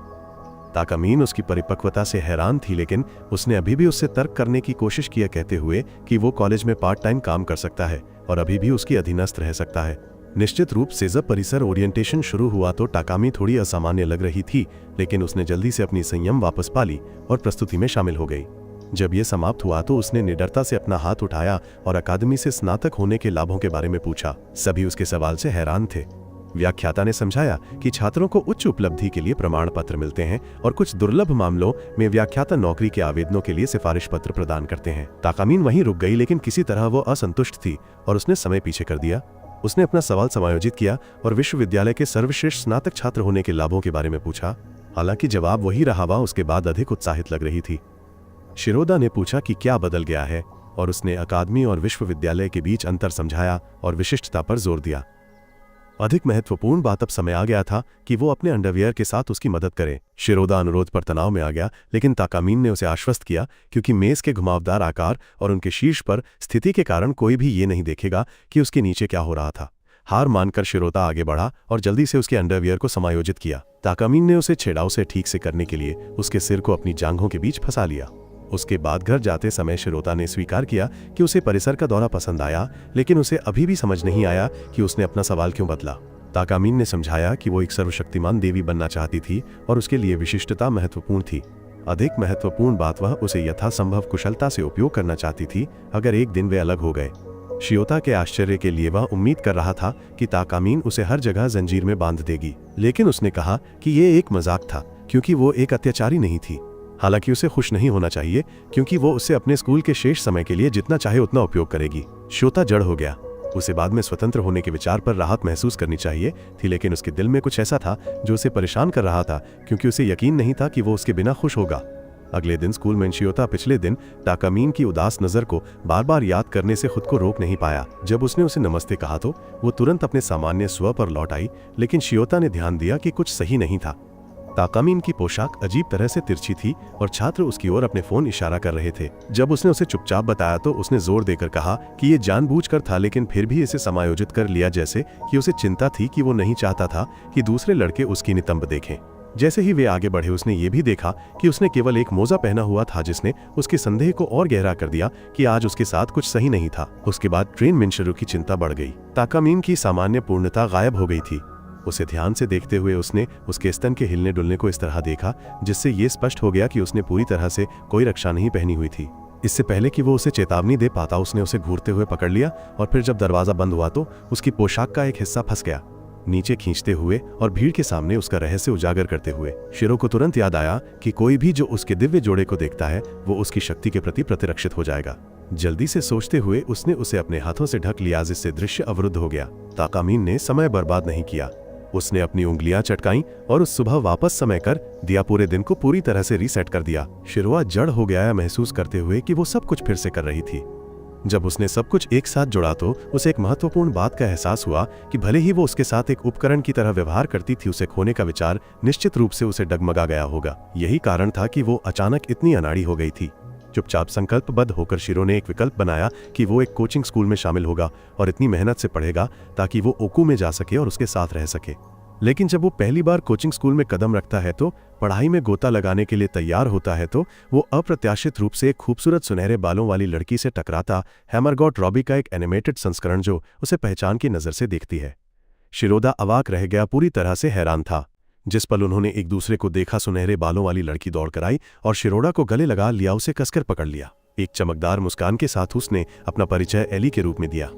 [SPEAKER 1] ताकामीन उसकी परिपक्वता से हैरान थी, लेकिन उसने अभी भी उससे तर्क करने की कोशिश किया, कहते हुए कि वो कॉलेज में पार्ट टाइम काम कर सकता है और अभी भी उसकी अधीनस्थ रह सकता है। निश्चित रूप से जब परिसर ओरिएंटेशन शुरू हुआ तो ताकामी थोड़ी असामान्य लग रही थी, लेकिन उसने जल्दी से अपनी संयम वापस पा ली और प्रस्तुति में शामिल हो गई। जब यह समाप्त हुआ तो उसने निडरता से अपना हाथ उठाया और अकादमी से स्नातक होने के लाभों के बारे में पूछा। सभी उसके सवाल से हैरान थे। व्याख्याता ने समझाया कि छात्रों को उच्च उपलब्धि के लिए प्रमाण पत्र मिलते हैं और कुछ दुर्लभ मामलों में व्याख्याता नौकरी के आवेदनों के लिए सिफारिश पत्र प्रदान करते हैं। ताकामीन वहीं रुक गई, लेकिन किसी तरह वो असंतुष्ट थी और उसने समय पीछे कर दिया। उसने अपना सवाल समायोजित किया और विश्वविद्यालय के सर्वश्रेष्ठ स्नातक छात्र होने के लाभों के बारे में पूछा। हालांकि जवाब वही रहा, वह उसके बाद अधिक उत्साहित लग रही थी। शिरोदा ने पूछा कि क्या बदल गया है, और उसने अकादमी और विश्वविद्यालय के बीच अंतर समझाया और विशिष्टता पर जोर दिया। अधिक महत्वपूर्ण बात अब समय आ गया था कि वो अपने अंडरवियर के साथ उसकी मदद करे। शिरोदा अनुरोध पर तनाव में आ गया, लेकिन ताकामीन ने उसे आश्वस्त किया क्योंकि मेज के घुमावदार आकार और उनके शीर्ष पर स्थिति के कारण कोई भी ये नहीं देखेगा कि उसके नीचे क्या हो रहा था। हार मानकर शिरोदा आगे बढ़ा और जल्दी से उसके अंडरवियर को समायोजित किया। ताकामीन ने उसे छेड़ा उसे ठीक से करने के लिए उसके सिर को अपनी जांघों के बीच फंसा लिया। उसके बाद घर जाते समय शिरोदा ने स्वीकार किया कि उसे परिसर का दौरा पसंद आया, लेकिन उसे अभी भी समझ नहीं आया कि उसने अपना सवाल क्यों बदला। ताकामीन ने समझाया कि वो एक सर्वशक्तिमान देवी बनना चाहती थी और उसके लिए विशिष्टता महत्वपूर्ण थी। अधिक महत्वपूर्ण बात, वह उसे यथासंभव कुशलता से उपयोग करना चाहती थी अगर एक दिन वे अलग हो गए। शियोता के आश्चर्य के लिए वह उम्मीद कर रहा था कि ताकामीन उसे हर जगह जंजीर में बांध देगी, लेकिन उसने कहा कि ये एक मजाक था क्योंकि वो एक अत्याचारी नहीं थी। हालांकि उसे खुश नहीं होना चाहिए क्योंकि वो उससे अपने स्कूल के शेष समय के लिए जितना चाहे उतना उपयोग करेगी। शियोता जड़ हो गया। उसे बाद में स्वतंत्र होने के विचार पर राहत महसूस करनी चाहिए थी, लेकिन उसके दिल में कुछ ऐसा था जो उसे परेशान कर रहा था क्योंकि उसे यकीन नहीं था कि वो उसके बिना खुश होगा। अगले दिन स्कूल में शियोता पिछले दिन ताकामीन की उदास नज़र को बार बार याद करने से खुद को रोक नहीं पाया। जब उसने उसे नमस्ते कहा तो वो तुरंत अपने सामान्य स्व पर लौट आई, लेकिन शियोता ने ध्यान दिया कि कुछ सही नहीं था। ताकामीन की पोशाक अजीब तरह से तिरछी थी और छात्र उसकी ओर अपने फोन इशारा कर रहे थे। जब उसने उसे चुपचाप बताया तो उसने जोर देकर कहा कि ये जानबूझकर था, लेकिन फिर भी इसे समायोजित कर लिया जैसे कि उसे चिंता थी कि वो नहीं चाहता था कि दूसरे लड़के उसकी नितंब देखें। जैसे ही वे आगे बढ़े उसने ये भी देखा कि उसने केवल एक मोजा पहना हुआ था, जिसने उसके संदेह को और गहरा कर दिया कि आज उसके साथ कुछ सही नहीं था। उसके बाद ट्रेन मिनशरू की चिंता बढ़ गई। ताकामीन की सामान्य पूर्णता गायब हो गई थी। उसे ध्यान से देखते हुए उसने उसके स्तन के हिलने डुलने को इस तरह देखा जिससे ये स्पष्ट हो गया कि उसने पूरी तरह से कोई रक्षा नहीं पहनी हुई थी। इससे पहले कि वो उसे चेतावनी दे पाता उसने उसे घूरते हुए पकड़ लिया और फिर जब दरवाजा बंद हुआ तो उसकी पोशाक का एक हिस्सा फंस गया। नीचे खींचते हुए और भीड़ के सामने उसका रहस्य उजागर करते हुए शिरो को तुरंत याद आया कि कोई भी जो उसके दिव्य जोड़े को देखता है वो उसकी शक्ति के प्रति प्रतिरक्षित हो जाएगा। जल्दी से सोचते हुए उसने उसे अपने हाथों से ढक लिया, जिससे दृश्य अवरुद्ध हो गया। ताकामीन ने समय बर्बाद नहीं किया। उसने अपनी उंगलियां चटकाईं और उस सुबह वापस समय कर दिया। पूरे दिन को पूरी तरह से रीसेट कर दिया। शिरोआ जड़ हो गया महसूस करते हुए कि वो सब कुछ फिर से कर रही थी। जब उसने सब कुछ एक साथ जोड़ा तो उसे एक महत्वपूर्ण बात का एहसास हुआ कि भले ही वो उसके साथ एक उपकरण की तरह व्यवहार करती थी, उसे खोने का विचार निश्चित रूप से उसे डगमगा गया होगा। यही कारण था कि वो अचानक इतनी अनाड़ी हो गई थी। चुपचाप संकल्पबद्ध होकर शिरो ने एक विकल्प बनाया कि वो एक कोचिंग स्कूल में शामिल होगा और इतनी मेहनत से पढ़ेगा ताकि वो ओकू में जा सके और उसके साथ रह सके। लेकिन जब वो पहली बार कोचिंग स्कूल में कदम रखता है तो पढ़ाई में गोता लगाने के लिए तैयार होता है तो वो अप्रत्याशित रूप से एक खूबसूरत सुनहरे बालों वाली लड़की से टकराता हैमरगॉट रॉबी का एक एनिमेटेड संस्करण जो उसे पहचान की नज़र से देखती है। शिरोदा अवाक रह गया, पूरी तरह से हैरान था। जिस पल उन्होंने एक दूसरे को देखा, सुनहरे बालों वाली लड़की दौड़ कर आई और शिरोड़ा को गले लगा लिया, उसे कसकर पकड़ लिया। एक चमकदार मुस्कान के साथ उसने अपना परिचय एली के रूप में दिया।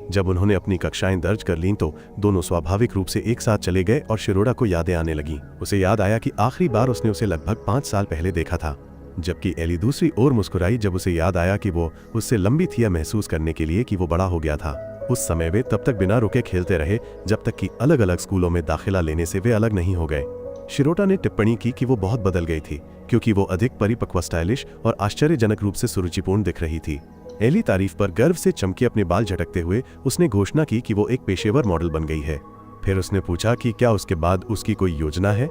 [SPEAKER 1] जब उन्होंने अपनी कक्षाएं दर्ज कर लीं तो दोनों स्वाभाविक रूप से एक साथ चले गए और शिरोड़ा को यादें आने लगीं। उसे याद आया कि आखिरी बार उसने उसे लगभग 5 साल पहले देखा था, जबकि एली दूसरी ओर मुस्कुराई जब उसे याद आया कि वो उससे लंबी थी, महसूस करने के लिए कि वो बड़ा हो गया था। उस समय वे तब तक बिना रुके खेलते रहे जब तक कि अलग अलग स्कूलों में दाखिला लेने से वे अलग नहीं हो गए। शिरोटा ने टिप्पणी की कि वो बहुत बदल गई थी क्योंकि वो अधिक परिपक्व, स्टाइलिश और आश्चर्यजनक रूप से सुरुचिपूर्ण दिख रही थी। एली तारीफ पर गर्व से चमके अपने बाल झटकते हुए उसने घोषणा की कि वो एक पेशेवर मॉडल बन गई है। फिर उसने पूछा कि क्या उसके बाद उसकी कोई योजना है।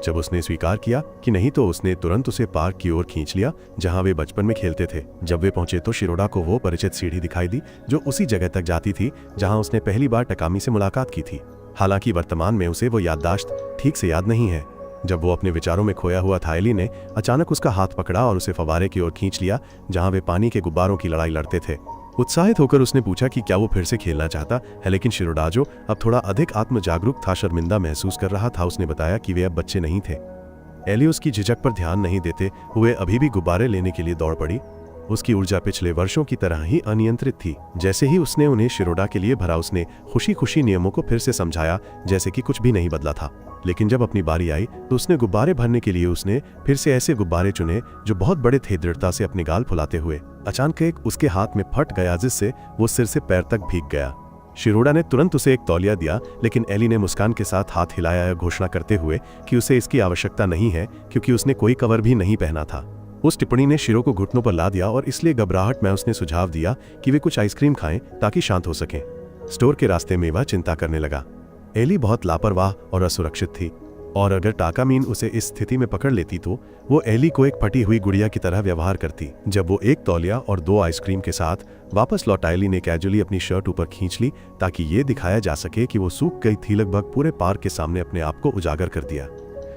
[SPEAKER 1] जब उसने स्वीकार किया कि नहीं तो उसने तुरंत उसे पार्क की ओर खींच लिया जहां वे बचपन में खेलते थे। जब वे पहुंचे तो शिरोडा को वो परिचित सीढ़ी दिखाई दी जो उसी जगह तक जाती थी जहां उसने पहली बार टकामी से मुलाकात की थी। हालांकि वर्तमान में उसे वो याददाश्त ठीक से याद नहीं है। जब वो अपने विचारों में खोया हुआ था, एली ने अचानक उसका हाथ पकड़ा और उसे फव्वारे की ओर खींच लिया जहां वे पानी के गुब्बारों की लड़ाई लड़ते थे। उत्साहित होकर उसने पूछा कि क्या वो फिर से खेलना चाहता है, लेकिन शिरोडा जो अब थोड़ा अधिक आत्म जागरूक था, शर्मिंदा महसूस कर रहा था। उसने बताया कि वे अब बच्चे नहीं थे। एली उसकी झिझक पर ध्यान नहीं देते हुए अभी भी गुब्बारे लेने के लिए दौड़ पड़ी। उसकी ऊर्जा पिछले वर्षों की तरह ही अनियंत्रित थी। जैसे ही उसने उन्हें शिरोडा के लिए भरा, उसने खुशी खुशी नियमों को फिर से समझाया जैसे कि कुछ भी नहीं बदला था। लेकिन जब अपनी बारी आई तो उसने गुब्बारे भरने के लिए उसने फिर से ऐसे गुब्बारे चुने जो बहुत बड़े थे, दृढ़ता से अपने गाल फुलाते हुए। अचानक एक उसके हाथ में फट गया जिससे वो सिर से पैर तक भीग गया। शिरोडा ने तुरंत उसे एक तौलिया दिया, लेकिन एली ने मुस्कान के साथ हाथ हिलाया, घोषणा करते हुए कि उसे इसकी आवश्यकता नहीं है क्योंकि उसने कोई कवर भी नहीं पहना था। उस टिप्पणी ने शिरो को घुटनों पर ला दिया और इसलिए घबराहट में उसने सुझाव दिया कि वे कुछ आइसक्रीम खाएं ताकि शांत हो सकें। स्टोर के रास्ते में वह चिंता करने लगा। एली बहुत लापरवाह और असुरक्षित थी, और अगर टाकामीन उसे इस स्थिति में पकड़ लेती तो वो एली को एक फटी हुई गुड़िया की तरह व्यवहार करती। जब वो एक तौलिया और 2 आइसक्रीम के साथ वापस लौट, एली ने कैजुअली अपनी शर्ट ऊपर खींच ली ताकि ये दिखाया जा सके कि वो सूख गई थी। लगभग पूरे पार्क के सामने अपने आप को उजागर कर दिया।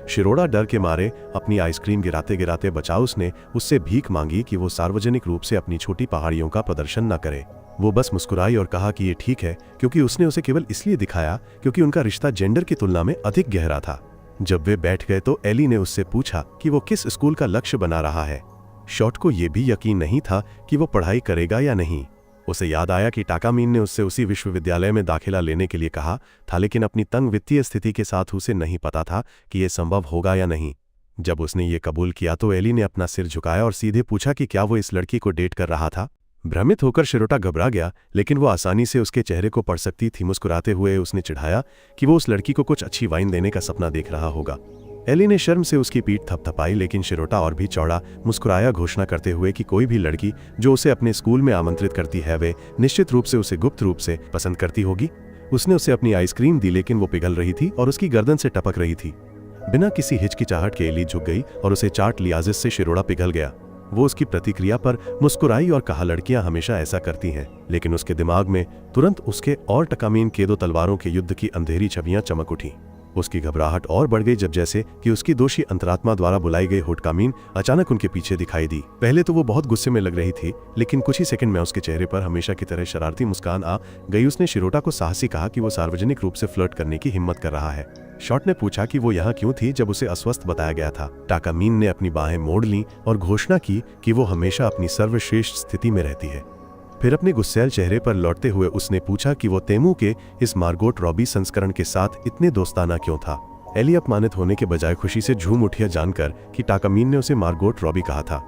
[SPEAKER 1] शिरोडा डर के मारे अपनी आइसक्रीम गिराते गिराते बचा। उसने उससे भीख मांगी कि वो सार्वजनिक रूप से अपनी छोटी पहाड़ियों का प्रदर्शन न करे। वो बस मुस्कुराई और कहा कि ये ठीक है, क्योंकि उसने उसे केवल इसलिए दिखाया क्योंकि उनका रिश्ता जेंडर की तुलना में अधिक गहरा था। जब वे बैठ गए तो एली ने उससे पूछा कि वो किस स्कूल का लक्ष्य बना रहा है। शॉट को यह भी यकीन नहीं था कि वो पढ़ाई करेगा या नहीं। उसे याद आया कि टाकामीन ने उससे उसी विश्वविद्यालय में दाखिला लेने के लिए कहा था, लेकिन अपनी तंग वित्तीय स्थिति के साथ उसे नहीं पता था कि यह संभव होगा या नहीं। जब उसने ये कबूल किया तो एली ने अपना सिर झुकाया और सीधे पूछा कि क्या वो इस लड़की को डेट कर रहा था। भ्रमित होकर शिरोटा घबरा गया, लेकिन वो आसानी से उसके चेहरे को पढ़ सकती थी। मुस्कुराते हुए उसने चिढ़ाया कि वो उस लड़की को कुछ अच्छी वाइन देने का सपना देख रहा होगा। एली ने शर्म से उसकी पीठ थपथपाई, लेकिन शिरोटा और भी चौड़ा मुस्कुराया, घोषणा करते हुए कि कोई भी लड़की जो उसे अपने स्कूल में आमंत्रित करती है वे निश्चित रूप से उसे गुप्त रूप से पसंद करती होगी। उसने उसे अपनी आइसक्रीम दी, लेकिन वो पिघल रही थी और उसकी गर्दन से टपक रही थी। बिना किसी हिचकिचाहट के एली झुक गई और उसे चाट लिया, जिससे शिरोड़ा पिघल गया। वो उसकी प्रतिक्रिया पर मुस्कुराई और कहा, लड़कियां हमेशा ऐसा करती हैं। लेकिन उसके दिमाग में तुरंत उसके और टकामीन के 2 तलवारों के युद्ध की अंधेरी छवियां चमक उठी। उसकी घबराहट और बढ़ गई जब जैसे कि उसकी दोषी अंतरात्मा द्वारा बुलाई गई होटकामीन अचानक उनके पीछे दिखाई दी। पहले तो वो बहुत गुस्से में लग रही थी, लेकिन कुछ ही सेकंड में उसके चेहरे पर हमेशा की तरह शरारती मुस्कान आ गई। उसने शिरोटा को साहसी कहा कि वो सार्वजनिक रूप से फ्लर्ट करने की हिम्मत कर रहा है। शॉट ने पूछा कि वो यहाँ क्यों थी जब उसे अस्वस्थ बताया गया था। टाकामीन ने अपनी बाहें मोड़ लीं और घोषणा की कि वो हमेशा अपनी सर्वश्रेष्ठ स्थिति में रहती है। फिर अपने गुस्सैल चेहरे पर लौटते हुए उसने पूछा कि वो तेमू के इस मार्गोट रॉबी संस्करण के साथ इतने दोस्ताना क्यों था। एली अपमानित होने के बजाय खुशी से झूम उठी जानकर कि टाकामीन ने उसे मार्गोट रॉबी कहा था।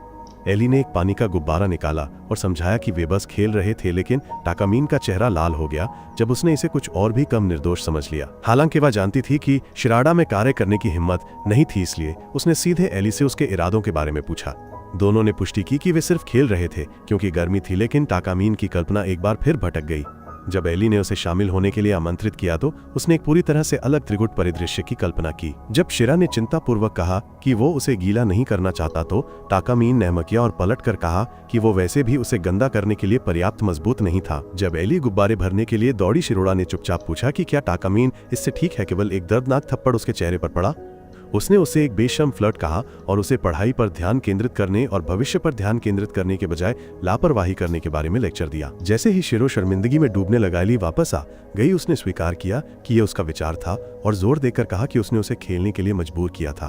[SPEAKER 1] एली ने एक पानी का गुब्बारा निकाला और समझाया कि वे बस खेल रहे थे, लेकिन टाकामीन का चेहरा लाल हो गया जब उसने इसे कुछ और भी कम निर्दोष समझ लिया। हालांकि वह जानती थी कि शिराडा में कार्य करने की हिम्मत नहीं थी, इसलिए उसने सीधे एली से उसके इरादों के बारे में पूछा। दोनों ने पुष्टि की कि वे सिर्फ खेल रहे थे क्योंकि गर्मी थी, लेकिन टाकामीन की कल्पना एक बार फिर भटक गई। जब एली ने उसे शामिल होने के लिए आमंत्रित किया तो उसने एक पूरी तरह से अलग त्रिगुट परिदृश्य की कल्पना की। जब शिरा ने चिंतापूर्वक कहा कि वो उसे गीला नहीं करना चाहता तो टाकामीन ने महकिया और पलटकर कहा कि वो वैसे भी उसे गंदा करने के लिए पर्याप्त मजबूत नहीं था। जब एली गुब्बारे भरने के लिए दौड़ी, शिरोड़ा ने चुपचाप पूछा कि क्या टाकामीन इससे ठीक है। केवल एक दर्दनाक थप्पड़ उसके चेहरे पर पड़ा। उसने उसे एक बेशर्म फ्लर्ट कहा और उसे पढ़ाई पर ध्यान केंद्रित करने और भविष्य पर ध्यान केंद्रित करने के बजाय लापरवाही करने के बारे में लेक्चर दिया। जैसे ही शिरो शर्मिंदगी में डूबने लगा, एली वापस आ गई। उसने स्वीकार किया कि यह उसका विचार था और जोर देकर कहा कि उसने उसे खेलने के लिए मजबूर किया था।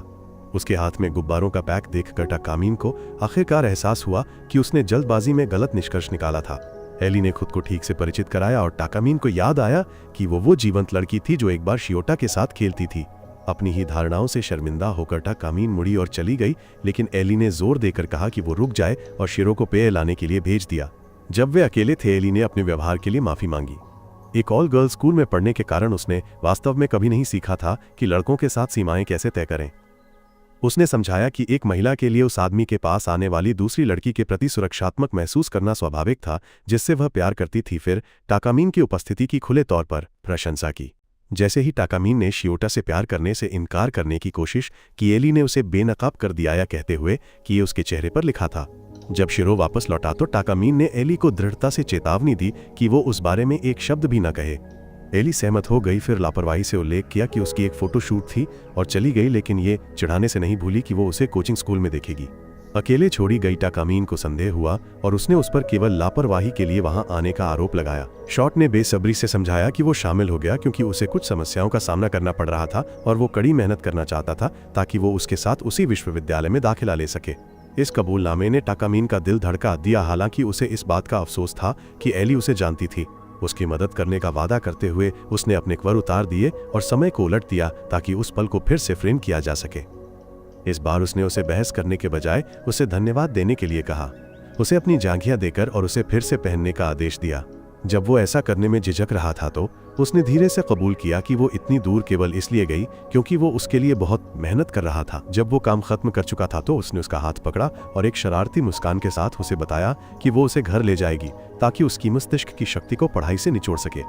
[SPEAKER 1] उसके हाथ में गुब्बारों का पैक देखकर टाकामीन को आखिरकार एहसास हुआ कि उसने जल्दबाजी में गलत निष्कर्ष निकाला था। एली ने खुद को ठीक से परिचित कराया और टाकामीन को याद आया कि वो जीवंत लड़की थी जो एक बार शियोटा के साथ खेलती थी। अपनी ही धारणाओं से शर्मिंदा होकर टाकामीन मुड़ी और चली गई, लेकिन एली ने जोर देकर कहा कि वो रुक जाए और शिरो को पेय लाने के लिए भेज दिया। जब वे अकेले थे, एली ने अपने व्यवहार के लिए माफी मांगी। एक ऑल गर्ल्स स्कूल में पढ़ने के कारण उसने वास्तव में कभी नहीं सीखा था कि लड़कों के साथ सीमाएं कैसे तय करें। उसने समझाया कि एक महिला के लिए उस आदमी के पास आने वाली दूसरी लड़की के प्रति सुरक्षात्मक महसूस करना स्वाभाविक था जिससे वह प्यार करती थी। फिर टाकामीन की उपस्थिति की खुले तौर पर प्रशंसा की। जैसे ही टाकामीन ने शियोटा से प्यार करने से इनकार करने की कोशिश की, एली ने उसे बेनकाब कर दिया या कहते हुए कि ये उसके चेहरे पर लिखा था। जब शिरो वापस लौटा तो टाकामीन ने एली को दृढ़ता से चेतावनी दी कि वो उस बारे में एक शब्द भी न कहे। एली सहमत हो गई, फिर लापरवाही से उल्लेख किया कि उसकी एक फोटोशूट थी और चली गई, लेकिन ये चिढ़ाने से नहीं भूली कि वो उसे कोचिंग स्कूल में देखेगी। अकेले छोड़ी गई टाकामीन को संदेह हुआ और उसने उस पर केवल लापरवाही के लिए वहां आने का आरोप लगाया। शॉट ने बेसब्री से समझाया कि वो शामिल हो गया क्योंकि उसे कुछ समस्याओं का सामना करना पड़ रहा था और वो कड़ी मेहनत करना चाहता था ताकि वो उसके साथ उसी विश्वविद्यालय में दाखिला ले सके। इस कबूलनामे ने टाकामीन का दिल धड़का दिया, हालांकि उसे इस बात का अफसोस था कि एली उसे जानती थी। उसकी मदद करने का वादा करते हुए उसने अपने क्वर उतार दिए और समय को उलट दिया ताकि उस पल को फिर से फ्रेम किया जा सके। इस बार उसने उसे बहस करने के बजाय उसे धन्यवाद देने के लिए कहा, उसे अपनी जांघियां देकर और उसे फिर से पहनने का आदेश दिया। जब वो ऐसा करने में झिझक रहा था तो उसने धीरे से कबूल किया कि वो इतनी दूर केवल इसलिए गई क्योंकि वो उसके लिए बहुत मेहनत कर रहा था। जब वो काम खत्म कर चुका था तो उसने उसका हाथ पकड़ा और एक शरारती मुस्कान के साथ उसे बताया कि वो उसे घर ले जाएगी ताकि उसकी मस्तिष्क की शक्ति को पढ़ाई से निचोड़ सके।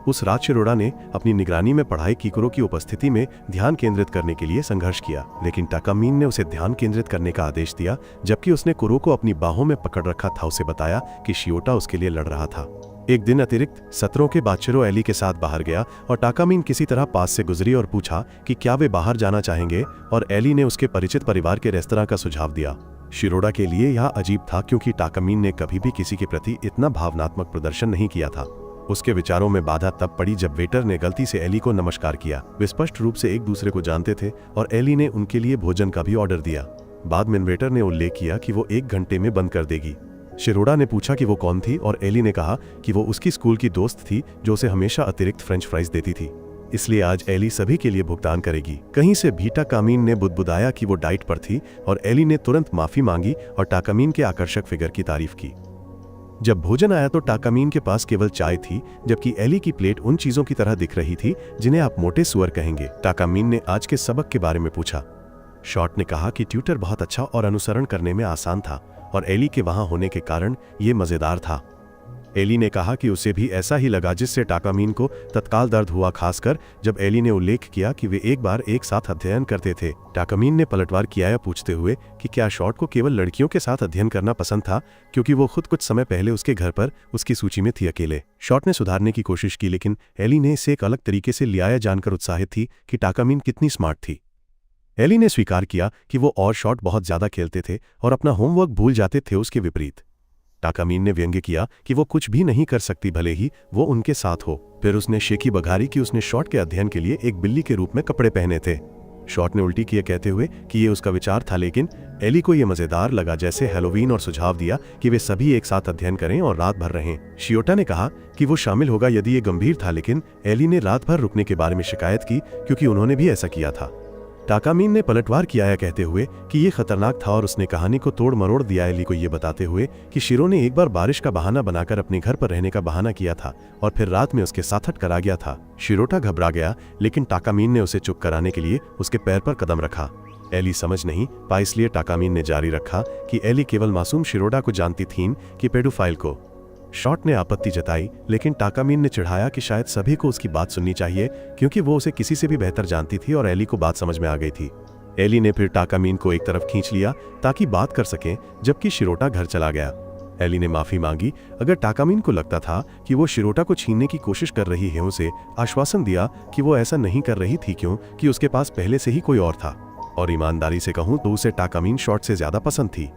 [SPEAKER 1] उस रात शिरोडा ने अपनी निगरानी में पढ़ाई किकुरो की उपस्थिति में ध्यान केंद्रित करने के लिए संघर्ष किया, लेकिन टाकामीन ने उसे ध्यान केंद्रित करने का आदेश दिया जबकि उसने कुरो को अपनी बाहों में पकड़ रखा था। उसे बताया कि शियोटा उसके लिए लड़ रहा था। एक दिन अतिरिक्त सत्रों के बाद शिरो एली के साथ बाहर गया और टाकामीन किसी तरह पास से गुजरी और पूछा कि क्या वे बाहर जाना चाहेंगे, और एली ने उसके परिचित परिवार के रेस्तरां का सुझाव दिया। शिरोडा के लिए यह अजीब था क्योंकि टाकामीन ने कभी भी किसी के प्रति इतना भावनात्मक प्रदर्शन नहीं किया था। उसके विचारों में बाधा तब पड़ी जब वेटर ने गलती से एली को नमस्कार किया। वे स्पष्ट रूप से एक दूसरे को जानते थे और एली ने उनके लिए भोजन का भी ऑर्डर दिया। बाद में वेटर ने उल्लेख किया कि वो 1 घंटे में बंद कर देगी। शिरोडा ने पूछा कि वो कौन थी और एली ने कहा कि वो उसकी स्कूल की दोस्त थी जो उसे हमेशा अतिरिक्त फ्रेंच फ्राइज देती थी, इसलिए आज एली सभी के लिए भुगतान करेगी। कहीं से भी टाकामीन ने बुदबुदाया कि वो डाइट पर थी और एली ने तुरंत माफी मांगी और टाकामीन के आकर्षक फिगर की तारीफ की। जब भोजन आया तो टाकामीन के पास केवल चाय थी, जबकि एली की प्लेट उन चीजों की तरह दिख रही थी जिन्हें आप मोटे सुअर कहेंगे। टाकामीन ने आज के सबक के बारे में पूछा। शॉट ने कहा कि ट्यूटर बहुत अच्छा और अनुसरण करने में आसान था और एली के वहां होने के कारण ये मजेदार था। एली ने कहा कि उसे भी ऐसा ही लगा जिससे टाकामीन को तत्काल दर्द हुआ, खासकर जब एली ने उल्लेख किया कि वे एक बार एक साथ अध्ययन करते थे। टाकामीन ने पलटवार किया या पूछते हुए कि क्या शॉट को केवल लड़कियों के साथ अध्ययन करना पसंद था, क्योंकि वो खुद कुछ समय पहले उसके घर पर उसकी सूची में थी अकेले। शॉट ने सुधारने की कोशिश की, लेकिन एली ने इसे एक अलग तरीके से लिया, जानकर उत्साहित थी कि टाकामीन कितनी स्मार्ट थी। एली ने स्वीकार किया कि वो और शॉट बहुत ज्यादा खेलते थे और अपना होमवर्क भूल जाते थे, उसके विपरीत। टाकामीन ने व्यंग्य किया कि वो कुछ भी नहीं कर सकती भले ही वो उनके साथ हो। फिर उसने शेखी बघारी कि उसने शॉट के अध्ययन के लिए एक बिल्ली के रूप में कपड़े पहने थे। शॉट ने उल्टी किए कहते हुए कि ये उसका विचार था, लेकिन एली को ये मजेदार लगा जैसे हैलोवीन, और सुझाव दिया कि वे सभी एक साथ अध्ययन करें और रात भर रहें। शियोटा ने कहा कि वो शामिल होगा यदि ये गंभीर था, लेकिन एली ने रात भर रुकने के बारे में शिकायत की क्योंकि उन्होंने भी ऐसा किया था। टाकामीन ने पलटवार किया कहते हुए कि ये खतरनाक था और उसने कहानी को तोड़ मरोड़ दिया, एली को ये बताते हुए कि शिरो ने एक बार बारिश का बहाना बनाकर अपने घर पर रहने का बहाना किया था और फिर रात में उसके साथ हट कर आ गया था। शिरोटा घबरा गया, लेकिन टाकामीन ने उसे चुप कराने के लिए उसके पैर पर कदम रखा। एली समझ नहीं पाई, इसलिए टाकामीन ने जारी रखा कि एली केवल मासूम शिरोडा को जानती थीं कि पेडोफाइल को। शॉट ने आपत्ति जताई, लेकिन टाकामीन ने चिढ़ाया कि शायद सभी को उसकी बात सुननी चाहिए क्योंकि वो उसे किसी से भी बेहतर जानती थी और एली को बात समझ में आ गई थी। एली ने फिर टाकामीन को एक तरफ खींच लिया ताकि बात कर सकें, जबकि शिरोटा घर चला गया। एली ने माफी मांगी। अगर टाकामीन को लगता था कि वो शिरोटा को छीनने की कोशिश कर रही है, उसे आश्वासन दिया कि वो ऐसा नहीं कर रही थी क्योंकि उसके पास पहले से ही कोई और था, और ईमानदारी से कहूं तो उसे टाकामीन शॉट से ज्यादा पसंद थी।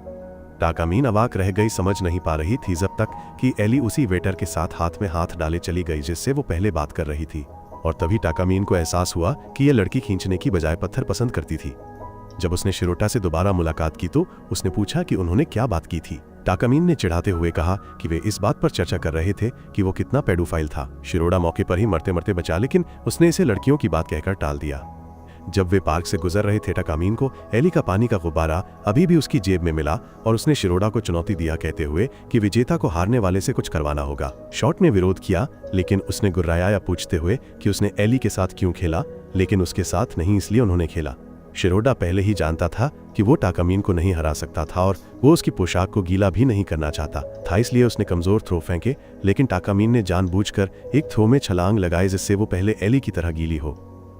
[SPEAKER 1] टाकामीन अवाक रह गई, समझ नहीं पा रही थी जब तक कि एली उसी वेटर के साथ हाथ में हाथ डाले चली गई जिससे वो पहले बात कर रही थी, और तभी टाकामीन को एहसास हुआ कि ये लड़की खींचने की बजाय पत्थर पसंद करती थी। जब उसने शिरोटा से दोबारा मुलाकात की तो उसने पूछा कि उन्होंने क्या बात की थी। टाकामीन ने चिढ़ाते हुए कहा कि वे इस बात पर चर्चा कर रहे थे कि वो कितना पेडोफाइल था। शिरोडा मौके पर ही मरते मरते बचा, लेकिन उसने इसे लड़कियों की बात कहकर टाल दिया। जब वे पार्क से गुजर रहे थे, टाकामीन को एली का पानी का गुब्बारा अभी भी उसकी जेब में मिला और उसने शिरोडा को चुनौती दिया कहते हुए कि विजेता को हारने वाले से कुछ करवाना होगा। शॉट ने विरोध किया, लेकिन उसने गुर्राया पूछते हुए कि उसने एली के साथ क्यों खेला, लेकिन उसके साथ नहीं इसलिए उन्होंने खेला। शिरोडा पहले ही जानता था कि वो टाकामीन को नहीं हरा सकता था और वो उसकी पोशाक को गीला भी नहीं करना चाहता था, इसलिए उसने कमजोर थ्रो फेंके। लेकिन टाकामीन ने जानबूझकर एक थ्रो में छलांग लगाई जिससे वो पहले एली की तरह गीली हो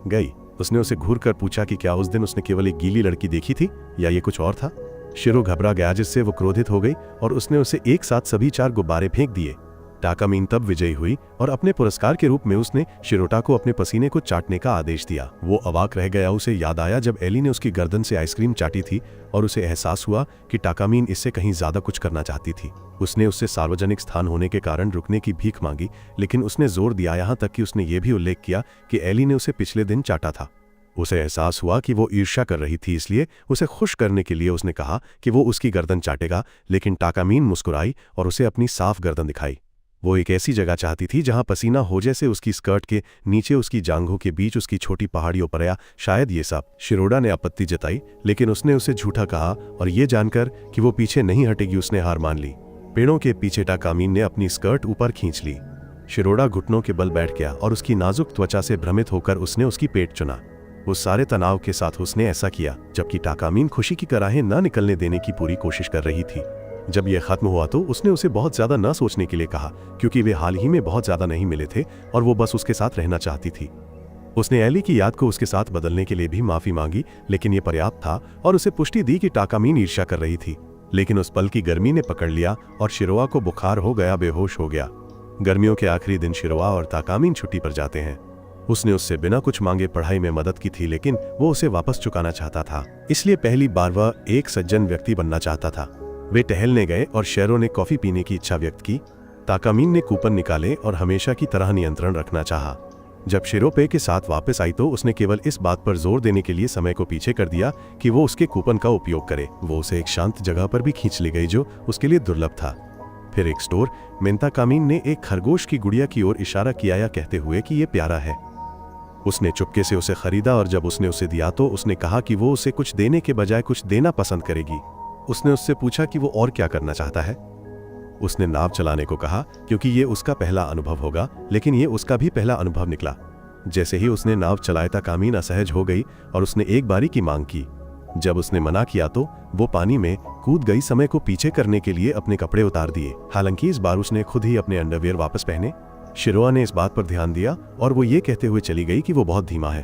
[SPEAKER 1] गई। उसने उसे घूर कर पूछा कि क्या उस दिन उसने केवल एक गीली लड़की देखी थी या ये कुछ और था। शिरो घबरा गया जिससे वो क्रोधित हो गई और उसने उसे एक साथ सभी 4 गुब्बारे फेंक दिए। टाकामीन तब विजयी हुई और अपने पुरस्कार के रूप में उसने शिरोटा को अपने पसीने को चाटने का आदेश दिया। वो अवाक रह गया। उसे याद आया जब एली ने उसकी गर्दन से आइसक्रीम चाटी थी और उसे एहसास हुआ कि टाकामीन इससे कहीं ज्यादा कुछ करना चाहती थी। उसने उससे सार्वजनिक स्थान होने के कारण रुकने की भीख मांगी, लेकिन उसने जोर दिया, यहाँ तक कि उसने ये भी उल्लेख किया कि एली ने उसे पिछले दिन चाटा था। उसे एहसास हुआ कि वो ईर्ष्या कर रही थी, इसलिए उसे खुश करने के लिए उसने कहा कि वो उसकी गर्दन चाटेगा। लेकिन टाकामीन मुस्कुराई और उसे अपनी साफ गर्दन दिखाई। वो एक ऐसी जगह चाहती थी जहां पसीना हो, जैसे उसकी स्कर्ट के नीचे, उसकी जांघों के बीच, उसकी छोटी पहाड़ियों पर, या शायद ये सब। शिरोडा ने आपत्ति जताई, लेकिन उसने उसे झूठा कहा और ये जानकर कि वो पीछे नहीं हटेगी उसने हार मान ली। पेड़ों के पीछे टाकामीन ने अपनी स्कर्ट ऊपर खींच ली। शिरोडा घुटनों के बल बैठ गया और उसकी नाजुक त्वचा से भ्रमित होकर उसने उसकी पेट चुना। उस सारे तनाव के साथ उसने ऐसा किया जबकि टाकामीन खुशी की कराहें न निकलने देने की पूरी कोशिश कर रही थी। जब यह खत्म हुआ तो उसने उसे बहुत ज्यादा न सोचने के लिए कहा, क्योंकि वे हाल ही में बहुत ज्यादा नहीं मिले थे और वो बस उसके साथ रहना चाहती थी। उसने एली की याद को उसके साथ बदलने के लिए भी माफी मांगी, लेकिन यह पर्याप्त था और उसे पुष्टि दी कि टाकामीन ईर्ष्या कर रही थी। लेकिन उस पल की गर्मी ने पकड़ लिया और शिरोआ को बुखार हो गया, बेहोश हो गया। गर्मियों के आखिरी दिन शिरोआ और टाकामीन छुट्टी पर जाते हैं। उसने उससे बिना कुछ मांगे पढ़ाई में मदद की थी, लेकिन वो उसे वापस चुकाना चाहता था, इसलिए पहली बार वह एक सज्जन व्यक्ति बनना चाहता था। वे टहलने गए और शेरो ने कॉफी पीने की इच्छा व्यक्त की। टाकामीन ने कूपन निकाले और हमेशा की तरह नियंत्रण रखना चाहा। जब शिरो पे के साथ वापस आई तो उसने केवल इस बात पर जोर देने के लिए समय को पीछे कर दिया कि वो उसके कूपन का उपयोग करे। वो उसे एक शांत जगह पर भी खींच ले गई जो उसके लिए दुर्लभ था। फिर एक स्टोर में टाकामीन ने एक खरगोश की गुड़िया की ओर इशारा किया, या कहते हुए कि ये प्यारा है। उसने चुपके से उसे खरीदा और जब उसने उसे दिया तो उसने कहा कि वो उसे कुछ देने के बजाय कुछ देना पसंद करेगी। उसने उससे पूछा कि वो और क्या करना चाहता है। उसने नाव चलाने को कहा क्योंकि ये उसका पहला अनुभव होगा, लेकिन ये उसका भी पहला अनुभव निकला। जैसे ही उसने नाव चलाया टाकामीन असहज हो गई और उसने एक बारी की मांग की। जब उसने मना किया तो वो पानी में कूद गई, समय को पीछे करने के लिए अपने कपड़े उतार दिए। हालांकि इस बार उसने खुद ही अपने अंडरवियर वापस पहने। शिरोआ ने इस बात पर ध्यान दिया और वो ये कहते हुए चली गई कि वो बहुत धीमा है।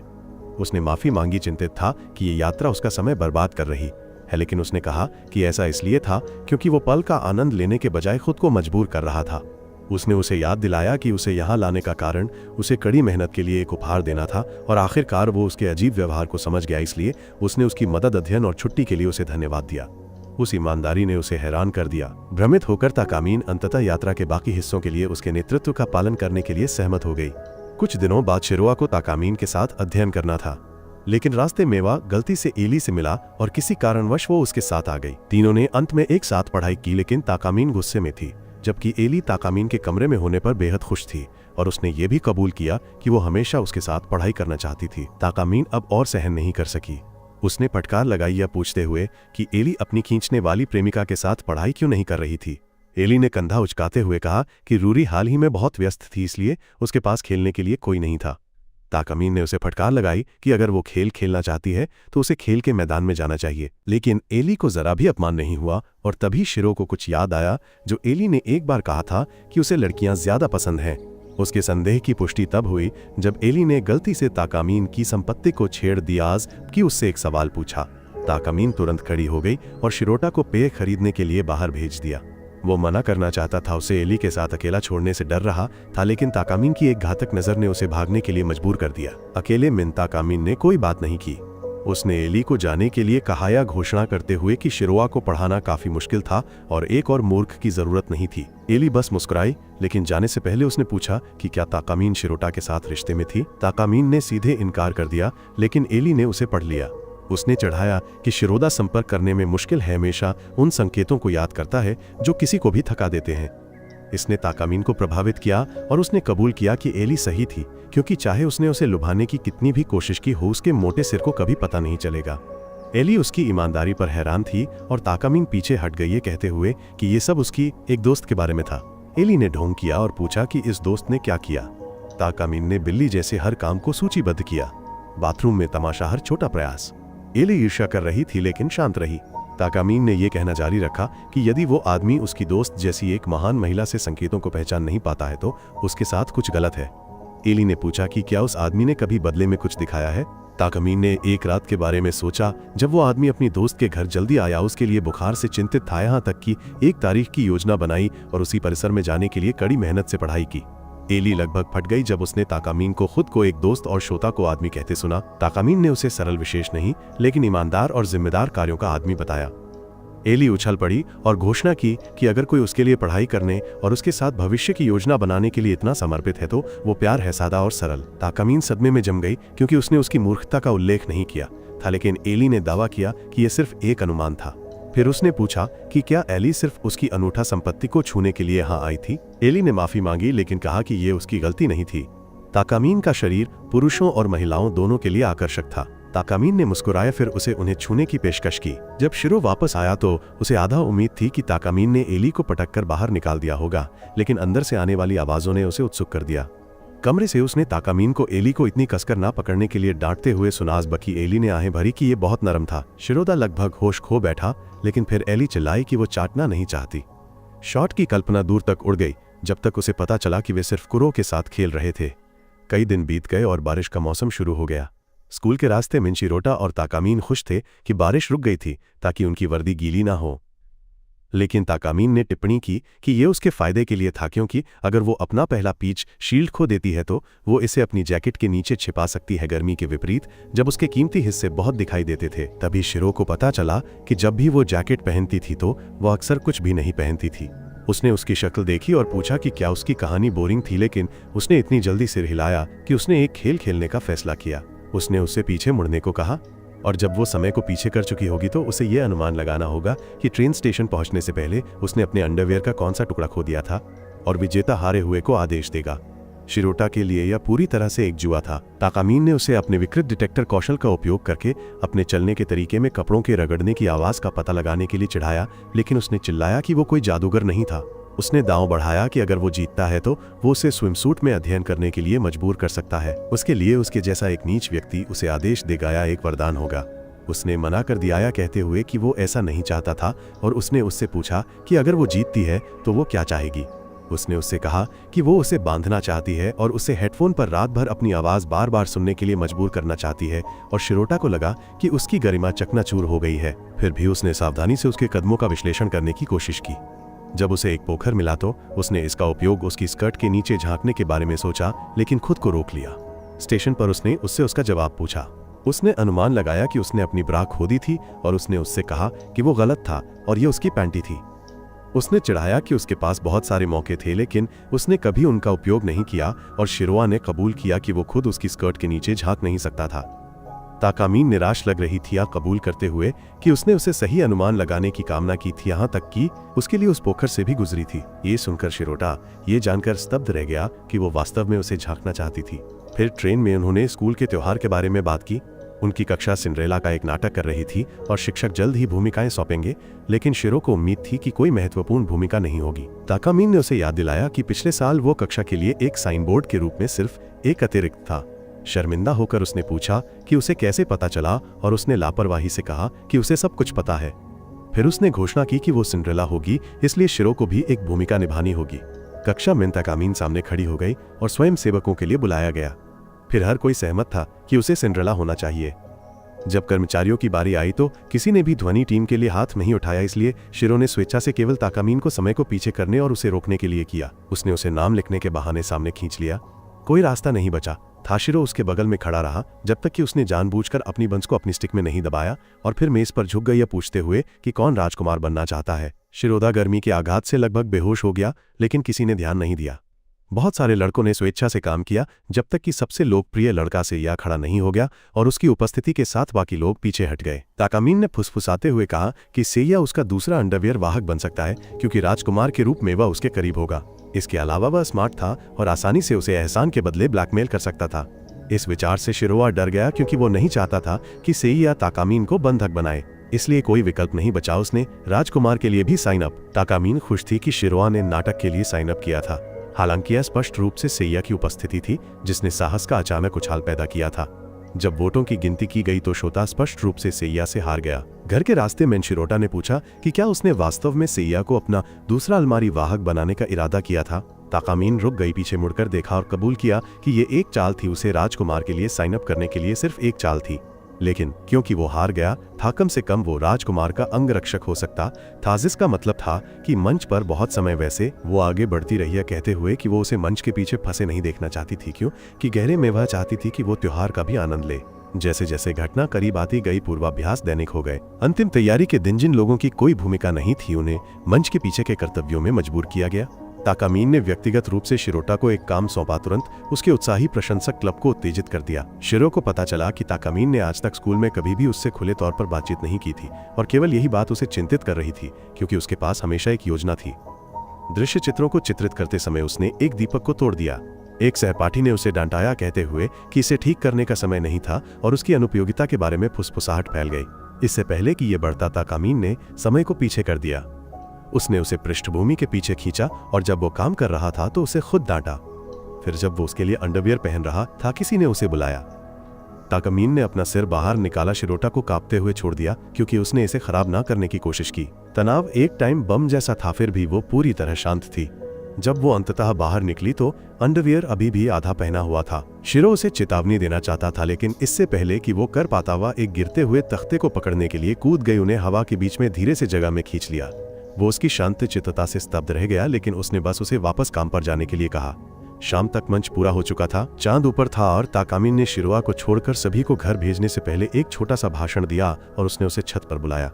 [SPEAKER 1] उसने माफी मांगी, चिंतित था कि ये यात्रा उसका समय बर्बाद कर रही है, लेकिन उसने कहा कि ऐसा इसलिए था क्योंकि वो पल का आनंद लेने के बजाय खुद को मजबूर कर रहा था। उसने उसे याद दिलाया कि उसे यहाँ लाने का कारण उसे कड़ी मेहनत के लिए एक उपहार देना था और आखिरकार वो उसके अजीब व्यवहार को समझ गया, इसलिए उसने उसकी मदद, अध्ययन और छुट्टी के लिए उसे धन्यवाद दिया। उस ईमानदारी ने उसे हैरान कर दिया। भ्रमित होकर टाकामीन अंततः यात्रा के बाकी हिस्सों के लिए उसके नेतृत्व का पालन करने के लिए सहमत हो गई। कुछ दिनों बाद शिरोआ को टाकामीन के साथ अध्ययन करना था, लेकिन रास्ते में वह गलती से एली से मिला और किसी कारणवश वो उसके साथ आ गई। तीनों ने अंत में एक साथ पढ़ाई की, लेकिन टाकामीन गुस्से में थी, जबकि एली टाकामीन के कमरे में होने पर बेहद खुश थी और उसने ये भी कबूल किया कि वो हमेशा उसके साथ पढ़ाई करना चाहती थी। टाकामीन अब और सहन नहीं कर सकी। उसने फटकार लगाई, यह पूछते हुए कि एली अपनी खींचने वाली प्रेमिका के साथ पढ़ाई क्यों नहीं कर रही थी। एली ने कंधा उचकाते हुए कहा कि रूरी हाल ही में बहुत व्यस्त थी, इसलिए उसके पास खेलने के लिए कोई नहीं था। टाकामीन ने उसे फटकार लगाई कि अगर वो खेल खेलना चाहती है तो उसे खेल के मैदान में जाना चाहिए। लेकिन एली को जरा भी अपमान नहीं हुआ और तभी शिरो को कुछ याद आया जो एली ने एक बार कहा था कि उसे लड़कियां ज्यादा पसंद हैं। उसके संदेह की पुष्टि तब हुई जब एली ने गलती से टाकामीन की संपत्ति को छेड़ दिया कि उससे एक सवाल पूछा। टाकामीन तुरंत खड़ी हो गई और शिरोटा को पेय खरीदने के लिए बाहर भेज दिया। वो मना करना चाहता था, उसे एली के साथ अकेला छोड़ने से डर रहा था, लेकिन टाकामीन की एक घातक नजर ने उसे भागने के लिए मजबूर कर दिया। अकेले में टाकामीन ने कोई बात नहीं की। उसने एली को जाने के लिए कहा, या घोषणा करते हुए कि शिरोआ को पढ़ाना काफी मुश्किल था और एक और मूर्ख की जरूरत नहीं थी। एली बस मुस्कुराई, लेकिन जाने से पहले उसने पूछा कि क्या टाकामीन शिरोटा के साथ रिश्ते में थी। टाकामीन ने सीधे इनकार कर दिया, लेकिन एली ने उसे पढ़ लिया। उसने चढ़ाया कि शिरोदा संपर्क करने में मुश्किल है, हमेशा उन संकेतों को याद करता है जो किसी को भी थका देते हैं। इसने टाकामीन को प्रभावित किया और उसने कबूल किया कि एली सही थी, क्योंकि चाहे उसने उसे लुभाने की कितनी भी कोशिश की हो, उसके मोटे सिर को कभी पता नहीं चलेगा। एली उसकी ईमानदारी पर हैरान थी और टाकामीन पीछे हट गई, ये कहते हुए कि ये सब उसकी एक दोस्त के बारे में था। एली ने ढोंग किया और पूछा कि इस दोस्त ने क्या किया। टाकामीन ने बिल्ली जैसे हर काम को सूचीबद्ध किया। बाथरूम में तमाशा, हर छोटा प्रयास। एली ईर्ष्या कर रही थी लेकिन शांत रही। ताकामीन ने यह कहना जारी रखा कि यदि वो आदमी उसकी दोस्त जैसी एक महान महिला से संकेतों को पहचान नहीं पाता है तो उसके साथ कुछ गलत है। एली ने पूछा कि क्या उस आदमी ने कभी बदले में कुछ दिखाया है। ताकामीन ने एक रात के बारे में सोचा जब वो आदमी अपनी दोस्त के घर जल्दी आया, उसके लिए बुखार से चिंतित था, यहाँ तक कि एक तारीख की योजना बनाई और उसी परिसर में जाने के लिए कड़ी मेहनत से पढ़ाई की। एली लगभग फट गई जब उसने ताकामीन को खुद को एक दोस्त और श्रोता को आदमी कहते सुना। ताकामीन ने उसे सरल विशेष नहीं लेकिन ईमानदार और जिम्मेदार कार्यों का आदमी बताया। एली उछल पड़ी और घोषणा की कि अगर कोई उसके लिए पढ़ाई करने और उसके साथ भविष्य की योजना बनाने के लिए इतना समर्पित है तो वो प्यार है, सादा और सरल। ताकामीन सदमे में जम गई क्योंकि उसने उसकी मूर्खता का उल्लेख नहीं किया था, लेकिन एली ने दावा किया कि यह सिर्फ एक अनुमान था। फिर उसने पूछा कि क्या एली सिर्फ उसकी अनूठा संपत्ति को छूने के लिए यहाँ आई थी। एली ने माफी मांगी लेकिन कहा कि ये उसकी गलती नहीं थी। ताकामीन का शरीर पुरुषों और महिलाओं दोनों के लिए आकर्षक था। ताकामीन ने मुस्कुराया, फिर उसे उन्हें छूने की पेशकश की। जब शिरो वापस आया तो उसे आधा उम्मीद थी कि ताकामीन ने एली को पटककर बाहर निकाल दिया होगा, लेकिन अंदर से आने वाली आवाजों ने उसे उत्सुक कर दिया। कमरे से उसने ताकामीन को एली को इतनी कसकर ना पकड़ने के लिए डांटते हुए सुनाज बकी। एली ने आहें भरी कि ये बहुत नरम था। शिरोदा लगभग होश खो बैठा, लेकिन फिर एली चिल्लाई कि वो चाटना नहीं चाहती। शॉट की कल्पना दूर तक उड़ गई जब तक उसे पता चला कि वे सिर्फ कुरो के साथ खेल रहे थे। कई दिन बीत गए और बारिश का मौसम शुरू हो गया। स्कूल के रास्ते मिंचिरोटा और ताकामीन खुश थे कि बारिश रुक गई थी ताकि उनकी वर्दी गीली ना हो। लेकिन ताकामीन ने टिप्पणी की कि ये उसके फायदे के लिए था, क्योंकि अगर वो अपना पहला पीच शील्ड खो देती है तो वो इसे अपनी जैकेट के नीचे छिपा सकती है। गर्मी के विपरीत जब उसके कीमती हिस्से बहुत दिखाई देते थे, तभी शिरो को पता चला कि जब भी वो जैकेट पहनती थी तो वह अक्सर कुछ भी नहीं पहनती थी। उसने उसकी शक्ल देखी और पूछा कि क्या उसकी कहानी बोरिंग थी, लेकिन उसने इतनी जल्दी सिर हिलाया कि उसने एक खेल खेलने का फैसला किया। उसने उससे पीछे मुड़ने को कहा और जब वो समय को पीछे कर चुकी होगी तो उसे यह अनुमान लगाना होगा कि ट्रेन स्टेशन पहुंचने से पहले उसने अपने अंडरवेयर का कौन सा टुकड़ा खो दिया था और विजेता हारे हुए को आदेश देगा। शिरोटा के लिए यह पूरी तरह से एक जुआ था। ताकामीन ने उसे अपने विकृत डिटेक्टर कौशल का उपयोग करके अपने चलने के तरीके में कपड़ों के रगड़ने की आवाज का पता लगाने के लिए चिढ़ाया, लेकिन उसने चिल्लाया कि वो कोई जादूगर नहीं था। उसने दांव बढ़ाया कि अगर वो जीतता है तो वो उसे स्विमसूट में अध्ययन करने के लिए मजबूर कर सकता है। उसके लिए उसके जैसा एक नीच व्यक्ति उसे आदेश देगा या एक वरदान होगा। उसने मना कर दिया कहते हुए कि वो ऐसा नहीं चाहता था, और उसने उससे पूछा कि अगर वो जीतती है तो वो क्या चाहेगी। उसने उससे कहा कि वो उसे बांधना चाहती है और उसे हेडफोन पर रात भर अपनी आवाज बार बार सुनने के लिए मजबूर करना चाहती है, और शिरोटा को लगा कि उसकी गरिमा चकनाचूर हो गई है। फिर भी उसने सावधानी से उसके कदमों का विश्लेषण करने की कोशिश की। जब उसे एक पोखर मिला तो उसने इसका उपयोग उसकी स्कर्ट के नीचे झांकने के बारे में सोचा, लेकिन खुद को रोक लिया। स्टेशन पर उसने उससे उसका जवाब पूछा। उसने अनुमान लगाया कि उसने अपनी ब्रा खो दी थी और उसने उससे कहा कि वो गलत था और ये उसकी पैंटी थी। उसने चिढ़ाया कि उसके पास बहुत सारे मौके थे, लेकिन उसने कभी उनका उपयोग नहीं किया, और शिरोआ ने कबूल किया कि वो खुद उसकी स्कर्ट के नीचे झांक नहीं सकता था। ताकामीन निराश लग रही थी, कबूल करते हुए कि उसने उसे सही अनुमान लगाने की कामना की थी, यहाँ तक कि उसके लिए उस पोखर से भी गुजरी थी। ये सुनकर शिरोटा ये जानकर स्तब्ध रह गया कि वो वास्तव में उसे झांकना चाहती थी। फिर ट्रेन में उन्होंने स्कूल के त्योहार के बारे में बात की। उनकी कक्षा सिंड्रेला का एक नाटक कर रही थी और शिक्षक जल्द ही भूमिकाएं सौंपेंगे, लेकिन शिरो को उम्मीद थी कि कोई महत्वपूर्ण भूमिका नहीं होगी। ताकामीन ने उसे याद दिलाया कि पिछले साल वो कक्षा के लिए एक साइन बोर्ड के रूप में सिर्फ एक अतिरिक्त था। शर्मिंदा होकर उसने पूछा कि उसे कैसे पता चला, और उसने लापरवाही से कहा कि उसे सब कुछ पता है। फिर उसने घोषणा की कि वो सिंड्रेला होगी, इसलिए शिरो को भी एक भूमिका निभानी होगी। कक्षा में ताकामीन सामने खड़ी हो गई और स्वयं सेवकों के लिए बुलाया गया। फिर हर कोई सहमत था कि उसे सिंड्रेला होना चाहिए। जब कर्मचारियों की बारी आई तो किसी ने भी ध्वनि टीम के लिए हाथ नहीं उठाया, इसलिए शिरो ने स्वेच्छा से केवल ताकामीन को समय को पीछे करने और उसे रोकने के लिए किया। उसने उसे नाम लिखने के बहाने सामने खींच लिया। कोई रास्ता नहीं बचा था। शिरो उसके बगल में खड़ा रहा जब तक कि उसने जानबूझकर अपनी बंस को अपनी स्टिक में नहीं दबाया, और फिर मेज पर झुक गई यह पूछते हुए कि कौन राजकुमार बनना चाहता है। शिरोदा गर्मी के आघात से लगभग बेहोश हो गया, लेकिन किसी ने ध्यान नहीं दिया। बहुत सारे लड़कों ने स्वेच्छा से काम किया, जब तक कि सबसे लोकप्रिय लड़का सेइया खड़ा नहीं हो गया और उसकी उपस्थिति के साथ बाकी लोग पीछे हट गए। ताकामीन ने फुसफुसाते हुए कहा कि सेइया उसका दूसरा अंडरवियर वाहक बन सकता है, क्योंकि राजकुमार के रूप में वह उसके करीब होगा। इसके अलावा वह स्मार्ट था और आसानी से उसे एहसान के बदले ब्लैकमेल कर सकता था। इस विचार से शिरोआ डर गया, क्योंकि वो नहीं चाहता था कि सेइया ताकामीन को बंधक बनाए। इसलिए कोई विकल्प नहीं बचा, उसने राजकुमार के लिए भी साइन अप। ताकामीन खुश थी कि शिरोआ ने नाटक के लिए साइन अप किया था। हालांकि यह स्पष्ट रूप से सेइया की उपस्थिति थी जिसने साहस का अचानक उछाल पैदा किया था। जब वोटों की गिनती की गई तो शोता स्पष्ट रूप से सेइया से हार गया। घर के रास्ते में शिरोटा ने पूछा कि क्या उसने वास्तव में सेइया को अपना दूसरा अलमारी वाहक बनाने का इरादा किया था। ताकामीन रुक गई, पीछे मुड़कर देखा और कबूल किया कि ये एक चाल थी, उसे राजकुमार के लिए साइन अप करने के लिए सिर्फ एक चाल थी। लेकिन क्योंकि वो हार गया था, कम से कम वो राजकुमार का अंगरक्षक हो सकता था, जिसका मतलब था कि मंच पर बहुत समय। वैसे वो आगे बढ़ती रही है, कहते हुए कि वो उसे मंच के पीछे फंसे नहीं देखना चाहती थी, क्यों कि गहरे में वह चाहती थी कि वो त्योहार का भी आनंद ले। जैसे जैसे घटना करीब आती गई, पूर्वाभ्यास दैनिक हो गए। अंतिम तैयारी के दिन जिन लोगों की कोई भूमिका नहीं थी, उन्हें मंच के पीछे के कर्तव्यों में मजबूर किया गया। ताकामीन ने व्यक्तिगत रूप से शिरोटा को एक काम सौंपा। तुरंत उसके उत्साही प्रशंसक क्लब को उत्तेजित कर दिया। शिरो को पता चला कि ताकामीन ने आज तक स्कूल में कभी भी उससे खुले तौर पर बातचीत नहीं की थी, और केवल यही बात उसे चिंतित कर रही थी, क्योंकि उसके पास हमेशा एक योजना थी। दृश्य चित्रों को चित्रित करते समय उसने एक दीपक को तोड़ दिया। एक सहपाठी ने उसे डांटाया, कहते हुए कि इसे ठीक करने का समय नहीं था, और उसकी अनुपयोगिता के बारे में फुसफुसाहट फैल गई। इससे पहले कि यह बढ़ता, ताकामीन ने समय को पीछे कर दिया। उसने उसे पृष्ठभूमि के पीछे खींचा, और जब वो काम कर रहा था तो उसे खुद डांटा। फिर जब वो उसके लिए अंडरवियर पहन रहा था, किसी ने उसे बुलाया। ताकामीन ने अपना सिर बाहर निकाला, शिरोटा को कांपते हुए छोड़ दिया, क्योंकि उसने इसे खराब ना करने की कोशिश की। तनाव एक टाइम बम जैसा था, फिर भी वो पूरी तरह शांत थी। जब वो अंततः बाहर निकली तो अंडरवियर अभी भी आधा पहना हुआ था। शिरो उसे चेतावनी देना चाहता था, लेकिन इससे पहले कि वो कर पाता, वह एक गिरते हुए तख्ते को पकड़ने के लिए कूद गई, उन्हें हवा के बीच में धीरे से जगह में खींच लिया। वो उसकी शांत चित्तता से स्तब्ध रह गया, लेकिन उसने बस उसे वापस काम पर जाने के लिए कहा। शाम तक मंच पूरा हो चुका था, चांद ऊपर था, और ताकामीन ने शिरोआ को छोड़कर सभी को घर भेजने से पहले एक छोटा सा भाषण दिया, और उसने उसे छत पर बुलाया।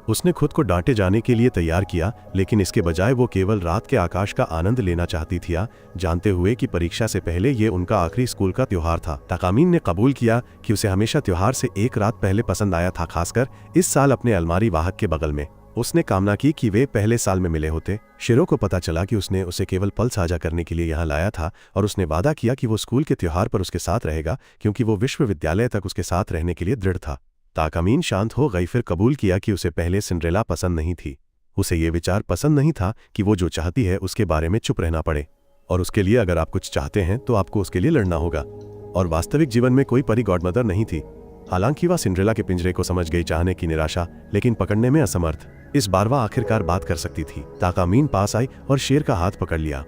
[SPEAKER 1] उसने खुद को डांटे जाने के लिए तैयार किया, लेकिन इसके बजाय वो केवल रात के आकाश का आनंद लेना चाहती थी, जानते हुए कि परीक्षा से पहले ये उनका आखिरी स्कूल का त्योहार था। ताकामीन ने कबूल किया कि उसे हमेशा त्योहार से एक रात पहले पसंद आया था, खासकर इस साल अपने अलमारी वाहक के बगल में। उसने कामना की कि वे पहले साल में मिले होते। शिरो को पता चला कि उसने उसे केवल पल साझा करने के लिए यहाँ लाया था, और उसने वादा किया कि वो स्कूल के त्योहार पर उसके साथ रहेगा, क्योंकि वो विश्वविद्यालय तक उसके साथ रहने के लिए दृढ़ था। ताकामीन शांत हो गई, फिर कबूल किया कि उसे पहले सिंड्रेला पसंद नहीं थी। उसे ये विचार पसंद नहीं था कि वो जो चाहती है उसके बारे में चुप रहना पड़े, और उसके लिए अगर आप कुछ चाहते हैं तो आपको उसके लिए लड़ना होगा। और वास्तविक जीवन में कोई परी गॉडमदर नहीं थी। हालांकि वह सिंड्रेला के पिंजरे को समझ गई, चाहने की निराशा, लेकिन पकड़ने में असमर्थ। इस बार वह आखिरकार बात कर सकती थी। ताकामीन पास आई और शेर का हाथ पकड़ लिया।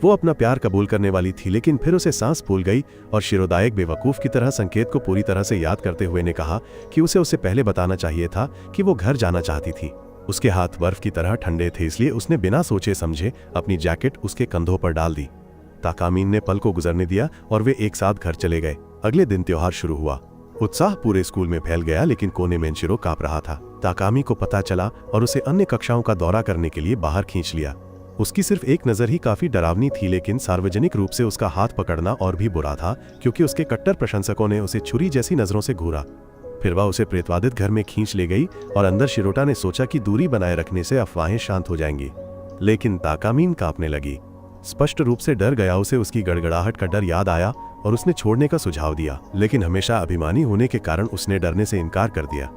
[SPEAKER 1] वो अपना प्यार कबूल करने वाली थी, लेकिन फिर उसे सांस फूल गई, और शिरोदायक बेवकूफ की तरह संकेत को पूरी तरह से याद करते हुए ने कहा कि उसे पहले बताना चाहिए था कि वो घर जाना चाहती थी। उसके हाथ बर्फ की तरह ठंडे थे, इसलिए उसने बिना सोचे समझे अपनी जैकेट उसके कंधों पर डाल दी। ताकामीन ने पल को गुजरने दिया, और वे एक साथ घर चले गए। अगले दिन त्योहार शुरू हुआ। उत्साह पूरे स्कूल में फैल गया, लेकिन कोने में शिरो कांप रहा था। ताकामी को पता चला और उसे अन्य कक्षाओं का दौरा करने के लिए बाहर खींच लिया। उसकी सिर्फ एक नजर ही काफी डरावनी थी, लेकिन सार्वजनिक रूप से उसका हाथ पकड़ना और भी बुरा था, क्योंकि उसके कट्टर प्रशंसकों ने उसे छुरी जैसी नजरों से घूरा। फिर वह उसे प्रेतवादित घर में खींच ले गई, और अंदर शिरोटा ने सोचा कि दूरी बनाए रखने से अफवाहें शांत हो जाएंगी, लेकिन ताकामीन कांपने लगी। स्पष्ट रूप से डर गया। उसे उसकी गड़गड़ाहट का डर याद आया, और उसने छोड़ने का सुझाव दिया, लेकिन हमेशा अभिमानी होने के कारण उसने डरने से इनकार कर दिया।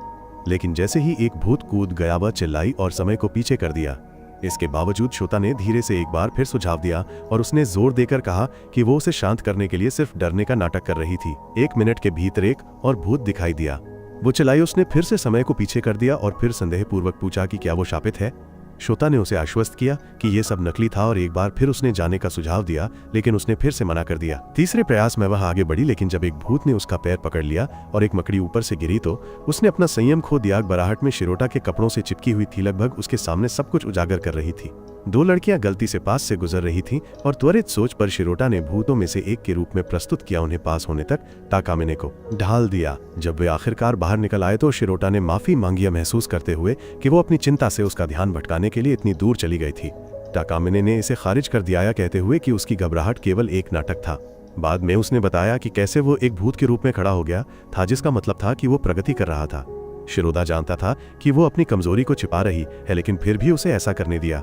[SPEAKER 1] लेकिन जैसे ही एक भूत कूद गया, वह चिल्लाई और समय को पीछे कर दिया। इसके बावजूद श्रोता ने धीरे से एक बार फिर सुझाव दिया, और उसने जोर देकर कहा कि वो उसे शांत करने के लिए सिर्फ डरने का नाटक कर रही थी। 1 मिनट के भीतर एक और भूत दिखाई दिया। वो चिल्लाई। उसने फिर से समय को पीछे कर दिया, और फिर संदेहपूर्वक पूछा कि क्या वो शापित है। श्रोता ने उसे आश्वस्त किया कि यह सब नकली था, और एक बार फिर उसने जाने का सुझाव दिया, लेकिन उसने फिर से मना कर दिया। तीसरे प्रयास में वह आगे बढ़ी, लेकिन जब एक भूत ने उसका पैर पकड़ लिया और एक मकड़ी ऊपर से गिरी, तो उसने अपना संयम खो दिया। बराहट में शिरोटा के कपड़ों से चिपकी हुई थी, लगभग उसके सामने सब कुछ उजागर कर रही थी। 2 लड़कियां गलती से पास से गुजर रही थीं, और त्वरित सोच पर शिरोटा ने भूतों में से एक के रूप में प्रस्तुत किया उन्हें पास होने तक ताकामिने को ढाल दिया। जब वे आखिरकार बाहर निकल आए तो शिरोटा ने माफी मांगी, महसूस करते हुए कि वो अपनी चिंता से उसका ध्यान भटकाने के लिए इतनी दूर चली गई थी। ताकामिने ने इसे खारिज कर दिया, कहते हुए कि उसकी घबराहट केवल एक नाटक था। बाद में उसने बताया कि कैसे वो एक भूत के रूप में खड़ा हो गया था, जिसका मतलब था कि वो प्रगति कर रहा था। शिरोदा जानता था कि वो अपनी कमजोरी को छिपा रही है, लेकिन फिर भी उसे ऐसा करने दिया।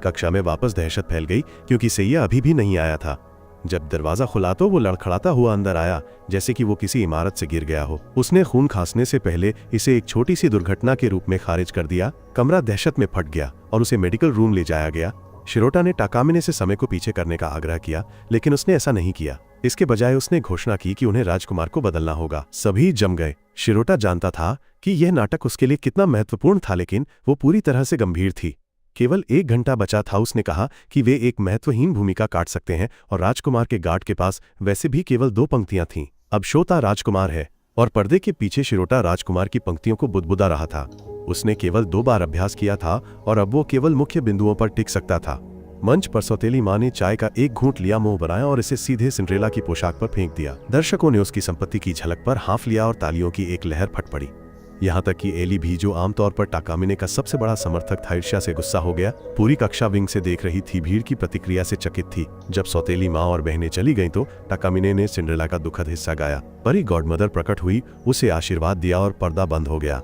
[SPEAKER 1] कक्षा में वापस दहशत फैल गई, क्योंकि सेइया अभी भी नहीं आया था। जब दरवाजा खुला तो वो लड़खड़ाता हुआ अंदर आया, जैसे कि वो किसी इमारत से गिर गया हो। उसने खून खांसने से पहले इसे एक छोटी सी दुर्घटना के रूप में खारिज कर दिया। कमरा दहशत में फट गया और उसे मेडिकल रूम ले जाया गया। शिरोटा ने टाकामिने से समय को पीछे करने का आग्रह किया, लेकिन उसने ऐसा नहीं किया। इसके बजाय उसने घोषणा की कि उन्हें राजकुमार को बदलना होगा। सभी जम गए। शिरोटा जानता था कि यह नाटक उसके लिए कितना महत्वपूर्ण था, लेकिन वो पूरी तरह से गंभीर थी। केवल 1 घंटा बचा था। उसने कहा कि वे एक महत्वहीन भूमिका काट सकते हैं और राजकुमार के गार्ड के पास वैसे भी केवल 2 पंक्तियां थीं। अब श्रोता राजकुमार है और पर्दे के पीछे शिरोटा राजकुमार की पंक्तियों को बुदबुदा रहा था। उसने केवल 2 बार अभ्यास किया था और अब वो केवल मुख्य बिंदुओं पर टिक सकता था। मंच पर सौतेली माँ ने चाय का एक घूंट लिया, मुंह बनाया और इसे सीधे सिंड्रेला की पोशाक पर फेंक दिया। दर्शकों ने उसकी संपत्ति की झलक पर हाफ लिया और तालियों की एक लहर फट पड़ी। यहाँ तक कि एली भी, जो आमतौर पर टाकामिने का सबसे बड़ा समर्थक था, ईर्ष्या से गुस्सा हो गया। पूरी कक्षा विंग से देख रही थी, भीड़ की प्रतिक्रिया से चकित थी। जब सौतेली माँ और बहनें चली गईं तो टाकामिने ने सिंड्रेला का दुखद हिस्सा गाया। परी गॉडमदर प्रकट हुई, उसे आशीर्वाद दिया और पर्दा बंद हो गया।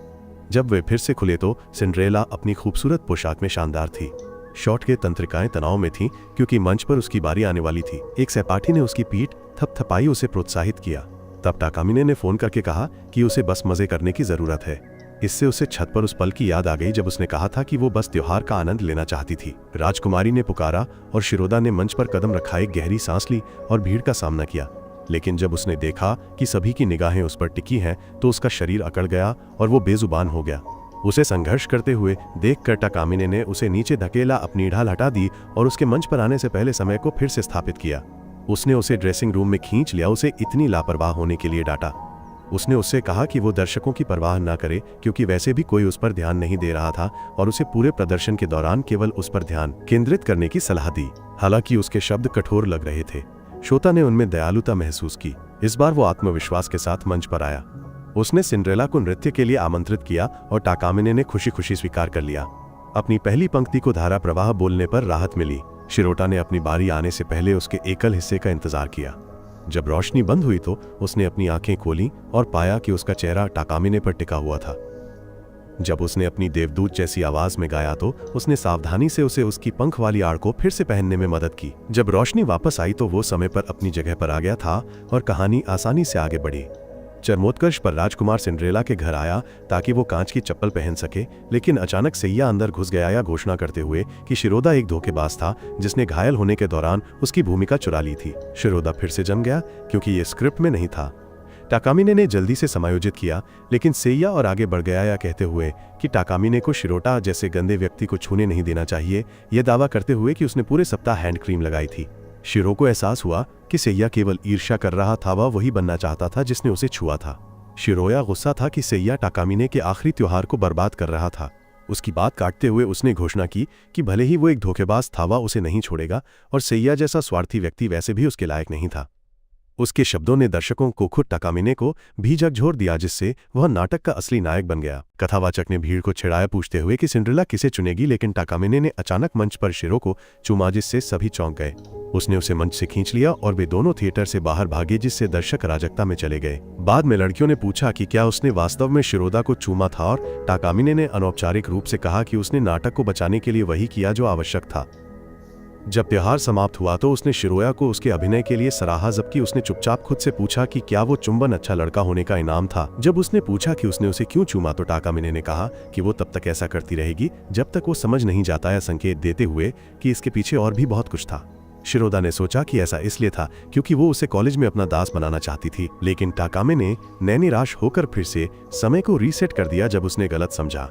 [SPEAKER 1] जब वे फिर से खुले तो सिंड्रेला अपनी खूबसूरत पोशाक में शानदार थी। शॉट के तंत्रिकाएं तनाव में थीं क्योंकि मंच पर उसकी बारी आने वाली थी। एक सहपाठी ने उसकी पीठ थपथपाई, उसे प्रोत्साहित किया। तब टाकामिने ने फोन करके कहा कि उसे बस मजे करने की जरूरत है। इससे उसे छत पर उस पल की याद आ गई जब उसने कहा था कि वो बस त्योहार का आनंद लेना चाहती थी। राजकुमारी ने पुकारा और शिरोदा ने मंच पर कदम रखा, एक गहरी सांस ली और भीड़ का सामना किया। लेकिन जब उसने देखा कि सभी की निगाहें उस पर टिकी हैं तो उसका शरीर अकड़ गया और वो बेजुबान हो गया। उसे संघर्ष करते हुए देखकर टाकामिने ने उसे नीचे धकेला, अपनी ढाल हटा दी और उसके मंच पर आने से पहले समय को फिर से स्थापित किया। उसने उसे ड्रेसिंग रूम में खींच लिया, उसे इतनी लापरवाह होने के लिए डांटा। उसने उससे कहा कि वो दर्शकों की परवाह न करे क्योंकि वैसे भी कोई उस पर ध्यान नहीं दे रहा था और उसे पूरे प्रदर्शन के दौरान केवल उस पर ध्यान केंद्रित करने की सलाह दी। हालांकि उसके शब्द कठोर लग रहे थे, श्रोता ने उनमें दयालुता महसूस की। इस बार वो आत्मविश्वास के साथ मंच पर आया। उसने सिंड्रेला को नृत्य के लिए आमंत्रित किया और टाकामिने ने खुशी खुशी स्वीकार कर लिया। अपनी पहली पंक्ति को धारा प्रवाह बोलने पर राहत मिली। शिरोटा ने अपनी बारी आने से पहले उसके एकल हिस्से का इंतजार किया। जब रोशनी बंद हुई तो उसने अपनी आंखें खोलीं और पाया कि उसका चेहरा टाकामिने पर टिका हुआ था। जब उसने अपनी देवदूत जैसी आवाज में गाया तो उसने सावधानी से उसे उसकी पंख वाली आड़ को फिर से पहनने में मदद की। जब रोशनी वापस आई तो वो समय पर अपनी जगह पर आ गया था और कहानी आसानी से आगे बढ़ी। चरमोत्कर्ष पर राजकुमार सिंड्रेला के घर आया ताकि वो कांच की चप्पल पहन सके, लेकिन अचानक सैया अंदर घुस गया, या घोषणा करते हुए कि शिरोदा एक धोखेबाज था जिसने घायल होने के दौरान उसकी भूमिका चुरा ली थी। शिरोदा फिर से जम गया क्योंकि ये स्क्रिप्ट में नहीं था। टाकामिने ने जल्दी से समायोजित किया, लेकिन सैया और आगे बढ़ गया, या कहते हुए कि टाकामिने को शिरोटा जैसे गंदे व्यक्ति को छूने नहीं देना चाहिए, यह दावा करते हुए कि उसने पूरे सप्ताह हैंड क्रीम लगाई थी। शिरो को एहसास हुआ कि सैया केवल ईर्ष्या कर रहा था, वह वही बनना चाहता था जिसने उसे छुआ था। शिरोया गुस्सा था कि सैया टाकामिने के आखिरी त्योहार को बर्बाद कर रहा था। उसकी बात काटते हुए उसने घोषणा की कि भले ही वो एक धोखेबाज था, वह उसे नहीं छोड़ेगा और सैया जैसा स्वार्थी व्यक्ति वैसे भी उसके लायक नहीं था। उसके शब्दों ने दर्शकों को, खुद टाकामिने को भी झकझोर दिया, जिससे वह नाटक का असली नायक बन गया। कथावाचक ने भीड़ को छिड़ाया, पूछते हुए कि सिंड्रेला किसे चुनेगी, लेकिन टाकामिने ने अचानक मंच पर शिरो को चूमा, जिससे सभी चौंक गए। उसने उसे मंच से खींच लिया और वे दोनों थिएटर से बाहर भागे, जिससे दर्शक अराजकता में चले गए। बाद में लड़कियों ने पूछा कि क्या उसने वास्तव में शिरोदा को चूमा था, और टाकामिने ने अनौपचारिक रूप से कहा कि उसने नाटक को बचाने के लिए वही किया जो आवश्यक था। जब त्योहार समाप्त हुआ तो उसने शिरोया को उसके अभिनय के लिए सराहा, जबकि उसने चुपचाप खुद से पूछा कि क्या वो चुंबन अच्छा लड़का होने का इनाम था। जब उसने पूछा कि उसने उसे क्यों चूमा तो टाकामिने ने कहा कि वो तब तक ऐसा करती रहेगी जब तक वो समझ नहीं जाता, या संकेत देते हुए कि इसके पीछे और भी बहुत कुछ था। शिरोदा ने सोचा कि ऐसा इसलिए था क्योंकि वो उसे कॉलेज में अपना दास बनाना चाहती थी, लेकिन टाकामिने ने निराश होकर फिर से समय को रीसेट कर दिया जब उसने गलत समझा।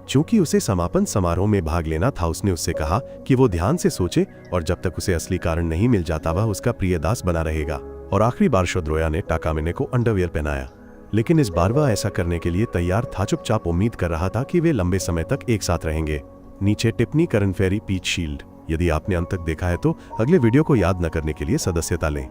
[SPEAKER 1] चूंकि उसे समापन समारोह में भाग लेना था, उसने उससे कहा कि वो ध्यान से सोचे और जब तक उसे असली कारण नहीं मिल जाता वह उसका प्रिय दास बना रहेगा। और आखिरी बार शोद्रोया ने टाकामिने को अंडरवियर पहनाया, लेकिन इस बार वह ऐसा करने के लिए तैयार था। चुपचाप उम्मीद कर रहा था कि वे लंबे समय तक एक साथ रहेंगे। नीचे टिप्पणी करन फेरी पीच शील्ड। यदि आपने अंत तक देखा है तो अगले वीडियो को याद न करने के लिए सदस्यता लें।